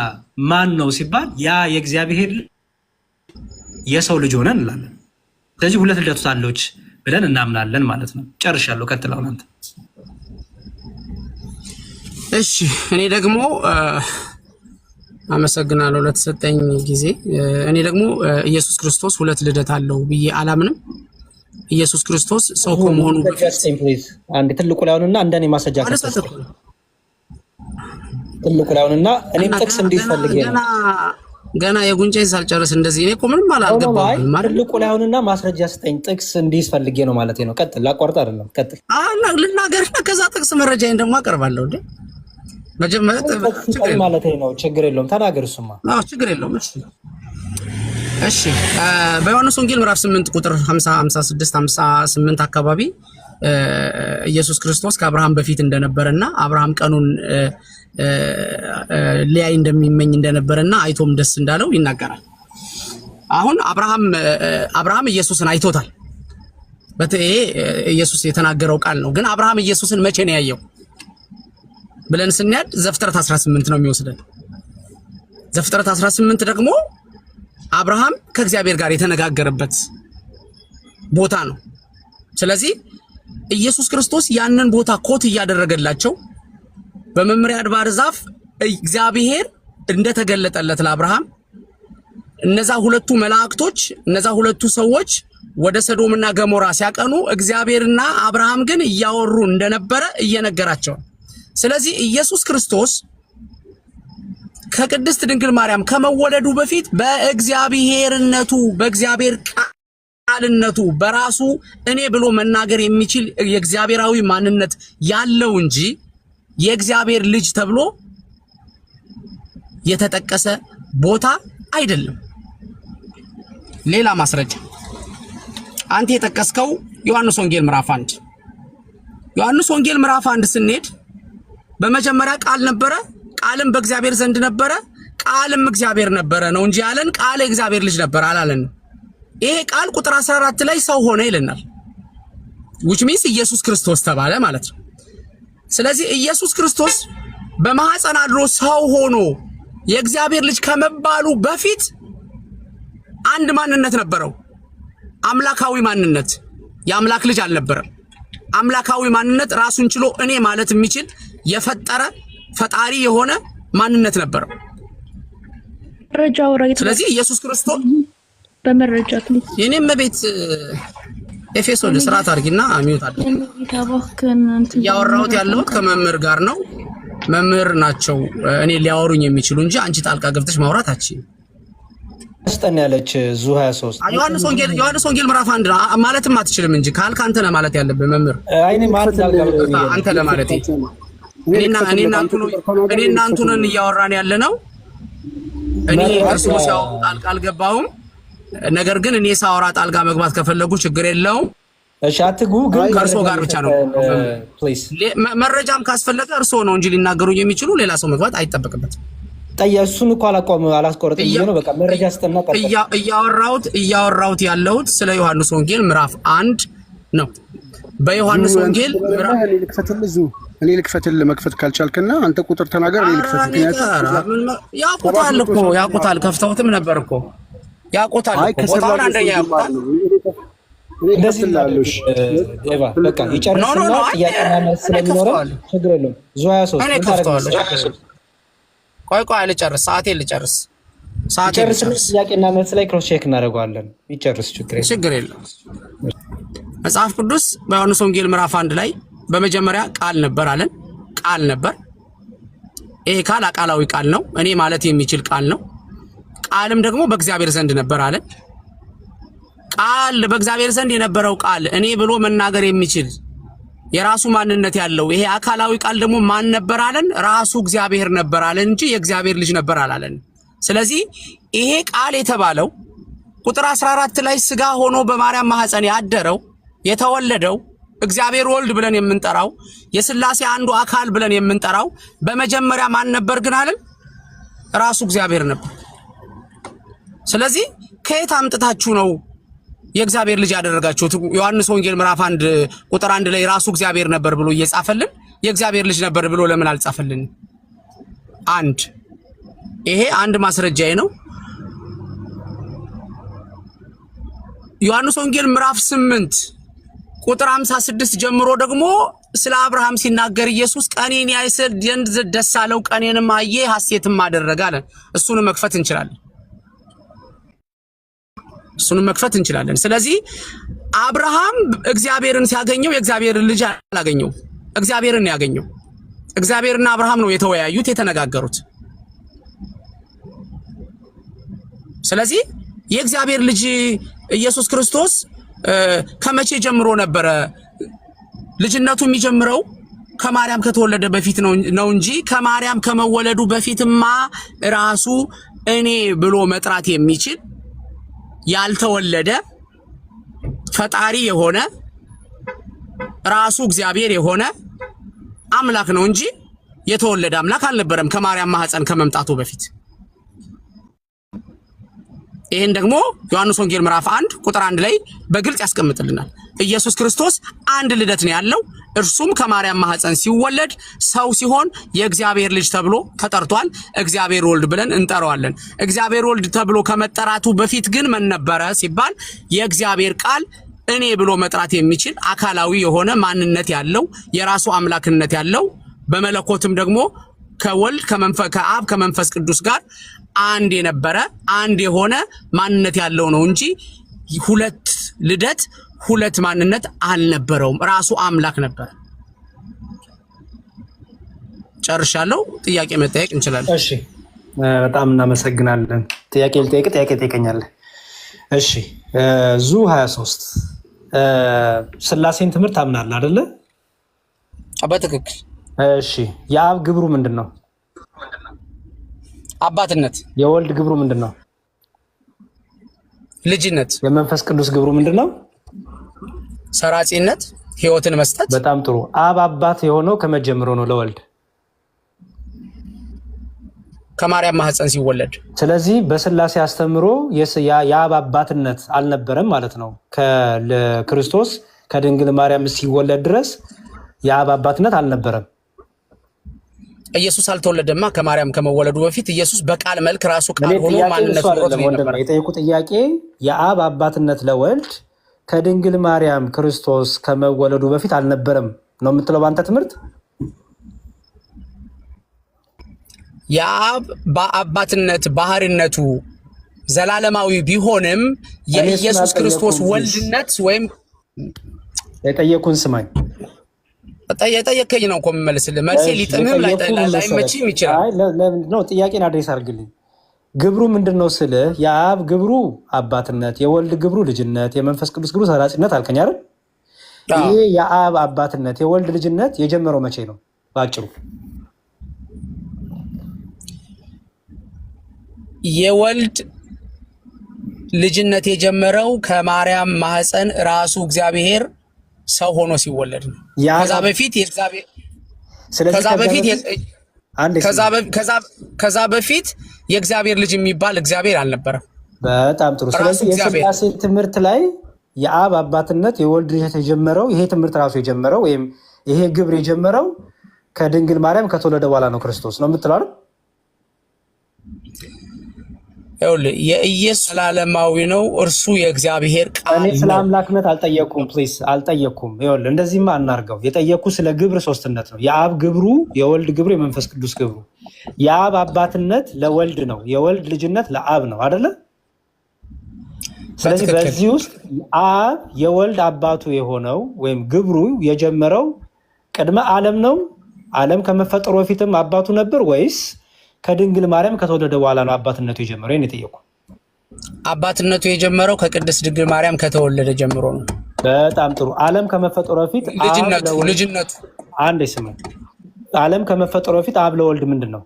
[SPEAKER 4] ማን ነው ሲባል ያ የእግዚአብሔር የሰው ልጅ ሆነ እንላለን። ስለዚህ ሁለት ልደቱ አለች ብለን እናምናለን ማለት ነው። ጨርሻለሁ። ቀጥለው አንተ።
[SPEAKER 2] እሺ እኔ ደግሞ አመሰግናለሁ ለተሰጠኝ ጊዜ። እኔ ደግሞ ኢየሱስ ክርስቶስ ሁለት ልደት አለው ብዬ አላምንም። ኢየሱስ ክርስቶስ ሰው ከመሆኑ በፊት
[SPEAKER 4] አንድ ትልቁ ላይሆንና እንደኔ ማሰጃ ትልቁ ላይሆንና እኔም ጥቅስ እንዲፈልግ
[SPEAKER 2] ገና የጉንጬን ሳልጨርስ እንደዚህ እኔ እኮ ምንም አላልገባም ማለት
[SPEAKER 4] ትልቁ ላይሆንና ማስረጃ ስጠኝ ጥቅስ እንዲፈልግ ነው ማለት ነው። ቀጥል። ላቋርጥ አይደለም ቀጥል።
[SPEAKER 2] ልናገርና ከዛ ጥቅስ መረጃዬን ደግሞ አቀርባለሁ እንዴ መጀመሪያ
[SPEAKER 4] ማለት ነው። ችግር የለውም ተናገር። እሱማ
[SPEAKER 2] አዎ ችግር የለውም። እሺ በዮሐንስ ወንጌል ምዕራፍ 8 ቁጥር 50 56 58 አካባቢ ኢየሱስ ክርስቶስ ከአብርሃም በፊት እንደነበረና አብርሃም ቀኑን ሊያይ እንደሚመኝ እንደነበረና አይቶም ደስ እንዳለው ይናገራል። አሁን አብርሃም ኢየሱስን አይቶታል። በተለይ ኢየሱስ የተናገረው ቃል ነው። ግን አብርሃም ኢየሱስን መቼ ነው ያየው ብለን ስንያድ ዘፍጥረት 18 ነው የሚወስደን። ዘፍጥረት 18 ደግሞ አብርሃም ከእግዚአብሔር ጋር የተነጋገረበት ቦታ ነው። ስለዚህ ኢየሱስ ክርስቶስ ያንን ቦታ ኮት እያደረገላቸው በመምሪያ አድባር ዛፍ እግዚአብሔር እንደተገለጠለት ለአብርሃም እነዛ ሁለቱ መላእክቶች እነዛ ሁለቱ ሰዎች ወደ ሰዶምና ገሞራ ሲያቀኑ እግዚአብሔርና አብርሃም ግን እያወሩ እንደነበረ እየነገራቸው። ስለዚህ ኢየሱስ ክርስቶስ ከቅድስት ድንግል ማርያም ከመወለዱ በፊት በእግዚአብሔርነቱ በእግዚአብሔር ቃልነቱ በራሱ እኔ ብሎ መናገር የሚችል የእግዚአብሔራዊ ማንነት ያለው እንጂ የእግዚአብሔር ልጅ ተብሎ የተጠቀሰ ቦታ አይደለም። ሌላ ማስረጃ አንተ የጠቀስከው ዮሐንስ ወንጌል ምዕራፍ 1 ዮሐንስ ወንጌል ምዕራፍ 1 ስንሄድ በመጀመሪያ ቃል ነበረ ቃልም በእግዚአብሔር ዘንድ ነበረ ቃልም እግዚአብሔር ነበረ ነው እንጂ ያለን ቃል እግዚአብሔር ልጅ ነበር አላለን። ይሄ ቃል ቁጥር 14 ላይ ሰው ሆነ ይለናል። which means ኢየሱስ ክርስቶስ ተባለ ማለት ነው። ስለዚህ ኢየሱስ ክርስቶስ በማህፀን አድሮ ሰው ሆኖ የእግዚአብሔር ልጅ ከመባሉ በፊት አንድ ማንነት ነበረው። አምላካዊ ማንነት፣ የአምላክ ልጅ አልነበረም። አምላካዊ ማንነት ራሱን ችሎ እኔ ማለት የሚችል የፈጠረ ፈጣሪ የሆነ ማንነት ነበረው። ስለዚህ ኢየሱስ ክርስቶስ
[SPEAKER 7] በመረጃ
[SPEAKER 2] የኔም ቤት ኤፌሶን ስርዓት አድርጊና አሚውት አድርጊ። ያወራሁት ያለሁት ከመምህር ጋር ነው። መምህር ናቸው እኔ ሊያወሩኝ የሚችሉ እንጂ አንቺ ጣልቃ ገብተሽ ማውራት አትችይም።
[SPEAKER 4] አስጠን ያለች ዙ 23
[SPEAKER 2] ዮሐንስ ወንጌል ምዕራፍ 1 ማለትም አትችልም እንጂ ካልክ አንተ ነህ ማለት ያለብህ መምህር።
[SPEAKER 4] አይኔ ማለት
[SPEAKER 2] አንተ ለማለት እኔና አንቱ ነን እያወራን ያለ ነው። እኔ እርሱ ሲያወሩ ጣልቃ አልገባሁም። ነገር ግን እኔ ሳወራ ጣልቃ መግባት ከፈለጉ ችግር የለውም።
[SPEAKER 4] እሺ አትጉ። ግን
[SPEAKER 2] ከእርሶ ጋር ብቻ ነው መረጃም ካስፈለገ እርሶ ነው እንጂ ሊናገሩ የሚችሉ ሌላ ሰው መግባት አይጠበቅበትም።
[SPEAKER 4] እሱን እኮ አላስቆረጥም ነው። በቃ መረጃ ስተና
[SPEAKER 2] እያወራሁት ያለሁት ስለ ዮሐንስ ወንጌል ምዕራፍ 1 ነው። በዮሐንስ ወንጌል ምዕራፍ
[SPEAKER 6] እኔ ልክፈትልህ መክፈት ካልቻልክና አንተ ቁጥር ተናገር። እኔ ልክፈት
[SPEAKER 2] ያውቁታል ከፍተውትም ነበር እኮ ያውቁታል እኮ ቦታውን አንደኛ ያውቁታል።
[SPEAKER 4] እንደዚህ ላለሽ ኤቫ በቃ ይጨርስና ጥያቄና መልስ ስለሚኖረው ችግር የለውም። ዙ 23
[SPEAKER 2] ቆይ ልጨርስ፣ ሰዓቴን ልጨርስ።
[SPEAKER 4] ጥያቄና መልስ ላይ ክሮስ ቼክ እናደርገዋለን። ይጨርስ፣
[SPEAKER 2] ችግር የለውም። መጽሐፍ ቅዱስ በዮሐንስ ወንጌል ምዕራፍ 1 ላይ በመጀመሪያ ቃል ነበር አለን። ቃል ነበር። ይሄ ቃል አቃላዊ ቃል ነው፣ እኔ ማለት የሚችል ቃል ነው። ቃልም ደግሞ በእግዚአብሔር ዘንድ ነበር አለን። ቃል በእግዚአብሔር ዘንድ የነበረው ቃል እኔ ብሎ መናገር የሚችል የራሱ ማንነት ያለው ይሄ አካላዊ ቃል ደግሞ ማን ነበር አለን? ራሱ እግዚአብሔር ነበር አለን እንጂ የእግዚአብሔር ልጅ ነበር አላለን። ስለዚህ ይሄ ቃል የተባለው ቁጥር 14 ላይ ስጋ ሆኖ በማርያም ማህፀን ያደረው የተወለደው እግዚአብሔር ወልድ ብለን የምንጠራው የሥላሴ አንዱ አካል ብለን የምንጠራው በመጀመሪያ ማን ነበር ግን አለን? ራሱ እግዚአብሔር ነበር። ስለዚህ ከየት አምጥታችሁ ነው የእግዚአብሔር ልጅ ያደረጋችሁት? ዮሐንስ ወንጌል ምዕራፍ 1 ቁጥር 1 ላይ ራሱ እግዚአብሔር ነበር ብሎ እየጻፈልን የእግዚአብሔር ልጅ ነበር ብሎ ለምን አልጻፈልን? ይሄ አንድ ማስረጃዬ ነው። ዮሐንስ ወንጌል ምዕራፍ 8 ቁጥር 56 ጀምሮ ደግሞ ስለ አብርሃም ሲናገር ኢየሱስ ቀኔን ያይ ዘንድ ደስ አለው፣ ቀኔንም አየ ሐሴትም አደረገ አለ። እሱንም መክፈት እንችላለን። ስለዚህ አብርሃም እግዚአብሔርን ሲያገኘው የእግዚአብሔር ልጅ አላገኘው፣ እግዚአብሔርን ያገኘው። እግዚአብሔርና አብርሃም ነው የተወያዩት የተነጋገሩት። ስለዚህ የእግዚአብሔር ልጅ ኢየሱስ ክርስቶስ ከመቼ ጀምሮ ነበረ? ልጅነቱ የሚጀምረው ከማርያም ከተወለደ በፊት ነው እንጂ ከማርያም ከመወለዱ በፊትማ ራሱ እኔ ብሎ መጥራት የሚችል ያልተወለደ ፈጣሪ የሆነ ራሱ እግዚአብሔር የሆነ አምላክ ነው እንጂ የተወለደ አምላክ አልነበረም ከማርያም ማህፀን ከመምጣቱ በፊት። ይሄን ደግሞ ዮሐንስ ወንጌል ምዕራፍ 1 ቁጥር 1 ላይ በግልጽ ያስቀምጥልናል። ኢየሱስ ክርስቶስ አንድ ልደት ነው ያለው። እርሱም ከማርያም ማህፀን ሲወለድ ሰው ሲሆን የእግዚአብሔር ልጅ ተብሎ ተጠርቷል። እግዚአብሔር ወልድ ብለን እንጠራዋለን። እግዚአብሔር ወልድ ተብሎ ከመጠራቱ በፊት ግን ምን ነበረ ሲባል የእግዚአብሔር ቃል እኔ ብሎ መጥራት የሚችል አካላዊ የሆነ ማንነት ያለው የራሱ አምላክነት ያለው በመለኮትም ደግሞ ከወልድ ከአብ ከመንፈስ ቅዱስ ጋር አንድ የነበረ አንድ የሆነ ማንነት ያለው ነው እንጂ ሁለት ልደት ሁለት ማንነት አልነበረውም። ራሱ አምላክ ነበር። ጨርሻለሁ። ጥያቄ መጠየቅ እንችላለን።
[SPEAKER 4] እሺ፣ በጣም እናመሰግናለን። ጥያቄ ትጠይቀኛለህ? እሺ፣ ዙ 23 ሥላሴን ትምህርት አምናለህ አይደለ?
[SPEAKER 2] በትክክል።
[SPEAKER 4] እሺ፣ የአብ ግብሩ ምንድን ነው?
[SPEAKER 2] አባትነት።
[SPEAKER 4] የወልድ ግብሩ ምንድን ነው?
[SPEAKER 2] ልጅነት።
[SPEAKER 4] የመንፈስ ቅዱስ ግብሩ ምንድነው?
[SPEAKER 2] ሰራጺነት፣ ህይወትን መስጠት።
[SPEAKER 4] በጣም ጥሩ። አብ አባት የሆነው ከመጀመሩ ነው ለወልድ
[SPEAKER 2] ከማርያም ማህፀን ሲወለድ።
[SPEAKER 4] ስለዚህ በስላሴ አስተምሮ የአብ አባትነት አልነበረም ማለት ነው። ክርስቶስ ከድንግል ማርያም ሲወለድ ድረስ የአብ አባትነት አልነበረም።
[SPEAKER 2] ኢየሱስ አልተወለደማ ከማርያም ከመወለዱ በፊት ኢየሱስ በቃል መልክ ራሱ ቃል ሆኖ ማንነቱ ነው።
[SPEAKER 4] የጠየቁ ጥያቄ የአብ አባትነት ለወልድ ከድንግል ማርያም ክርስቶስ ከመወለዱ በፊት አልነበረም ነው የምትለው በአንተ ትምህርት?
[SPEAKER 2] የአብ በአባትነት ባህሪነቱ ዘላለማዊ ቢሆንም የኢየሱስ ክርስቶስ ወልድነት ወይም
[SPEAKER 4] የጠየቁን ስማኝ።
[SPEAKER 2] የጠየቀኝ ነው እኮ የምመልስልህ። መልሴ ሊጥምም ላይመችም ይችላል።
[SPEAKER 4] ነው ጥያቄን አድሬስ አድርግልኝ። ግብሩ ምንድን ነው ስልህ የአብ ግብሩ አባትነት፣ የወልድ ግብሩ ልጅነት፣ የመንፈስ ቅዱስ ግብሩ ሰራጺነት አልከኝ አይደል? ይሄ የአብ አባትነት የወልድ ልጅነት የጀመረው መቼ ነው? ባጭሩ
[SPEAKER 2] የወልድ ልጅነት የጀመረው ከማርያም ማህፀን ራሱ እግዚአብሔር ሰው ሆኖ ሲወለድ ነው። ከዛ በፊት የእግዚአብሔር ልጅ የሚባል እግዚአብሔር አልነበረም።
[SPEAKER 4] በጣም ጥሩ። ስለዚህ የስላሴ ትምህርት ላይ የአብ አባትነት የወልድ ልጅነት የጀመረው ይሄ ትምህርት ራሱ የጀመረው ወይም ይሄ ግብር የጀመረው ከድንግል ማርያም ከተወለደ በኋላ ነው ክርስቶስ ነው የምትለው አይደል?
[SPEAKER 2] የኢየሱስ ዘላለማዊ ነው። እርሱ የእግዚአብሔር ቃል ነው።
[SPEAKER 4] እኔ ስለ አምላክነት አልጠየኩም። ፕሊዝ አልጠየኩም። ይኸውልህ እንደዚህማ አናርገው። የጠየኩ ስለ ግብር ሶስትነት ነው። የአብ ግብሩ፣ የወልድ ግብሩ፣ የመንፈስ ቅዱስ ግብሩ። የአብ አባትነት ለወልድ ነው፣ የወልድ ልጅነት ለአብ ነው አይደለ? ስለዚህ በዚህ ውስጥ አብ የወልድ አባቱ የሆነው ወይም ግብሩ የጀመረው ቅድመ ዓለም ነው? ዓለም ከመፈጠሩ በፊትም አባቱ ነበር ወይስ ከድንግል ማርያም ከተወለደ በኋላ ነው አባትነቱ የጀመረው? ይሄን የጠየቁ።
[SPEAKER 2] አባትነቱ የጀመረው ከቅድስት ድንግል ማርያም ከተወለደ ጀምሮ ነው።
[SPEAKER 4] በጣም ጥሩ። ዓለም ከመፈጠሩ በፊት
[SPEAKER 2] ልጅነቱ
[SPEAKER 4] አንድ ስም ዓለም ከመፈጠሩ በፊት አብ ለወልድ ምንድን ነው?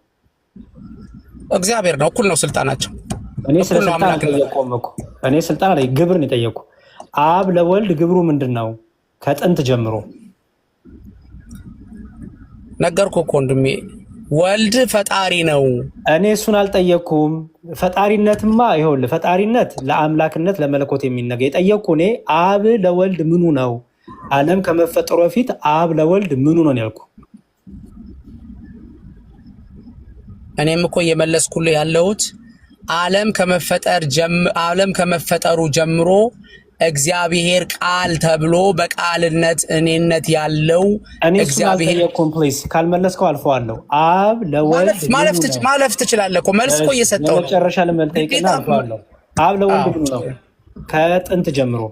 [SPEAKER 2] እግዚአብሔር ነው። እኩል ነው ስልጣናቸው።
[SPEAKER 4] እኔ ስለ ስልጣን አልጠየቁም እኮ። እኔ ስልጣን ላይ ግብር ነው የጠየቁ። አብ ለወልድ ግብሩ ምንድን ነው? ከጥንት ጀምሮ
[SPEAKER 2] ነገርኩህ እኮ ወንድሜ። ወልድ ፈጣሪ ነው።
[SPEAKER 4] እኔ እሱን አልጠየኩም። ፈጣሪነትማ ይኸውልህ፣ ፈጣሪነት ለአምላክነት ለመለኮት የሚነገር የጠየቁ እኔ አብ ለወልድ ምኑ ነው? ዓለም ከመፈጠሩ በፊት አብ ለወልድ ምኑ ነው ያልኩ።
[SPEAKER 2] እኔም እኮ እየመለስኩልህ ያለሁት ዓለም ከመፈጠሩ ጀምሮ እግዚአብሔር ቃል ተብሎ በቃልነት እኔነት ያለው እግዚአብሔር
[SPEAKER 4] ኮምፕሌክስ ካልመለስከው አልፈዋለሁ። አብ ለወልድ
[SPEAKER 2] ማለፍ ትችላለህ እኮ መልስ እኮ እየሰጠው ነው።
[SPEAKER 4] መጨረሻ ለመልጠይቅና አልፈዋለሁ። አብ ለወልድ ምኑ ነው? ከጥንት ጀምሮ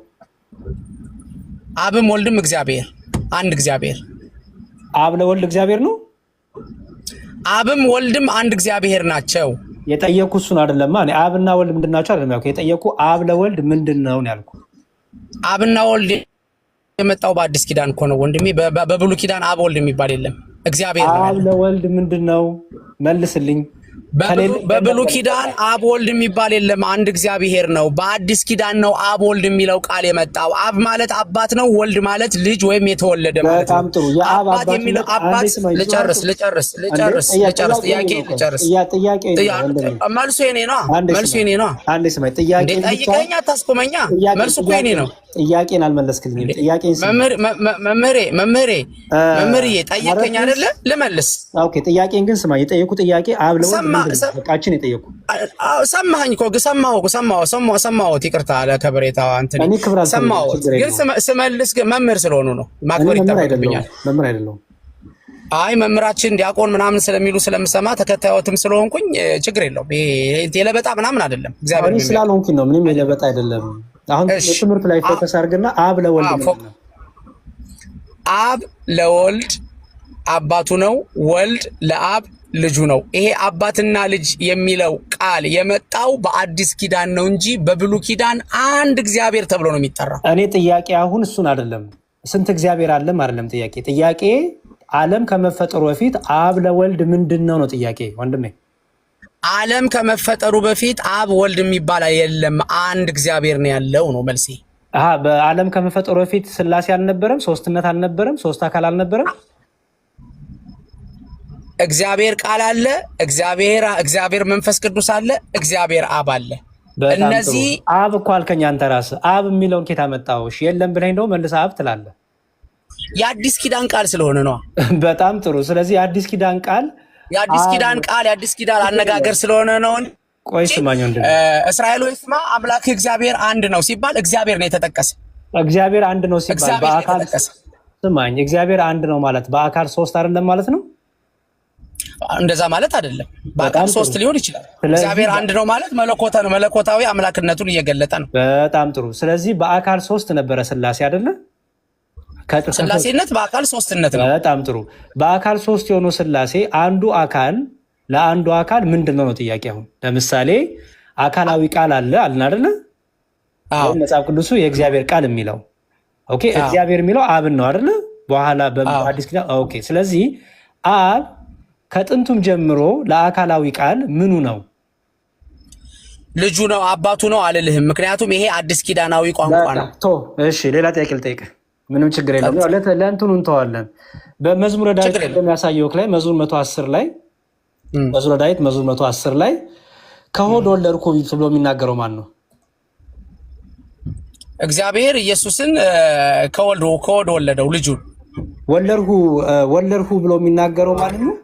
[SPEAKER 2] አብም ወልድም እግዚአብሔር አንድ እግዚአብሔር።
[SPEAKER 4] አብ ለወልድ እግዚአብሔር ነው።
[SPEAKER 2] አብም ወልድም አንድ እግዚአብሔር ናቸው።
[SPEAKER 4] የጠየቁ እሱን አይደለማ። እኔ አብና ወልድ ምንድን ናቸው አይደለም ያልኩ። የጠየቁ አብ ለወልድ ምንድን ነው ያልኩ።
[SPEAKER 2] አብና ወልድ የመጣው በአዲስ ኪዳን እኮ ነው ወንድሜ። በብሉይ ኪዳን አብ ወልድ የሚባል የለም። እግዚአብሔር ነው።
[SPEAKER 4] አብ ለወልድ ምንድን ነው መልስልኝ።
[SPEAKER 2] በብሉይ ኪዳን አብ ወልድ የሚባል የለም። አንድ እግዚአብሔር ነው። በአዲስ ኪዳን ነው አብ ወልድ የሚለው ቃል የመጣው። አብ ማለት አባት ነው። ወልድ ማለት ልጅ ወይም የተወለደ ማለት ነው።
[SPEAKER 4] በጣም ጥሩ። የአብ
[SPEAKER 2] አባት የሚለው አባት ልጨርስ።
[SPEAKER 4] ጥያቄ
[SPEAKER 2] መልሱ የኔ ነው። መልሱ የኔ ነው።
[SPEAKER 4] አንዴ ስማኝ። ጥያቄ
[SPEAKER 2] ጠይቀኛ ታስቆመኛ። መልሱ እኮ የኔ ነው።
[SPEAKER 4] ጥያቄን አልመለስክልኝም። ጥያቄን
[SPEAKER 2] መምህሬ ጠየቀኝ አይደለ? ልመልስ።
[SPEAKER 4] ኦኬ። ጥያቄን ግን ስማ። የጠየቁ ጥያቄ አብ ለወልድ በቃችን የጠየቁ
[SPEAKER 2] ሰማኸኝ እኮ ሰማሁት። ይቅርታ ለከበሬታው አንተ ሰማሁት፣ ግን ስመልስ መምህር ስለሆኑ ነው ማክበር ይጠበቅብኛል።
[SPEAKER 4] መምህር አይደለሁም።
[SPEAKER 2] አይ መምህራችን ዲያቆን ምናምን ስለሚሉ ስለምሰማ ተከታዮትም ስለሆንኩኝ ችግር የለውም። የለበጣ ምናምን አይደለም። እግዚአብሔር
[SPEAKER 4] ስላልሆንኩኝ ነው። ምንም የለበጣ አይደለም። አሁን ትምህርት ላይ ፎከስ አድርግና አብ ለወልድ
[SPEAKER 2] አብ ለወልድ አባቱ ነው። ወልድ ለአብ ልጁ ነው። ይሄ አባትና ልጅ የሚለው ቃል የመጣው በአዲስ ኪዳን ነው እንጂ በብሉይ ኪዳን አንድ እግዚአብሔር ተብሎ ነው የሚጠራው።
[SPEAKER 4] እኔ ጥያቄ አሁን እሱን አይደለም ስንት እግዚአብሔር አለም አይደለም ጥያቄ ዓለም ከመፈጠሩ በፊት አብ ለወልድ ምንድን ነው ጥያቄ ወንድሜ።
[SPEAKER 2] ዓለም ከመፈጠሩ በፊት አብ ወልድ የሚባል የለም፣ አንድ እግዚአብሔር ነው ያለው ነው መልሴ።
[SPEAKER 4] በዓለም ከመፈጠሩ በፊት ስላሴ አልነበረም፣ ሶስትነት አልነበረም፣ ሶስት አካል አልነበረም።
[SPEAKER 2] እግዚአብሔር ቃል አለ፣ እግዚአብሔር መንፈስ ቅዱስ አለ፣ እግዚአብሔር አብ አለ። እነዚህ
[SPEAKER 4] አብ እኮ አልከኝ አንተ ራስህ። አብ የሚለውን ኬት አመጣው? እሺ የለም ብለኝ ደግሞ መልሰህ አብ ትላለህ።
[SPEAKER 2] የአዲስ ኪዳን ቃል ስለሆነ ነው።
[SPEAKER 4] በጣም ጥሩ። ስለዚህ የአዲስ ኪዳን ቃል
[SPEAKER 2] የአዲስ ኪዳን አነጋገር ስለሆነ ነው።
[SPEAKER 4] ቆይ ስማኝ ወንድም፣
[SPEAKER 2] እስራኤል ሆይ ስማ፣ አምላክ እግዚአብሔር አንድ ነው ሲባል እግዚአብሔር ነው የተጠቀሰ።
[SPEAKER 4] እግዚአብሔር አንድ ነው ሲባል በአካል ስማኝ፣ እግዚአብሔር አንድ ነው ማለት በአካል ሶስት አይደለም ማለት ነው?
[SPEAKER 2] እንደዛ ማለት አይደለም። በአካል ሶስት ሊሆን ይችላል። እግዚአብሔር አንድ ነው ማለት መለኮታዊ አምላክነቱን እየገለጠ ነው።
[SPEAKER 4] በጣም ጥሩ። ስለዚህ በአካል ሶስት ነበረ ስላሴ አይደለ?
[SPEAKER 2] ስላሴነት በአካል ሶስትነት ነው።
[SPEAKER 4] በጣም ጥሩ። በአካል ሶስት የሆኑ ስላሴ አንዱ አካል ለአንዱ አካል ምንድነው ነው ጥያቄ። አሁን ለምሳሌ አካላዊ ቃል አለ አልን አይደለ? መጽሐፍ ቅዱሱ የእግዚአብሔር ቃል የሚለው ኦኬ፣ እግዚአብሔር የሚለው አብን ነው አይደለ? በኋላ በአዲስ ኪዳን ኦኬ። ስለዚህ አብ ከጥንቱም ጀምሮ ለአካላዊ ቃል ምኑ ነው?
[SPEAKER 2] ልጁ ነው፣ አባቱ ነው አልልህም። ምክንያቱም ይሄ አዲስ ኪዳናዊ ቋንቋ ነው።
[SPEAKER 4] እሺ ሌላ ጥያቄ ልጠይቅህ። ምንም ችግር የለም። ለእንትኑ እንተዋለን። በመዝሙረ ዳዊት እንደሚያሳየው ላይ መዝሙር 110 ላይ መዝሙረ ዳዊት መዝሙር 110 ላይ ከሆድ ወለድኩ ብሎ የሚናገረው ማን ነው?
[SPEAKER 2] እግዚአብሔር ኢየሱስን ከሆድ ወለደው ልጁን።
[SPEAKER 4] ወለድሁ ብሎ የሚናገረው ማለት ነው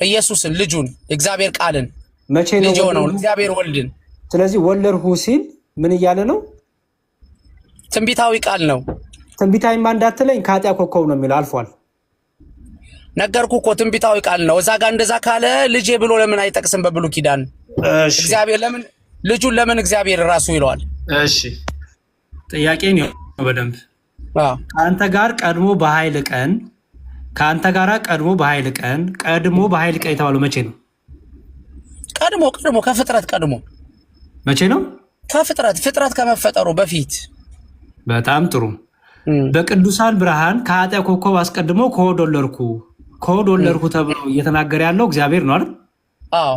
[SPEAKER 2] ኢየሱስን ልጁን እግዚአብሔር ቃልን
[SPEAKER 4] መቼ ነው
[SPEAKER 2] ነው እግዚአብሔር ወልድን።
[SPEAKER 4] ስለዚህ ወለድሁ ሲል ምን እያለ ነው?
[SPEAKER 2] ትንቢታዊ ቃል ነው።
[SPEAKER 4] ትንቢታዊ እንዳትለኝ ከኃጢያ ኮከብ ነው የሚለው አልፏል።
[SPEAKER 2] ነገርኩ እኮ ትንቢታዊ ቃል ነው። እዛ ጋር እንደዛ ካለ ልጄ ብሎ ለምን አይጠቅስም? በብሉይ ኪዳን እግዚአብሔር ለምን ልጁን ለምን እግዚአብሔር ራሱ ይለዋል?
[SPEAKER 4] እሺ ጥያቄን ነው በደንብ ከአንተ ጋር ቀድሞ በኃይል ቀን ቀድሞ በኃይል ቀን የተባለው መቼ ነው?
[SPEAKER 2] ቀድሞ ከፍጥረት ቀድሞ
[SPEAKER 4] መቼ ነው?
[SPEAKER 2] ፍጥረት ከመፈጠሩ በፊት።
[SPEAKER 4] በጣም ጥሩ። በቅዱሳን ብርሃን ከኃጢያ ኮከብ አስቀድሞ ከሆድ ወለድኩ ተብሎ እየተናገረ ያለው እግዚአብሔር ነው አይደል?
[SPEAKER 2] አዎ።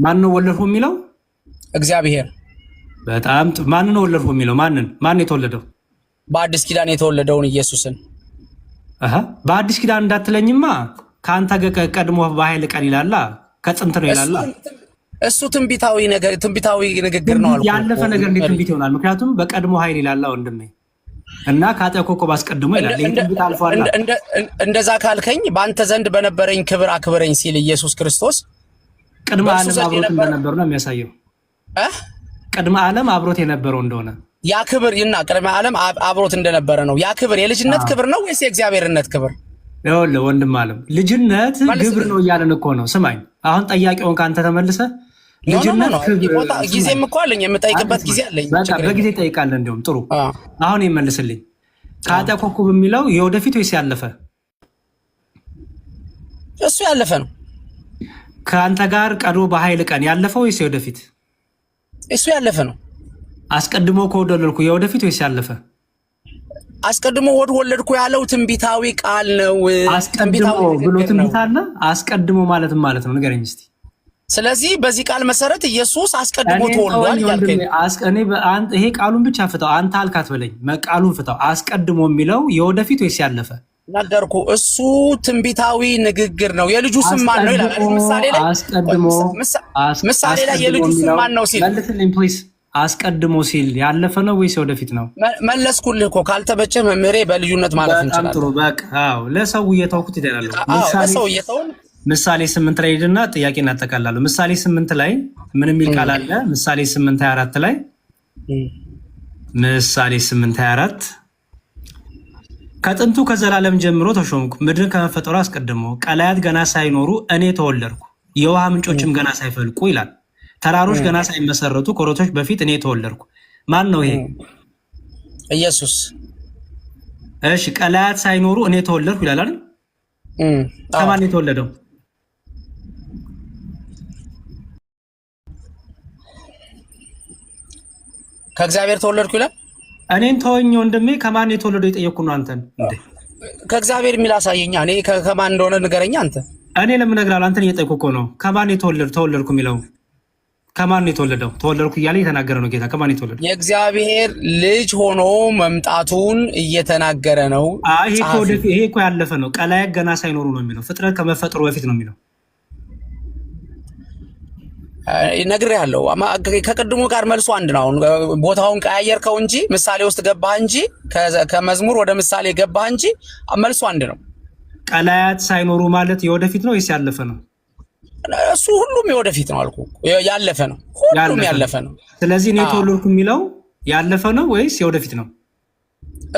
[SPEAKER 4] ማን ነው ወለድኩ የሚለው?
[SPEAKER 2] እግዚአብሔር።
[SPEAKER 4] በጣም ማን ነው ወለድኩ የሚለው? ማን የተወለደው?
[SPEAKER 2] በአዲስ ኪዳን የተወለደውን ኢየሱስን።
[SPEAKER 4] በአዲስ ኪዳን እንዳትለኝማ ከአንተ ቀድሞ በኃይል ቀን ይላላ፣ ከጥንት ነው ይላላ።
[SPEAKER 2] እሱ ትንቢታዊ ንግግር ነው አልኩ።
[SPEAKER 4] ያለፈ ነገር እንዴት ትንቢት ይሆናል? ምክንያቱም በቀድሞ ኃይል ይላላ ወንድሜ፣ እና ከኃጢያ ኮከብ አስቀድሞ ይላል። ይሄ ትንቢት አልፏል።
[SPEAKER 2] እንደዛ ካልከኝ በአንተ ዘንድ በነበረኝ ክብር አክብረኝ ሲል ኢየሱስ ክርስቶስ
[SPEAKER 4] ቅድመ ዓለም አብሮት እንደነበሩ ነው የሚያሳየው። ቅድመ ዓለም አብሮት የነበረው እንደሆነ
[SPEAKER 2] ያ ክብር ቅድመ ዓለም አብሮት እንደነበረ ነው። ያ ክብር የልጅነት ክብር ነው ወይስ የእግዚአብሔርነት ክብር?
[SPEAKER 4] ይኸውልህ ወንድም ዓለም ልጅነት ግብር ነው እያለን እኮ ነው። ስማኝ አሁን ጠያቂውን ከአንተ ተመልሰህ ልጅነት
[SPEAKER 2] ጊዜም እኮ አለኝ፣ የምጠይቅበት ጊዜ አለኝ።
[SPEAKER 4] በጊዜ ጠይቃለህ። እንዲሁም ጥሩ አሁን ይመልስልኝ። ከኃጢያ ኮከብ የሚለው የወደፊት ወይስ ያለፈ?
[SPEAKER 2] እሱ ያለፈ ነው።
[SPEAKER 4] ከአንተ ጋር ቀድሞ በኃይል ቀን ያለፈ ወይስ የወደፊት?
[SPEAKER 2] እሱ ያለፈ ነው።
[SPEAKER 4] አስቀድሞ ከሆድ ወለድኩ የወደፊት ወይስ ያለፈ?
[SPEAKER 2] አስቀድሞ ሆድ ወለድኩ ያለው ትንቢታዊ ቃል ነው።
[SPEAKER 4] አስቀድሞ ብሎ ትንቢት አለ። አስቀድሞ ማለት ነው ንገረኝ እስቲ።
[SPEAKER 2] ስለዚህ በዚህ ቃል መሰረት ኢየሱስ አስቀድሞ ተወልዷል ያልከኝ
[SPEAKER 4] ይሄ ቃሉን ብቻ ፍታው። አንተ አልካት በለኝ፣ ቃሉን ፍታው። አስቀድሞ የሚለው የወደፊት ወይስ ያለፈ?
[SPEAKER 2] ነገርኩ። እሱ ትንቢታዊ ንግግር ነው። የልጁ ስም ማን ነው ይላል ምሳሌ ላይ የልጁ ስም ማን ነው ሲል
[SPEAKER 4] መልስልኝ ፕሊዝ። አስቀድሞ ሲል ያለፈ ነው ወይስ የወደፊት ነው?
[SPEAKER 2] መለስኩልህ እኮ። ካልተበጨ መምሬ በልዩነት ማለት እንችላለን።
[SPEAKER 4] ጥሩ በቃ ለሰው እየተውኩት ይደላል። ምሳሌ 8 ላይ ሄድና ጥያቄ እናጠቃላለሁ። ምሳሌ 8 ላይ ምን የሚል ቃል አለ? ምሳሌ 8:24 ላይ ምሳሌ 8:24 ከጥንቱ ከዘላለም ጀምሮ ተሾምኩ፣ ምድርን ከመፈጠሩ አስቀድሞ ቀላያት ገና ሳይኖሩ እኔ ተወለድኩ፣ የውሃ ምንጮችም ገና ሳይፈልቁ ይላል። ተራሮች ገና ሳይመሰረቱ ኮረቶች በፊት እኔ ተወለድኩ። ማን ነው ይሄ?
[SPEAKER 2] ኢየሱስ።
[SPEAKER 4] እሺ ቀላያት ሳይኖሩ እኔ ተወለድኩ ይላል አይደል? ከማን የተወለደው?
[SPEAKER 2] ከእግዚአብሔር ተወለድኩ ይላል።
[SPEAKER 4] እኔን ተወኝ ወንድሜ፣ ከማን የተወለደው የጠየቅኩ ነው አንተን። እንዴ
[SPEAKER 2] ከእግዚአብሔር የሚል አሳየኛ። እኔ ከማን እንደሆነ ንገረኛ አንተ።
[SPEAKER 4] እኔ ለምን እነግርሃለሁ? አንተን እየጠየኩህ እኮ ነው። ከማን ተወለድኩ የሚለው ከማን ነው የተወለደው? ተወለድኩ እያለ እየተናገረ ነው ጌታ። ከማን የተወለደው?
[SPEAKER 2] የእግዚአብሔር ልጅ ሆኖ መምጣቱን እየተናገረ ነው።
[SPEAKER 4] ይሄ እኮ ያለፈ ነው። ቀላያት ገና ሳይኖሩ ነው የሚለው። ፍጥረት ከመፈጠሩ በፊት ነው የሚለው።
[SPEAKER 2] ነግሬሃለሁ። ከቅድሙ ጋር መልሱ አንድ ነው። አሁን ቦታውን ቀያየርከው እንጂ ምሳሌ ውስጥ ገባህ እንጂ ከመዝሙር ወደ ምሳሌ ገባህ እንጂ መልሱ አንድ ነው።
[SPEAKER 4] ቀላያት ሳይኖሩ ማለት የወደፊት ነው ወይስ ያለፈ ነው?
[SPEAKER 2] እሱ ሁሉም የወደፊት ነው አልኩ። ያለፈ ነው። ሁሉም ያለፈ ነው። ስለዚህ
[SPEAKER 4] እኔ ተወለድኩ የሚለው ያለፈ ነው ወይስ የወደፊት ነው?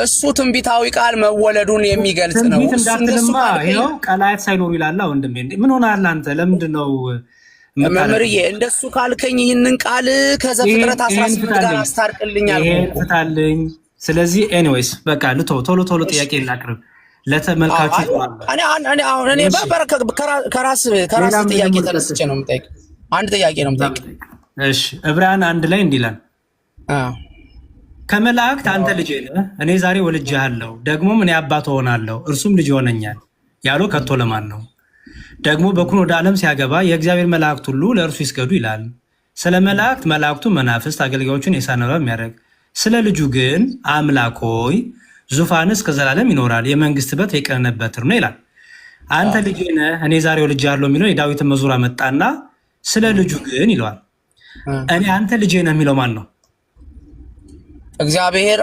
[SPEAKER 2] እሱ ትንቢታዊ ቃል መወለዱን የሚገልጽ ነው።
[SPEAKER 4] ትንቢት እንዳትልማ ይኸው ቀላያት ሳይኖሩ ይላል። ወንድሜ ምን ሆነሃል አንተ? ለምንድን ነው
[SPEAKER 2] መምህርዬ እንደሱ ካልከኝ ይህንን ቃል ከዘፍጥረት 18 ጋር አስታርቅልኛል።
[SPEAKER 4] ይሄን ፍታልኝ። ስለዚህ ኤኒዌይስ በቃ ቶሎ ጥያቄ ላቅርብ ለተመልካቹ።
[SPEAKER 2] እኔ ከራስ ጥያቄ ተነስቼ ነው የምጠይቅ። አንድ ጥያቄ ነው የምጠይቅ።
[SPEAKER 4] እሺ ዕብራውያን 1 ላይ እንዲህ ይላል፣ ከመላእክት አንተ ልጄ ነህ፣ እኔ ዛሬ ወልጄሃለሁ፣ ደግሞም እኔ አባት እሆናለሁ፣ እርሱም ልጅ ይሆነኛል ያለው ከቶ ለማን ነው? ደግሞ በኩር ወደ ዓለም ሲያገባ የእግዚአብሔር መላእክት ሁሉ ለእርሱ ይስገዱ ይላል። ስለ መላእክት መላእክቱ መናፍስት አገልጋዮቹን የሳነበ የሚያደርግ፣ ስለ ልጁ ግን አምላክ ሆይ ዙፋንህ እስከ ዘላለም ይኖራል፣ የመንግስት በት የቀንነት በትር ነው ይላል። አንተ ልጄ ነህ እኔ ዛሬ ወልጄሃለሁ የሚለው የዳዊትን መዝሙር አመጣና ስለ ልጁ ግን ይለዋል። እኔ አንተ ልጄ ነህ የሚለው ማን ነው?
[SPEAKER 2] እግዚአብሔር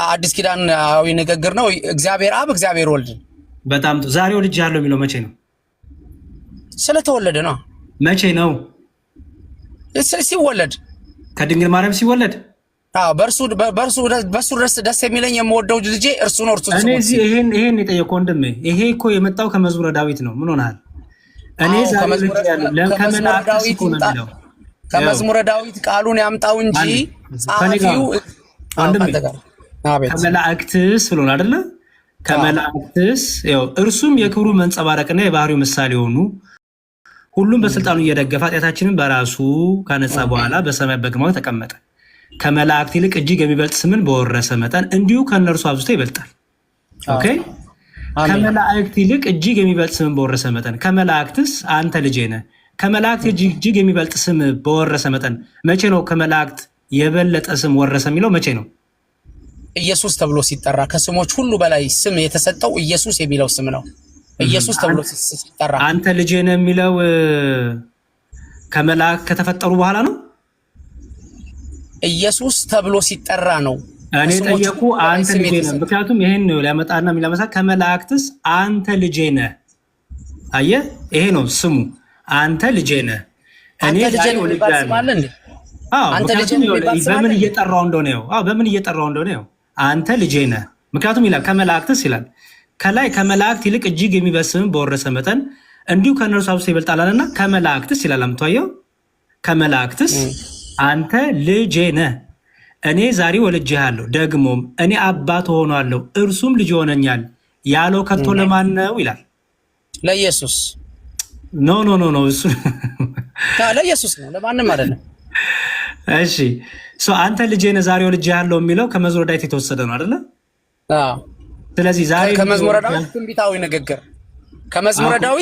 [SPEAKER 2] አዲስ ኪዳናዊ ንግግር ነው። እግዚአብሔር አብ፣ እግዚአብሔር ወልድ።
[SPEAKER 4] በጣም ዛሬ ወልጄሃለሁ የሚለው መቼ ነው?
[SPEAKER 2] ስለተወለደ ነው።
[SPEAKER 4] መቼ ነው?
[SPEAKER 2] ሲወለድ፣
[SPEAKER 4] ከድንግል ማርያም ሲወለድ።
[SPEAKER 2] በእርሱ ደስ የሚለኝ የምወደው ልጄ እርሱ ነው። እርሱ
[SPEAKER 4] እኔ ይሄን የጠየቀው ወንድሜ፣ ይሄ እኮ የመጣው ከመዝሙረ ዳዊት ነው። ምን ሆነሃል? እኔ
[SPEAKER 2] ከመዝሙረ ዳዊት ቃሉን ያምጣው እንጂ ጸሐፊው
[SPEAKER 4] ከመላእክትስ ብሎን አይደለ? ከመላእክትስ እርሱም የክብሩ መንጸባረቅና የባህሪው ምሳሌ የሆኑ ሁሉም በስልጣኑ እየደገፈ ኃጢአታችንን በራሱ ካነጻ በኋላ በሰማይ በግርማው ተቀመጠ። ከመላእክት ይልቅ እጅግ የሚበልጥ ስምን በወረሰ መጠን እንዲሁ ከእነርሱ አብዝቶ ይበልጣል። ኦኬ። ከመላእክት ይልቅ እጅግ የሚበልጥ ስምን በወረሰ መጠን። ከመላእክትስ አንተ ልጄ ነህ። ከመላእክት እጅግ የሚበልጥ ስም በወረሰ መጠን መቼ ነው? ከመላእክት የበለጠ ስም ወረሰ የሚለው መቼ ነው?
[SPEAKER 2] ኢየሱስ ተብሎ ሲጠራ ከስሞች ሁሉ በላይ ስም የተሰጠው ኢየሱስ የሚለው ስም ነው። ኢየሱስ ተብሎ ሲጠራ
[SPEAKER 4] አንተ ልጄ ነህ የሚለው ከመላእክት ከተፈጠሩ በኋላ ነው።
[SPEAKER 2] ኢየሱስ ተብሎ ሲጠራ ነው።
[SPEAKER 4] እኔ ጠየቁ አንተ ልጄ ነህ። ምክንያቱም ይሄን ነው ሊያመጣና የሚለመሳ ከመላእክትስ አንተ ልጄ ነህ። አየህ፣ ይሄ ነው ስሙ። አንተ ልጄ ነህ። እኔ ልጄ ወልጃለሁ። በምን እየጠራው እንደሆነ ነው። በምን እየጠራው እንደሆነ ነው። አንተ ልጄ ነህ። ምክንያቱም ይላል ከመላእክትስ ይላል ከላይ ከመላእክት ይልቅ እጅግ የሚበስም በወረሰ መጠን እንዲሁ ከእነርሱ አብዝቶ ይበልጣልና ከመላእክትስ ይላል። አምጥቷየው ከመላእክትስ አንተ ልጄ ነህ፣ እኔ ዛሬ ወልጄሃለሁ፣ ደግሞም እኔ አባት ሆናለሁ፣ እርሱም ልጅ ይሆነኛል ያለው ከቶ ለማን ነው ይላል?
[SPEAKER 2] ለኢየሱስ።
[SPEAKER 4] ኖ እሱ
[SPEAKER 2] ለኢየሱስ ነው፣ ለማንም አይደለም።
[SPEAKER 4] እሺ አንተ ልጄ ነህ ዛሬ ወልጄሃለሁ የሚለው ከመዝሙረ ዳዊት የተወሰደ ነው አይደለ? ስለዚህ ዛሬ
[SPEAKER 2] ከመዝሙረ ዳዊት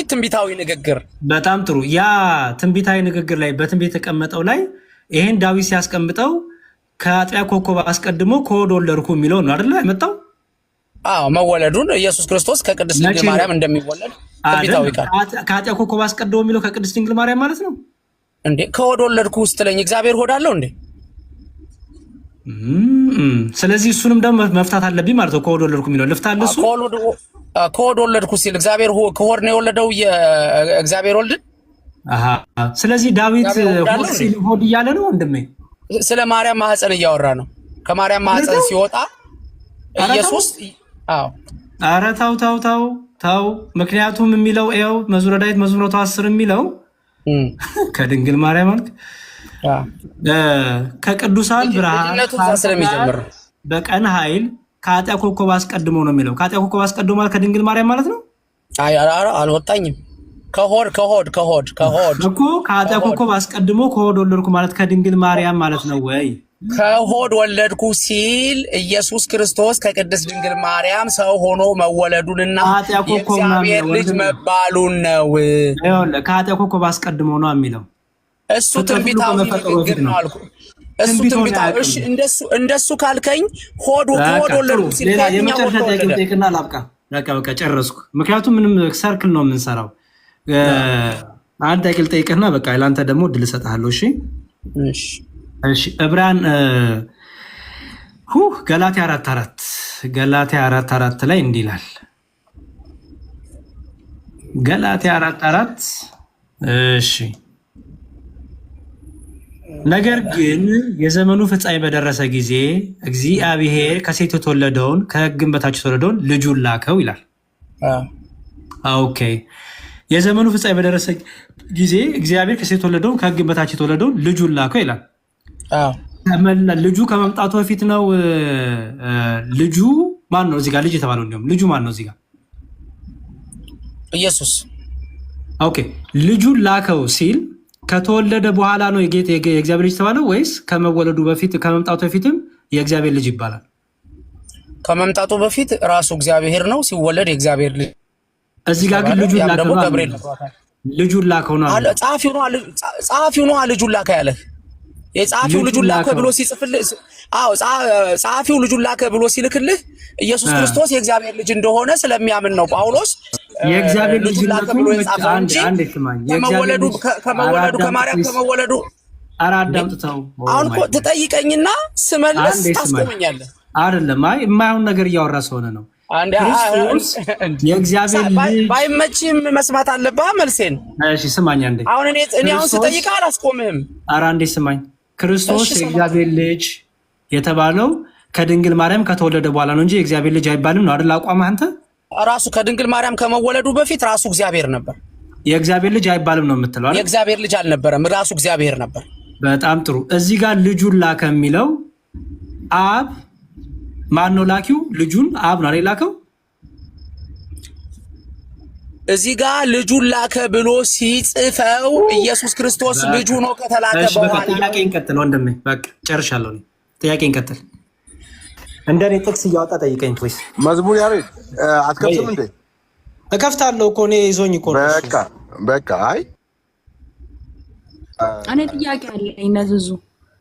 [SPEAKER 2] ትንቢታዊ ንግግር። በጣም
[SPEAKER 4] ጥሩ። ያ ትንቢታዊ ንግግር ላይ በትንቢት የተቀመጠው ላይ ይሄን ዳዊት ሲያስቀምጠው ከአጥቢያ ኮከብ አስቀድሞ ከሆድ ወለድኩ የሚለው ነው አይደለ የመጣው?
[SPEAKER 2] መወለዱን ኢየሱስ ክርስቶስ ከቅድስት ድንግል ማርያም እንደሚወለድ ትንቢታዊ ቃል።
[SPEAKER 4] ከአጥቢያ ኮከብ አስቀድሞ የሚለው ከቅድስት ድንግል ማርያም ማለት ነው
[SPEAKER 2] እንዴ? ከሆድ ወለድኩ ውስጥ ለኝ እግዚአብሔር ሆድ አለው እንዴ?
[SPEAKER 4] ስለዚህ እሱንም ደግሞ መፍታት አለብኝ ማለት ነው። ከሆድ ወለድኩ የሚለው ልፍታል። እሱ
[SPEAKER 2] ከሆድ ወለድኩ ሲል እግዚአብሔር ከሆድ ነው የወለደው የእግዚአብሔር ወልድን።
[SPEAKER 4] ስለዚህ ዳዊት ሆድ እያለ ነው ወንድሜ።
[SPEAKER 2] ስለ ማርያም ማህፀን እያወራ ነው። ከማርያም ማህፀን ሲወጣ ኢየሱስ።
[SPEAKER 4] ኧረ ተው። ምክንያቱም የሚለው ይኸው መዝሙረ ዳዊት መዝሙረ 10 የሚለው ከድንግል ማርያም ማለት ከቅዱሳን ብርሃን በቀን ኃይል ከአጥቢያ ኮከብ አስቀድሞ ነው የሚለው። ከአጥቢያ ኮከብ አስቀድሞ ማለት ከድንግል ማርያም ማለት ነው።
[SPEAKER 2] አልወጣኝም። ከሆድ
[SPEAKER 4] እኮ ከአጥቢያ ኮከብ አስቀድሞ ከሆድ ወለድኩ ማለት ከድንግል ማርያም ማለት ነው ወይ?
[SPEAKER 2] ከሆድ ወለድኩ ሲል ኢየሱስ ክርስቶስ ከቅድስት ድንግል ማርያም ሰው ሆኖ መወለዱንና የእግዚአብሔር ልጅ መባሉን ነው።
[SPEAKER 4] ከኃጢአት ኮከብ አስቀድሞ ነው የሚለው
[SPEAKER 2] እሱ ትንቢታዊ ንግግር ነው አልኩ። እሱ ትንቢታዊ። እሺ እንደሱ ካልከኝ ሆድ ወለድኩ ሲል
[SPEAKER 4] ሌላ የመጨረሻ ጠይቅና ላብቃ። በቃ ጨረስኩ። ምክንያቱም ምንም ሰርክል ነው የምንሰራው። አንድ ጠይቅና በቃ ለአንተ ደግሞ እድል እሰጥሃለሁ። እሺ እሺ ዕብራን ገላትያ 4:4 ላይ እንዲህ ይላል። ገላትያ 4:4 እሺ ነገር ግን የዘመኑ ፍጻሜ በደረሰ ጊዜ እግዚአብሔር ከሴት የተወለደውን ከሕግም በታች የተወለደውን ልጁን ላከው ይላል። ኦኬ የዘመኑ ፍጻሜ በደረሰ ጊዜ እግዚአብሔር ከሴት የተወለደውን ከሕግም በታች የተወለደውን ልጁን ላከው ይላል። ልጁ ከመምጣቱ በፊት ነው። ልጁ ማን ነው እዚህ ጋር ልጅ የተባለው? እንዲሁም ልጁ ማን ነው እዚህ ጋር?
[SPEAKER 2] ኢየሱስ።
[SPEAKER 4] ኦኬ ልጁን ላከው ሲል ከተወለደ በኋላ ነው የእግዚአብሔር ልጅ የተባለው ወይስ ከመወለዱ በፊት ከመምጣቱ በፊትም የእግዚአብሔር ልጅ ይባላል?
[SPEAKER 2] ከመምጣቱ በፊት ራሱ እግዚአብሔር ነው፣ ሲወለድ የእግዚአብሔር ልጅ።
[SPEAKER 4] እዚህ ጋር ግን ልጁን ላከው ነው። ልጁን ላከው ነው።
[SPEAKER 2] ጸሐፊው ነው ልጁን ላከ ያለህ። የጸሐፊው ልጁን ላከ ብሎ ሲጽፍልህ፣ አዎ ጸሐፊው ልጁን ላከ ብሎ ሲልክልህ ኢየሱስ ክርስቶስ የእግዚአብሔር ልጅ እንደሆነ ስለሚያምን ነው ጳውሎስ
[SPEAKER 4] የእግዚአብሔር ልጅ
[SPEAKER 2] ላከ ብሎ የጻፈው እንጂ ከመወለዱ ከማርያም ከመወለዱ
[SPEAKER 4] አዳምጥተው።
[SPEAKER 2] አሁን እኮ ትጠይቀኝና ስመልስ ታስቆመኛለህ።
[SPEAKER 4] አይደለም የማይሆን ነገር እያወራ ስለሆነ ነው። የእግዚአብሔር ልጅ
[SPEAKER 2] ባይመችም መስማት አለብህ መልሴን።
[SPEAKER 4] እሺ ስማኝ አንዴ።
[SPEAKER 2] አሁን እኔ አሁን ስጠይቅህ አላስቆምህም።
[SPEAKER 4] ኧረ አንዴ ስማኝ። ክርስቶስ የእግዚአብሔር ልጅ የተባለው ከድንግል ማርያም ከተወለደ በኋላ ነው እንጂ የእግዚአብሔር ልጅ አይባልም ነው አይደል አቋምህ አንተ?
[SPEAKER 2] ራሱ ከድንግል ማርያም ከመወለዱ በፊት ራሱ እግዚአብሔር ነበር።
[SPEAKER 4] የእግዚአብሔር ልጅ አይባልም ነው የምትለው አይደል?
[SPEAKER 2] የእግዚአብሔር ልጅ አልነበረም፣ ራሱ እግዚአብሔር ነበር።
[SPEAKER 4] በጣም ጥሩ። እዚህ ጋር ልጁን ላከ የሚለው አብ ማን ነው ላኪው? ልጁን አብ ነው አይደል ላከው?
[SPEAKER 2] እዚህ ጋር ልጁን ላከ ብሎ ሲጽፈው ኢየሱስ ክርስቶስ ልጁ ነው ከተላከ በኋላ።
[SPEAKER 4] ጥያቄን ቀጥል ወንድሜ። በቃ ጨርሻለሁ። ጥያቄን ቀጥል። እንደኔ ጥቅስ እያወጣ ጠይቀኝ ፕሊዝ።
[SPEAKER 1] መዝሙር ያሬድ አትከፍትም እንዴ?
[SPEAKER 4] እከፍታለሁ እኮ እኔ ይዞኝ እኮ ነው።
[SPEAKER 1] በቃ አይ
[SPEAKER 7] እኔ ጥያቄ አለኝ ነዝዙ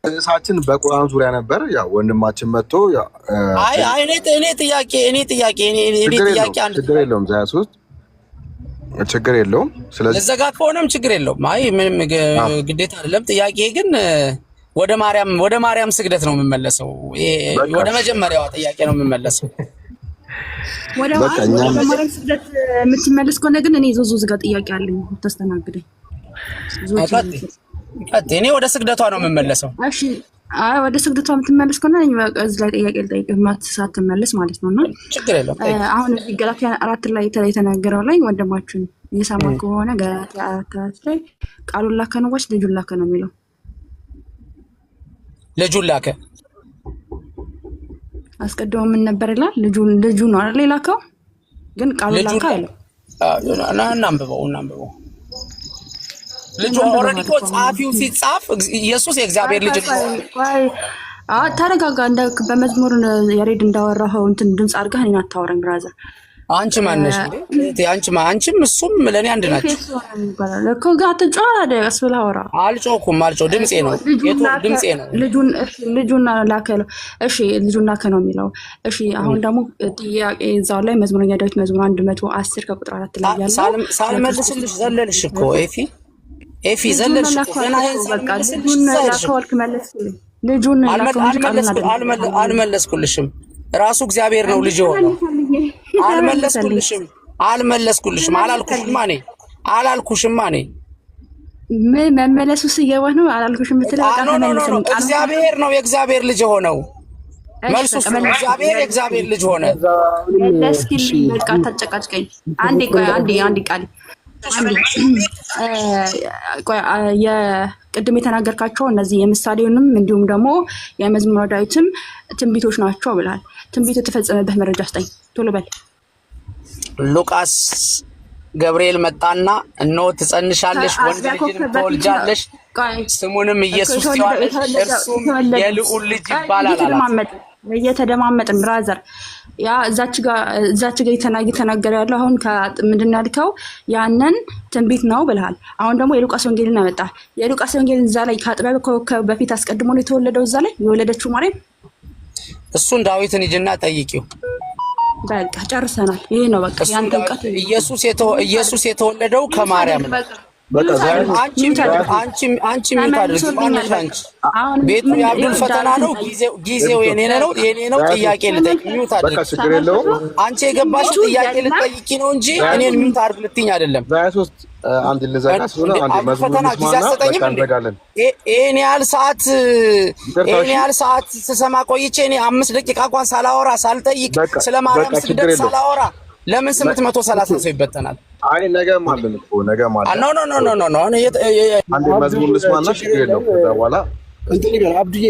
[SPEAKER 1] እሳችን በቁርአን ዙሪያ ነበር። ያው ወንድማችን መጥቶ
[SPEAKER 2] አይ እኔ ጥያቄ አንድ
[SPEAKER 1] ችግር የለውም ዛያሱት ችግር የለውም። ስለዚህ
[SPEAKER 2] ለዘጋ ከሆነም ችግር የለውም። አይ ምንም ግዴታ አይደለም። ጥያቄ ግን ወደ ማርያም ስግደት ነው የምመለሰው። ወደ መጀመሪያዋ ጥያቄ ነው የምመለሰው።
[SPEAKER 7] ወደ ማርያም ስግደት የምትመለስ ከሆነ ግን እኔ ዞዞ ዝጋ ጥያቄ አለኝ ተስተናግደኝ።
[SPEAKER 2] እኔ ወደ ስግደቷ ነው የምመለሰው።
[SPEAKER 7] እሺ ወደ ስግደቷ የምትመለስ ከሆነ እዚህ ላይ ጥያቄ ልጠይቅህ ሳትመለስ ማለት ነውና
[SPEAKER 2] ችግር የለም።
[SPEAKER 7] አሁን ገላትያ 4 ላይ የተናገረው ላይ ወንድማችን እየሰማ ከሆነ ገላትያ 4 ላይ ቃሉን ላከ ነው ወይስ ልጁን ላከ ነው የሚለው?
[SPEAKER 2] ልጁን ላከ።
[SPEAKER 7] አስቀድሞ ምን ነበር ይላል? ልጁ ነው አይደል ላከው? ግን ቃሉን ላከ አይደለም።
[SPEAKER 2] እናንብበው ልጁ ኦልሬዲ እኮ ጸሐፊው ሲጻፍ ኢየሱስ የእግዚአብሔር ልጅ ነው።
[SPEAKER 7] ተረጋጋ። በመዝሙር ያሬድ እንዳወራኸው እንትን ድምፅ አድርገህ እኔን አታወራኝ ብራዘር።
[SPEAKER 2] አንቺ ማነሽ እንዴ? አንቺም እሱም ለኔ አንድ ናቸው
[SPEAKER 7] እኮ። ጋር ተጫዋለ አስብላ አወራ።
[SPEAKER 2] አልጮኩም። ድምጼ ነው ድምጼ ነው።
[SPEAKER 7] ልጁን ላከ ነው። እሺ ልጁን ላከ ነው የሚለው። እሺ አሁን ደግሞ ጥያቄ እዛው ላይ መዝሙረኛ ዳዊት መዝሙር 110 ከቁጥር 4 ላይ ያለው
[SPEAKER 2] ሳልመልስልሽ ዘለልሽ እኮ ኤፊ ዘለልሽ እኮ ገና
[SPEAKER 7] በቃ ልጁን ላከው አልክ መለስኩልኝ። ልጁን ላከው
[SPEAKER 2] አልመለስኩልሽም። ራሱ እግዚአብሔር ነው ልጅ ሆነው። አልመለስኩልሽም። አላልኩሽም እኔ
[SPEAKER 7] ምን መመለሱ ሲገባህ ነው አላልኩሽም የምትለው?
[SPEAKER 2] እግዚአብሔር ነው የእግዚአብሔር ልጅ ሆነው። መልሱ እግዚአብሔር የእግዚአብሔር ልጅ ሆነ።
[SPEAKER 7] ለስኪልኝ በቃ ታጨቃጭቀኝ። አንዴ ቃል የቅድም የተናገርካቸው እነዚህ የምሳሌውንም እንዲሁም ደግሞ የመዝሙረ ዳዊትም ትንቢቶች ናቸው ብለሃል። ትንቢቱ የተፈጸመበት መረጃ ስጠኝ ቶሎ በል።
[SPEAKER 2] ሉቃስ ገብርኤል መጣና እነሆ ትጸንሻለሽ፣ ወንድ ልጅንም ትወልጃለሽ፣ ስሙንም ኢየሱስ ትይዋለሽ፣ እርሱም የልዑል ልጅ ይባላል አላት።
[SPEAKER 7] እየተደማመጥን ብራዘር ያ እዛች ጋር እየተናገረ ያለው አሁን ምንድን ያልከው ያንን ትንቢት ነው ብለሃል። አሁን ደግሞ የሉቃስ ወንጌልን ያመጣ የሉቃስ ወንጌልን እዛ ላይ ከአጥቢያ ኮከብ በፊት አስቀድሞ ነው የተወለደው። እዛ ላይ የወለደችው ማርያም
[SPEAKER 2] እሱን ዳዊትን ሂጂና ጠይቂው።
[SPEAKER 7] በቃ ጨርሰናል። ይሄ ነው በቃ ያንተ እውቀት።
[SPEAKER 2] ኢየሱስ የተወለደው ከማርያም ነው።
[SPEAKER 1] በቃ
[SPEAKER 2] አንቺ ምታድርጊ ማነሽ? አንቺ ቤቱ የአብዱል ፈተና ነው። ጊዜው የኔ ነው። ጥያቄ ልጠይቅ ሚውት አድርጊ።
[SPEAKER 1] በቃ ችግር የለውም።
[SPEAKER 2] አንቺ የገባሽ ጥያቄ ልጠይቂ ነው እንጂ እኔን ሚውት አድርግ ልትይኝ አይደለም።
[SPEAKER 1] 23 አንድ ልዘጋ ስለሆነ አንድ መዝሙር እንስማና
[SPEAKER 2] ይሄን ያህል ሰዓት ስሰማ ቆይቼ እኔ 5 ደቂቃ እንኳን ሳላወራ ሳልጠይቅ ስለ ማርያም ስግደት ሳላወራ ለምን 830 ሰው ይበተናል?
[SPEAKER 1] አይ ነገም አለን እኮ ነገም አለን።
[SPEAKER 2] ኖ አንድ መዝሙር እንስማና ችግር የለውም። ከዛ በኋላ
[SPEAKER 6] እንትን ይበል አብዱዬ